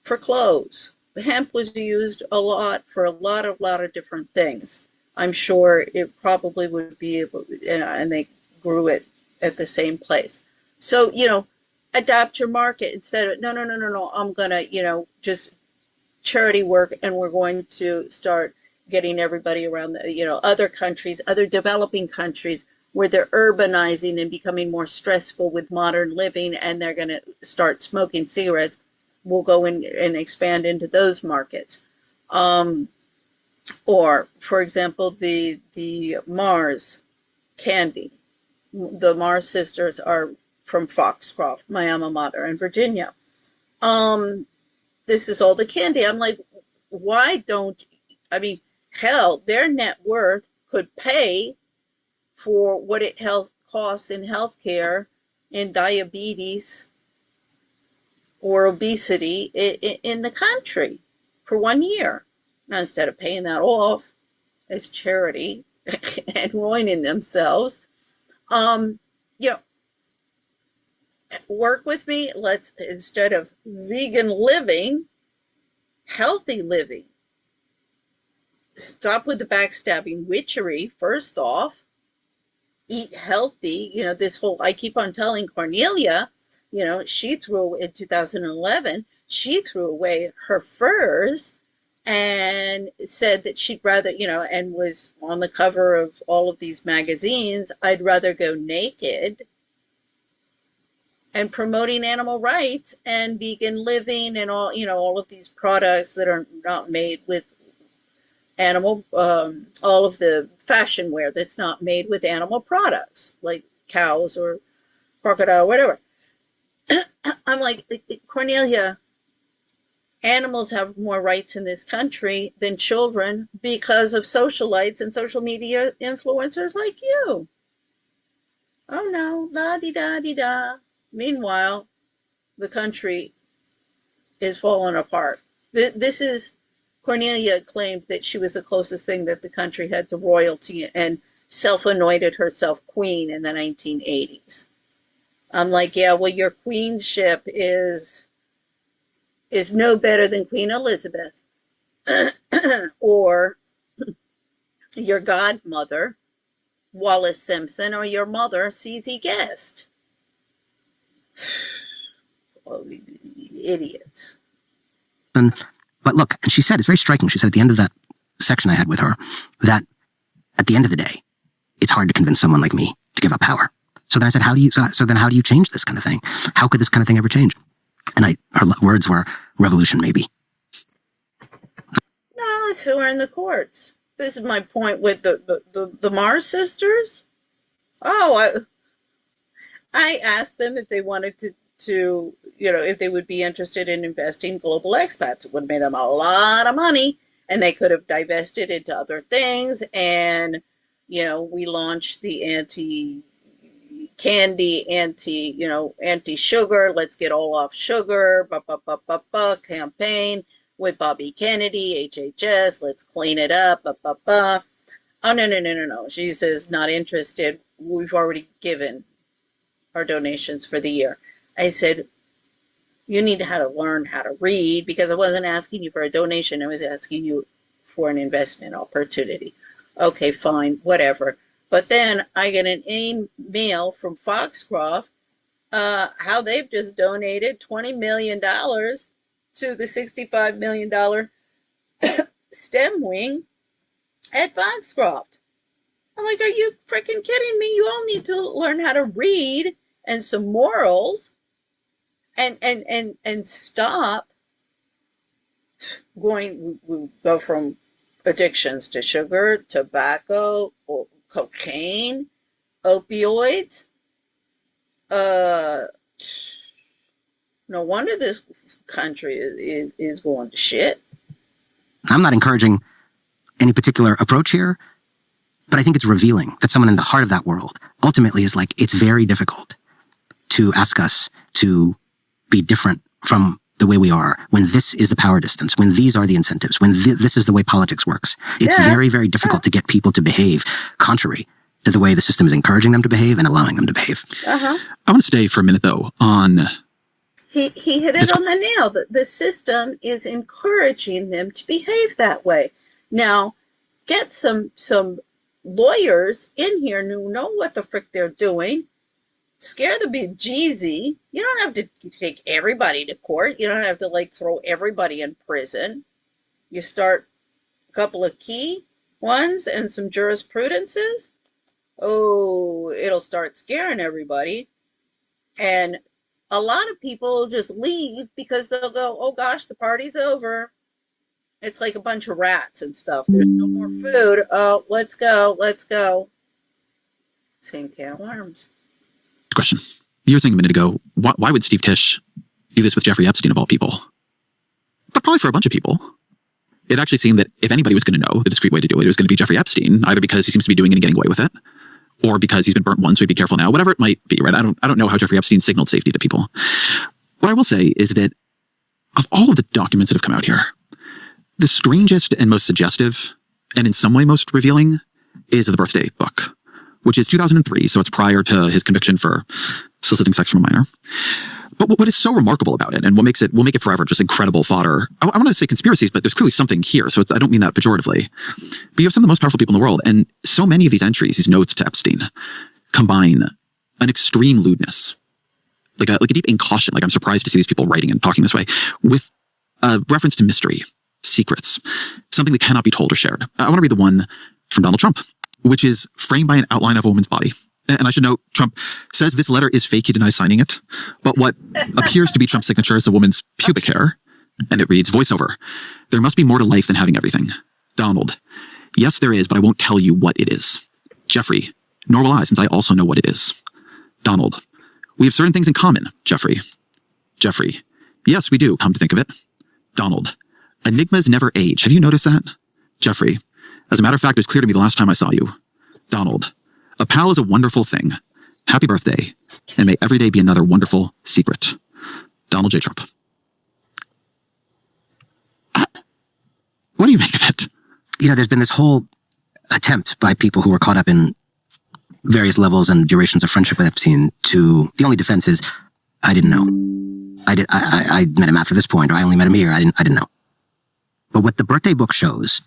A: for clothes. The hemp was used a lot for a lot of different things. I'm sure it probably would be able, and they grew it at the same place. So, adapt your market instead of, no, I'm going to, just charity work, and we're going to start getting everybody around the, other countries, other developing countries, where they're urbanizing and becoming more stressful with modern living, and they're going to start smoking cigarettes. We'll go in and expand into those markets. Or, for example, the Mars candy. The Mars sisters are from Foxcroft, my alma mater in Virginia. This is all the candy. I'm like, why don't, hell, their net worth could pay for what it costs in healthcare, in diabetes or obesity in the country for 1 year. Now, instead of paying that off as charity and ruining themselves, work with me. Let's, instead of vegan living, healthy living. Stop with the backstabbing witchery, first off. Eat healthy. This whole, I keep on telling Cornelia, she threw, in 2011, she threw away her furs and said that she'd rather, and was on the cover of all of these magazines, I'd rather go naked, and promoting animal rights and vegan living and all, all of these products that are not made with animal, all of the fashion wear that's not made with animal products, like cows or crocodile, whatever. I'm like, Cornelia, animals have more rights in this country than children because of socialites and social media influencers like you. Oh no, la-di-da-di-da. Meanwhile, the country is falling apart. This is, Cornelia claimed that she was the closest thing that the country had to royalty and self-anointed herself queen in the 1980s. I'm like, yeah, well, your queenship is no better than Queen Elizabeth or your godmother, Wallis Simpson, or your mother, CZ Guest. idiots.
N: But look, and she said, it's very striking. She said at the end of that section I had with her that at the end of the day, it's hard to convince someone like me to give up power. So then I said, how do you change this kind of thing? How could this kind of thing ever change? And her words were, revolution, maybe.
A: No, so we're in the courts. This is my point with the Mars sisters. Oh, I asked them if they wanted to, if they would be interested in investing global expats. It would have made them a lot of money, and they could have divested into other things. And, we launched the anti-candy, anti-sugar, let's get all off sugar, campaign with Bobby Kennedy, HHS, let's clean it up, Oh, no. She says, not interested. We've already given our donations for the year. I said, you need to learn how to read, because I wasn't asking you for a donation. I was asking you for an investment opportunity. Okay, fine, whatever. But then I get an email from Foxcroft, how they've just donated $20 million to the $65 million STEM wing at Foxcroft. I'm like, are you freaking kidding me? You all need to learn how to read and some morals and stop going. We go from addictions to sugar, tobacco, cocaine, opioids. No wonder this country is going to shit.
N: I'm not encouraging any particular approach here, but I think it's revealing that someone in the heart of that world ultimately is like, it's very difficult to ask us to be different from the way we are when this is the power distance, when these are the incentives, when this is the way politics works. It's very, very difficult to get people to behave contrary to the way the system is encouraging them to behave and allowing them to behave.
M: I want to stay for a minute, though, on...
A: He hit it on the nail. The system is encouraging them to behave that way. Now, get some lawyers in here who know what the frick they're doing. Scare the bejeezy. You don't have to take everybody to court. You don't have to throw everybody in prison. You start a couple of key ones and some jurisprudences. Oh, it'll start scaring everybody. And a lot of people just leave because they'll go, oh gosh, the party's over. It's like a bunch of rats and stuff. There's no more food. Oh, let's go. Same can of worms.
M: Question. You were saying a minute ago, why would Steve Tisch do this with Jeffrey Epstein of all people? But probably for a bunch of people. It actually seemed that if anybody was going to know the discreet way to do it, it was going to be Jeffrey Epstein, either because he seems to be doing it and getting away with it, or because he's been burnt once, so he'd be careful now, whatever it might be, right? I don't know how Jeffrey Epstein signaled safety to people. What I will say is that of all of the documents that have come out here, the strangest and most suggestive, and in some way most revealing, is the birthday book, which is 2003, so it's prior to his conviction for soliciting sex from a minor. But what is so remarkable about it, and will make it forever just incredible fodder, I want to say conspiracies, but there's clearly something here, so I don't mean that pejoratively. But you have some of the most powerful people in the world, and so many of these entries, these notes to Epstein, combine an extreme lewdness, like a deep incaution, like I'm surprised to see these people writing and talking this way, with a reference to mystery, secrets, something that cannot be told or shared. I want to read the one from Donald Trump, which is framed by an outline of a woman's body. And I should note, Trump says this letter is fake. He denies signing it. But what appears to be Trump's signature is a woman's pubic hair. And it reads, voiceover. There must be more to life than having everything. Donald. Yes, there is, but I won't tell you what it is. Jeffrey. Nor will I, since I also know what it is. Donald. We have certain things in common, Jeffrey. Jeffrey. Yes, we do, come to think of it. Donald. Enigmas never age. Have you noticed that? Jeffrey. As a matter of fact, it was clear to me the last time I saw you. Donald. A pal is a wonderful thing. Happy birthday, and may every day be another wonderful secret. Donald J. Trump. What do you make of it?
N: There's been this whole attempt by people who were caught up in various levels and durations of friendship with Epstein the only defense is, I didn't know. I met him after this point, or I only met him here. I didn't know. But what the birthday book shows,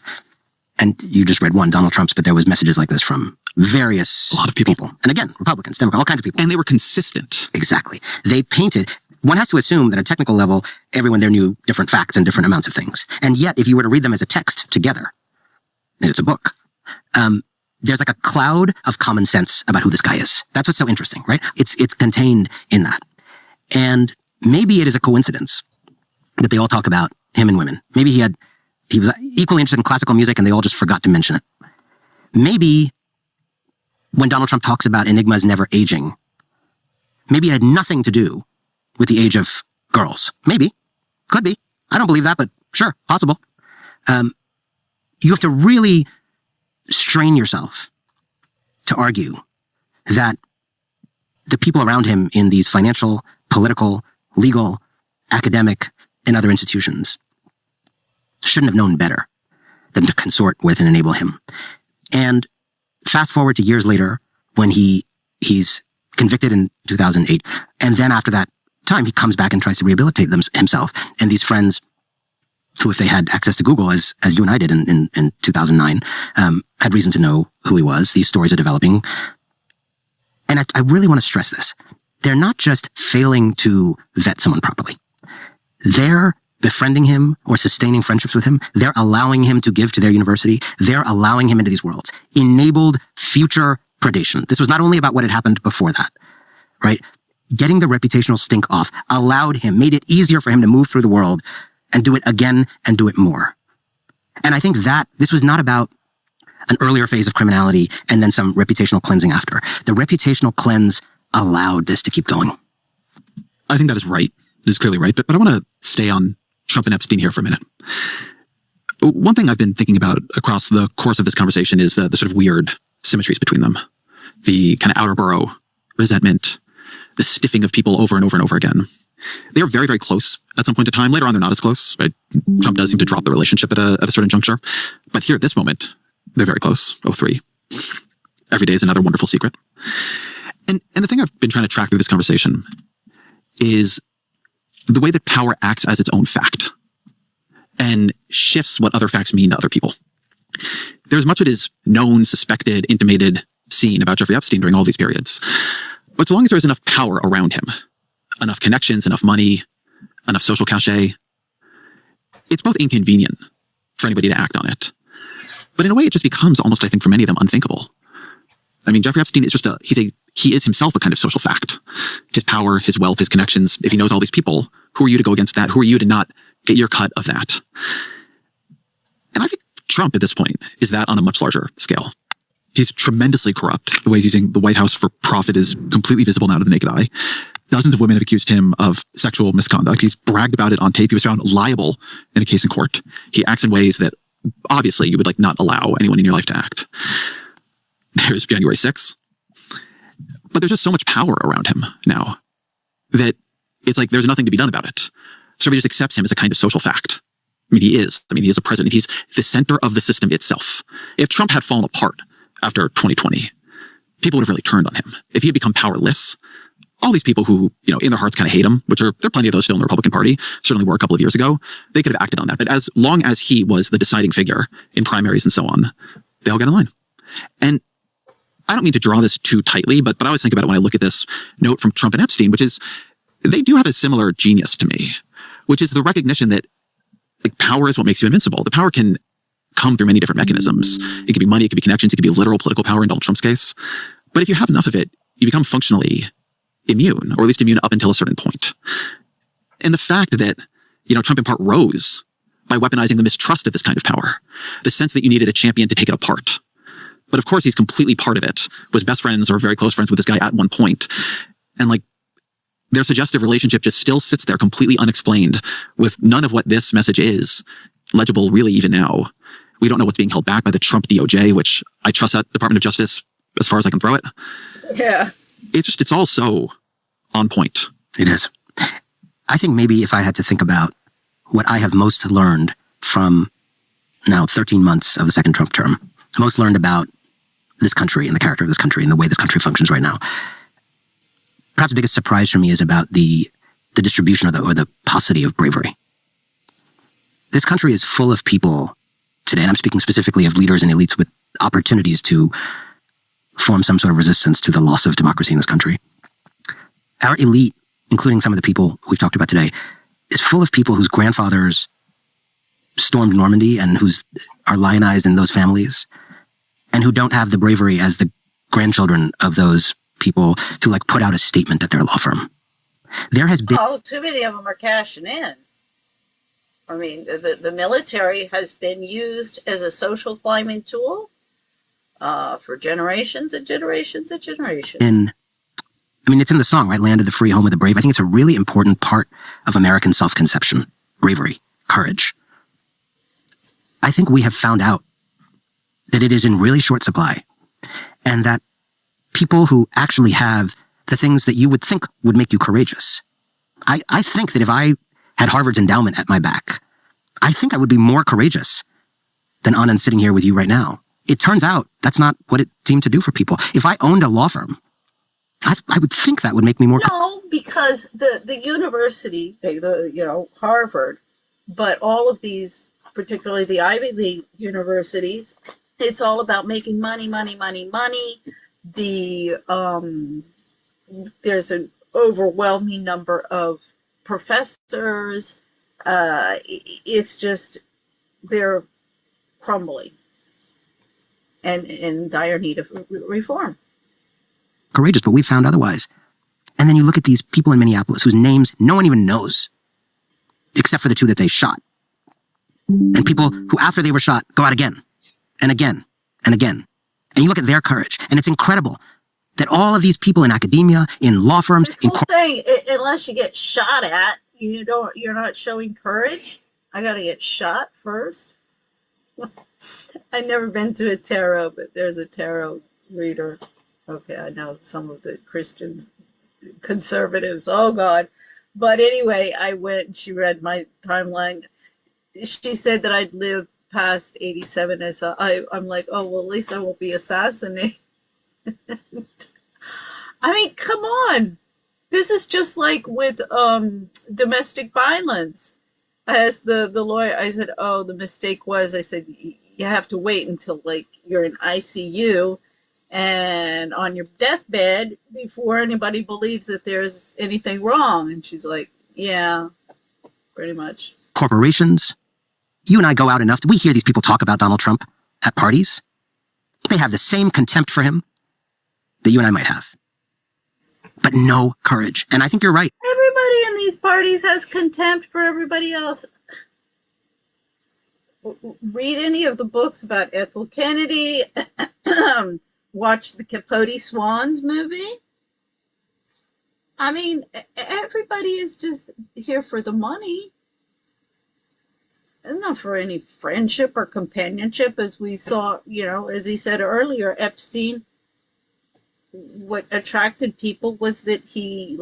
N: and you just read one, Donald Trump's, but there was messages like this from a lot of people. And again, Republicans, Democrats, all kinds of people.
M: And they were consistent.
N: Exactly. They painted, one has to assume that at a technical level, everyone there knew different facts and different amounts of things. And yet, if you were to read them as a text together, and it's a book, there's like a cloud of common sense about who this guy is. That's what's so interesting, right? It's contained in that. And maybe it is a coincidence that they all talk about him and women. Maybe he was equally interested in classical music and they all just forgot to mention it. Maybe when Donald Trump talks about enigmas never aging, maybe it had nothing to do with the age of girls. Maybe. Could be. I don't believe that, but sure, possible. You have to really strain yourself to argue that the people around him in these financial, political, legal, academic, and other institutions shouldn't have known better than to consort with and enable him. And fast forward to years later when he's convicted in 2008. And then after that time, he comes back and tries to rehabilitate himself. And these friends who, if they had access to Google, as you and I did in 2009, had reason to know who he was. These stories are developing. And I really want to stress this. They're not just failing to vet someone properly. They're befriending him or sustaining friendships with him. They're allowing him to give to their university. They're allowing him into these worlds. Enabled future predation. This was not only about what had happened before that, right? Getting the reputational stink off allowed him, made it easier for him to move through the world and do it again and do it more. And I think that this was not about an earlier phase of criminality and then some reputational cleansing after. The reputational cleanse allowed this to keep going.
M: I think that is right. It is clearly right. But I want to stay on Trump and Epstein here for a minute. One thing I've been thinking about across the course of this conversation is the sort of weird symmetries between them. The kind of outer borough resentment, the stiffing of people over and over and over again. They are very, very close at some point in time. Later on, they're not as close. Right? Trump does seem to drop the relationship at a certain juncture. But here at this moment, they're very close. 03. Every day is another wonderful secret. And the thing I've been trying to track through this conversation is the way that power acts as its own fact and shifts what other facts mean to other people. There's much that is known, suspected, intimated, seen about Jeffrey Epstein during all these periods. But so long as there is enough power around him, enough connections, enough money, enough social cachet, it's both inconvenient for anybody to act on it. But in a way, it just becomes almost, I think, for many of them, unthinkable. I mean, Jeffrey Epstein is just he is himself a kind of social fact. His power, his wealth, his connections. If he knows all these people, who are you to go against that? Who are you to not get your cut of that? And I think Trump at this point is that on a much larger scale. He's tremendously corrupt. The way he's using the White House for profit is completely visible now to the naked eye. Dozens of women have accused him of sexual misconduct. He's bragged about it on tape. He was found liable in a case in court. He acts in ways that obviously you would not allow anyone in your life to act. There's January 6th. But there's just so much power around him now that it's like there's nothing to be done about it. So everybody just accepts him as a kind of social fact. I mean, he is a president. He's the center of the system itself. If Trump had fallen apart after 2020, people would have really turned on him. If he had become powerless, all these people who, in their hearts kind of hate him, there are plenty of those still in the Republican Party, certainly were a couple of years ago, they could have acted on that. But as long as he was the deciding figure in primaries and so on, they all get in line. And I don't mean to draw this too tightly, but I always think about it when I look at this note from Trump and Epstein, which is they do have a similar genius to me, which is the recognition that power is what makes you invincible. The power can come through many different mechanisms. It could be money, it could be connections, it could be literal political power in Donald Trump's case. But if you have enough of it, you become functionally immune, or at least immune up until a certain point. And the fact that, Trump in part rose by weaponizing the mistrust of this kind of power, the sense that you needed a champion to take it apart. But of course, he's completely part of it, was best friends or very close friends with this guy at one point. And their suggestive relationship just still sits there completely unexplained with none of what this message is legible really even now. We don't know what's being held back by the Trump DOJ, which I trust that Department of Justice as far as I can throw it.
A: Yeah.
M: It's all so on point.
N: It is. I think maybe if I had to think about what I have most learned from now 13 months of the second Trump term, most learned about this country and the character of this country and the way this country functions right now. Perhaps the biggest surprise for me is about the distribution or the paucity of bravery. This country is full of people today, and I'm speaking specifically of leaders and elites with opportunities to form some sort of resistance to the loss of democracy in this country. Our elite including some of the people we've talked about today, is full of people whose grandfathers stormed Normandy and whose are lionized in those families, and who don't have the bravery as the grandchildren of those people to like put out a statement at their law firm. There has been
A: too many of them are cashing in. I mean, the military has been used as a social climbing tool for generations and generations and generations.
N: It's in the song, right? Land of the free, home of the brave. I think it's a really important part of American self-conception. Bravery, courage. I think we have found out that it is in really short supply, and that people who actually have the things that you would think would make you courageous. I think that if I had Harvard's endowment at my back, I think I would be more courageous than Anand sitting here with you right now. It turns out that's not what it seemed to do for people. If I owned a law firm, I would think that would make me more.
A: No, because the university, Harvard, but all of these, particularly the Ivy League universities, it's all about making money, money, money, money. There's an overwhelming number of professors. It's just, they're crumbling and in dire need of reform.
N: Courageous, but we've found otherwise. And then you look at these people in Minneapolis whose names no one even knows, except for the two that they shot. And people who, after they were shot, go out again and again and again. And you look at their courage, and it's incredible that all of these people in academia, in law firms,
A: this whole thing, unless you get shot at, you're not showing courage. I got to get shot first. I've never been to a tarot, but there's a tarot reader. Okay, I know some of the Christian conservatives. Oh God. But anyway, I went, she read my timeline. She said that I'd live past 87. I'm like, oh, well, at least I won't be assassinated. I mean, come on. This is just like with domestic violence. I asked the lawyer, I said, oh, the mistake was, I said, you have to wait until like you're in ICU and on your deathbed before anybody believes that there's anything wrong. And she's like, yeah, pretty much.
N: Corporations. You and I go out enough. We hear these people talk about Donald Trump at parties. They have the same contempt for him that you and I might have, but no courage. And I think you're right.
A: Everybody in these parties has contempt for everybody else. Read any of the books about Ethel Kennedy. Watch the Capote Swans movie. I mean, everybody is just here for the money. And not for any friendship or companionship, as we saw, as he said earlier, Epstein, what attracted people was that he,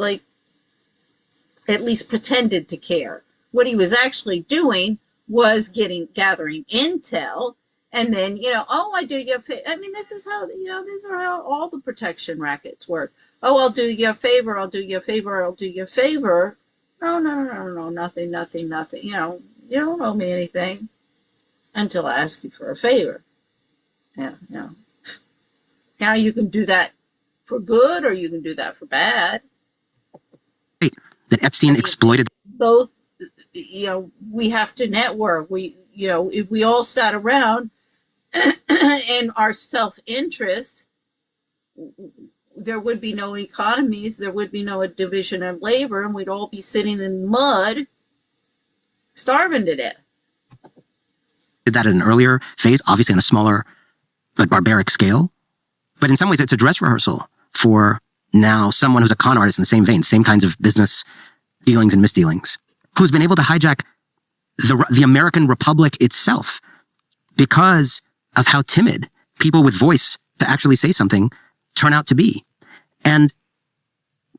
A: at least pretended to care. What he was actually doing was gathering intel, and then, I do you a favor. I mean, this is how, these are how all the protection rackets work. Oh, I'll do you a favor, I'll do you a favor, I'll do you a favor. No, nothing. You don't owe me anything until I ask you for a favor. Yeah. Now you can do that for good or you can do that for bad.
N: That Epstein exploited.
A: Both, we have to network. If we all sat around in our self-interest, there would be no economies, there would be no division of labor, and we'd all be sitting in mud, starving to death.
N: Did that at an earlier phase, obviously on a smaller but barbaric scale. But in some ways, it's a dress rehearsal for now someone who's a con artist in the same vein, same kinds of business dealings and misdealings, who's been able to hijack the American Republic itself because of how timid people with voice to actually say something turn out to be. And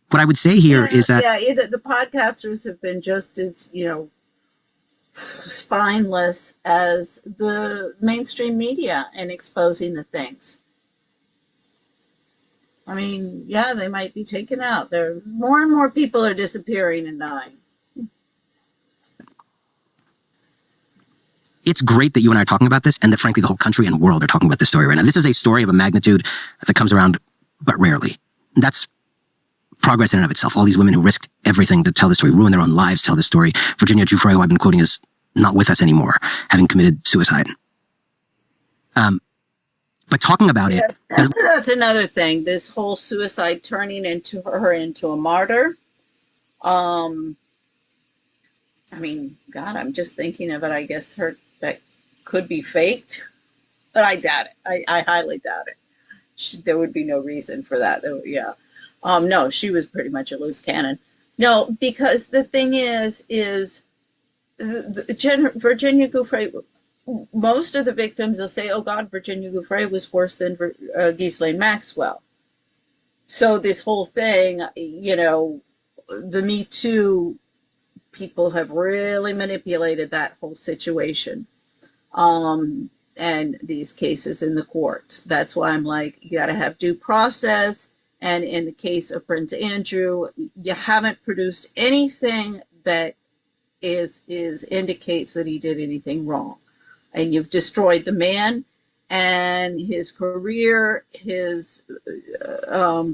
N: what I would say here is that
A: the podcasters have been just as, spineless as the mainstream media in exposing the things. I mean, they might be taken out. More and more people are disappearing and dying.
N: It's great that you and I are talking about this, and that frankly the whole country and world are talking about this story right now. This is a story of a magnitude that comes around but rarely. That's progress in and of itself. All these women who risked everything to tell the story, ruined their own lives, tell the story. Virginia Giuffre, who I've been quoting, is not with us anymore, having committed suicide. But talking about it,
A: that's another thing. This whole suicide turning her into a martyr. I mean, God, I'm just thinking of it. I guess that could be faked, but I doubt it. I highly doubt it. There would be no reason for that. Yeah. No, she was pretty much a loose cannon. No, because the thing is Virginia Giuffre, most of the victims will say, oh God, Virginia Giuffre was worse than Ghislaine Maxwell. So this whole thing, you know, the Me Too people have really manipulated that whole situation. And these cases in the courts. That's why I'm like, you got to have due process. And in the case of Prince Andrew, you haven't produced anything that indicates that he did anything wrong. And you've destroyed the man and his career, his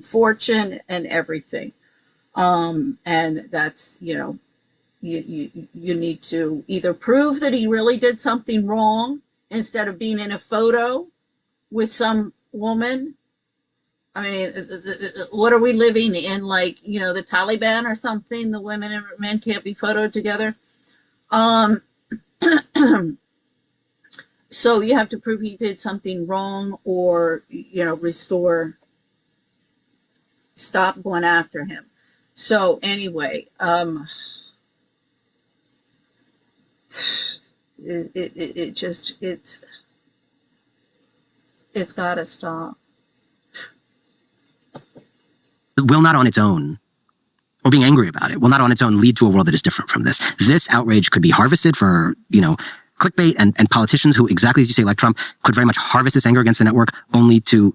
A: fortune, and everything. And that's, you know, you need to either prove that he really did something wrong instead of being in a photo with some woman. I mean, what are we living in, like, you know, the Taliban or something? The women and men can't be photoed together. So you have to prove he did something wrong, or, you know, stop going after him. So anyway, it's got to stop.
N: Will not on its own, or being angry about it, will not on its own lead to a world that is different from this. This outrage could be harvested for, you know, clickbait, and politicians who, exactly as you say, like Trump, could very much harvest this anger against the network only to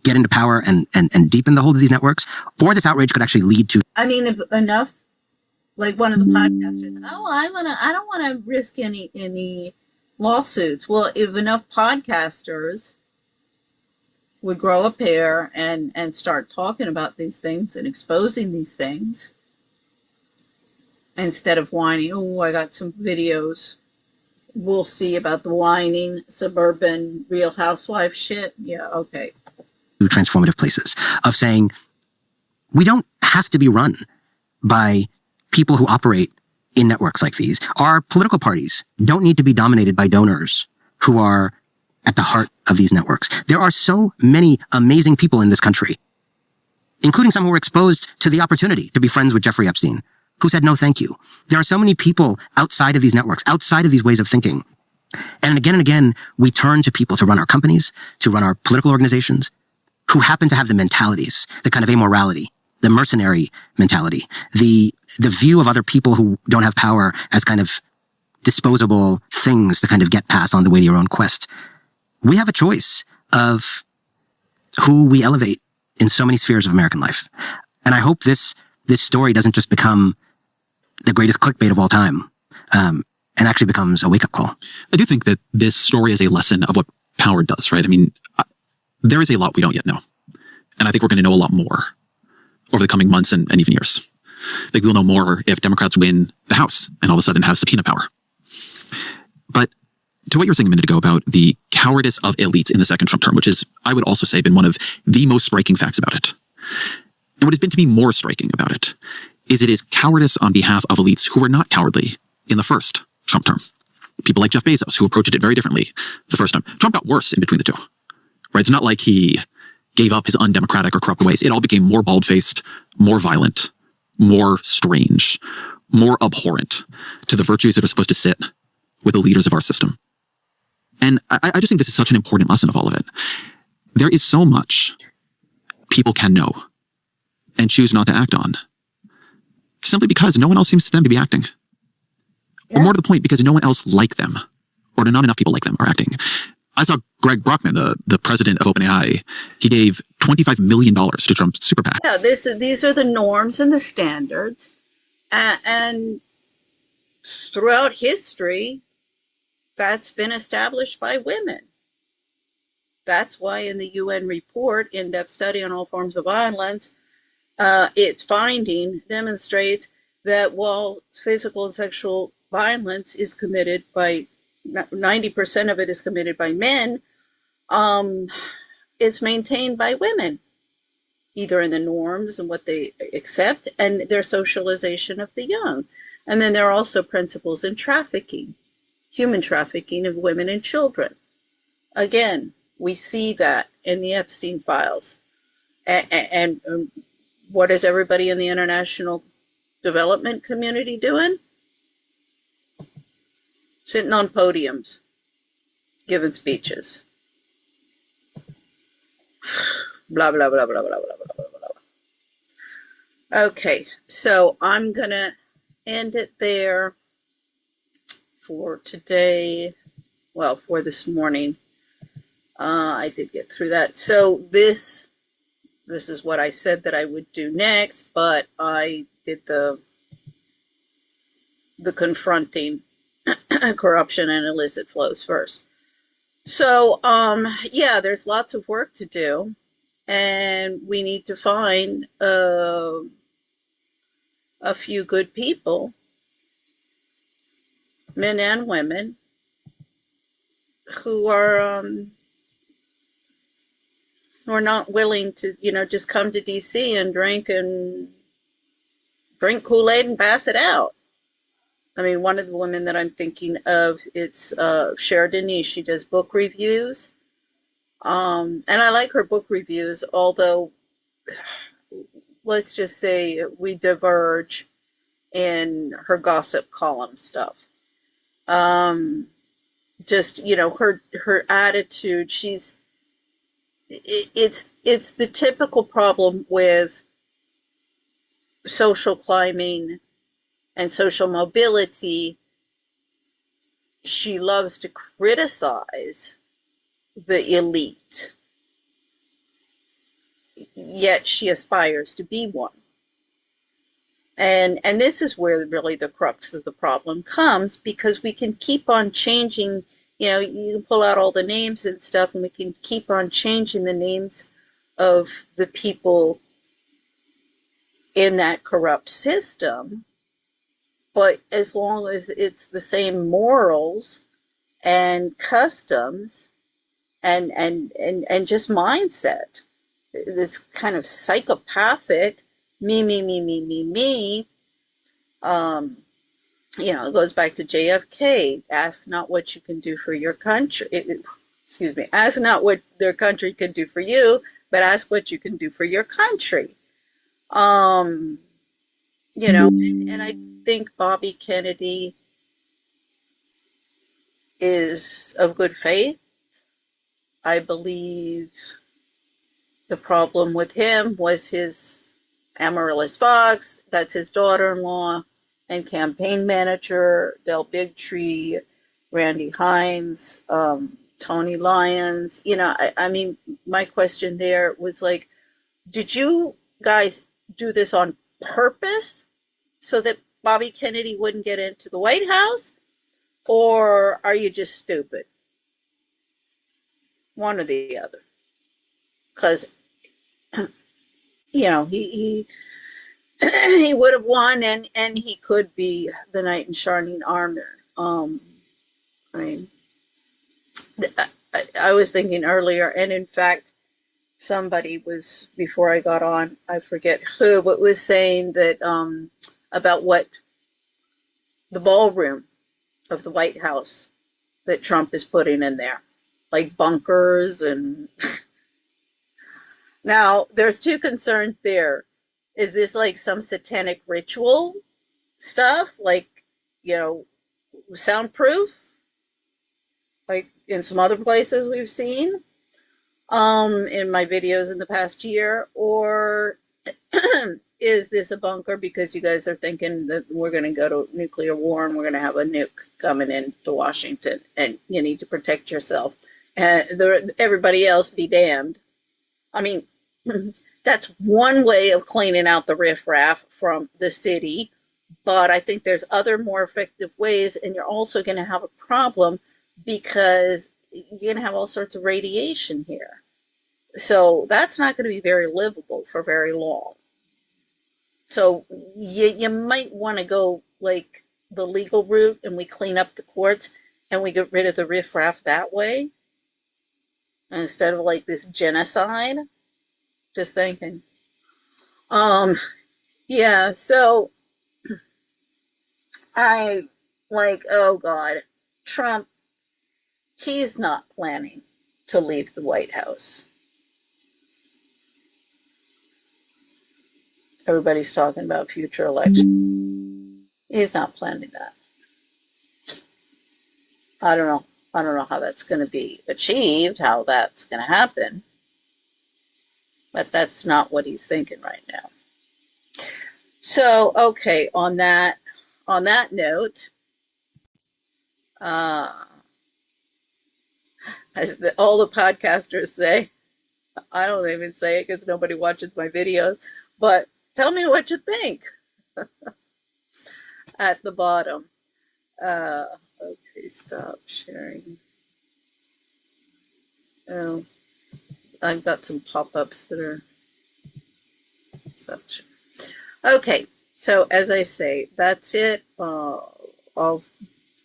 N: get into power and deepen the hold of these networks. Or this outrage could actually lead to...
A: I mean, if enough, like one of the podcasters, I don't want to risk any lawsuits. Well, if enough podcasters would grow a pair and start talking about these things and exposing these things, instead of whining, oh, I got some videos. We'll see about the whining suburban Real Housewife shit. Yeah, okay.
N: Transformative places of saying, we don't have to be run by people who operate in networks like these. Our political parties don't need to be dominated by donors who are at the heart of these networks. There are so many amazing people in this country, including some who were exposed to the opportunity to be friends with Jeffrey Epstein, who said no thank you. There are so many people outside of these networks, outside of these ways of thinking. And again, we turn to people to run our companies, to run our political organizations, who happen to have the mentalities, the kind of amorality, the mercenary mentality, the view of other people who don't have power as kind of disposable things to kind of get past on the way to your own quest. We have a choice of who we elevate in so many spheres of American life. And I hope this story doesn't just become the greatest clickbait of all time, and actually becomes a wake-up call.
M: I do think that this story is a lesson of what power does, right? I mean, there is a lot we don't yet know. And I think we're going to know a lot more over the coming months and even years. I think we'll know more if Democrats win the House and all of a sudden have subpoena power. But to what you were saying a minute ago about the cowardice of elites in the second Trump term, which is, I would also say, been one of the most striking facts about it. And what has been to me more striking about it is cowardice on behalf of elites who were not cowardly in the first Trump term. People like Jeff Bezos, who approached it very differently the first time. Trump got worse in between the two, right? It's not like he gave up his undemocratic or corrupt ways. It all became more bald-faced, more violent, more strange, more abhorrent to the virtues that are supposed to sit with the leaders of our system. And I just think this is such an important lesson of all of it. There is so much people can know and choose not to act on, simply because no one else seems to them to be acting. Yeah. Or more to the point, because no one else like them, or not enough people like them are acting. I saw Greg Brockman, the president of OpenAI, he gave $25 million to Trump's super PAC.
A: Yeah, these are the norms and the standards. And throughout history, that's been established by women. That's why in the UN report, In-Depth Study on All Forms of Violence, its finding demonstrates that while physical and sexual violence is committed by 90% of it is committed by men, it's maintained by women, either in the norms and what they accept and their socialization of the young. And then there are also principles in trafficking, human trafficking of women and children. Again, we see that in the Epstein files. And what is everybody in the international development community doing? Sitting on podiums, giving speeches. Blah, blah, blah, blah, blah, blah, blah, blah, blah. Okay, so I'm going to end it there for today. Well, for this morning. I did get through that. So this is what I said that I would do next, but I did the confronting corruption and illicit flows first. So, yeah, there's lots of work to do, and we need to find a few good people, men and women, who are not willing to, just come to DC and drink Kool-Aid and pass it out. I mean, one of the women that I'm thinking of, it's Sheridan. She does book reviews. And I like her book reviews, although let's just say we diverge in her gossip column stuff. Just, her attitude, it's the typical problem with social climbing and social mobility. She loves to criticize the elite, yet she aspires to be one. And this is where really the crux of the problem comes, because we can keep on changing, you can pull out all the names and stuff, and we can keep on changing the names of the people in that corrupt system. But as long as it's the same morals and customs and just mindset, this kind of psychopathic me, it goes back to JFK. Ask not what you can do for your country. Ask not what their country can do for you, but ask what you can do for your country. And I think Bobby Kennedy is of good faith. I believe the problem with him was his Amaryllis Fox, that's his daughter-in-law, and campaign manager, Del Bigtree, Randy Hines, Tony Lyons. I mean, my question there was like, did you guys do this on purpose so that Bobby Kennedy wouldn't get into the White House? Or are you just stupid? One or the other. Because, he he would have won, and he could be the knight in shining armor. I mean, I was thinking earlier, and in fact, somebody was, before I got on, I forget who, but was saying that about what the ballroom of the White House that Trump is putting in there, like bunkers and now there's two concerns there. Is this like some satanic ritual stuff, like, soundproof, like in some other places we've seen in my videos in the past year? Or is this a bunker because you guys are thinking that we're going to go to nuclear war and we're going to have a nuke coming into Washington and you need to protect yourself and everybody else be damned? I mean, that's one way of cleaning out the riffraff from the city, but I think there's other more effective ways, and you're also going to have a problem because you're going to have all sorts of radiation here. So that's not going to be very livable for very long. So you might want to go like the legal route, and we clean up the courts and we get rid of the riffraff that way instead of like this genocide. Just thinking. Yeah, so I like, oh God, Trump, he's not planning to leave the White House. Everybody's talking about future elections. He's not planning that. I don't know. I don't know how that's going to be achieved, how that's going to happen. But that's not what he's thinking right now. So, okay, on that note, as all the podcasters say, I don't even say it because nobody watches my videos, but tell me what you think at the bottom. Okay, stop sharing. Oh, I've got some pop-ups that are such. Okay, so as I say, that's it. I'll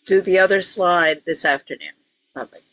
A: do the other slide this afternoon. Bye-bye.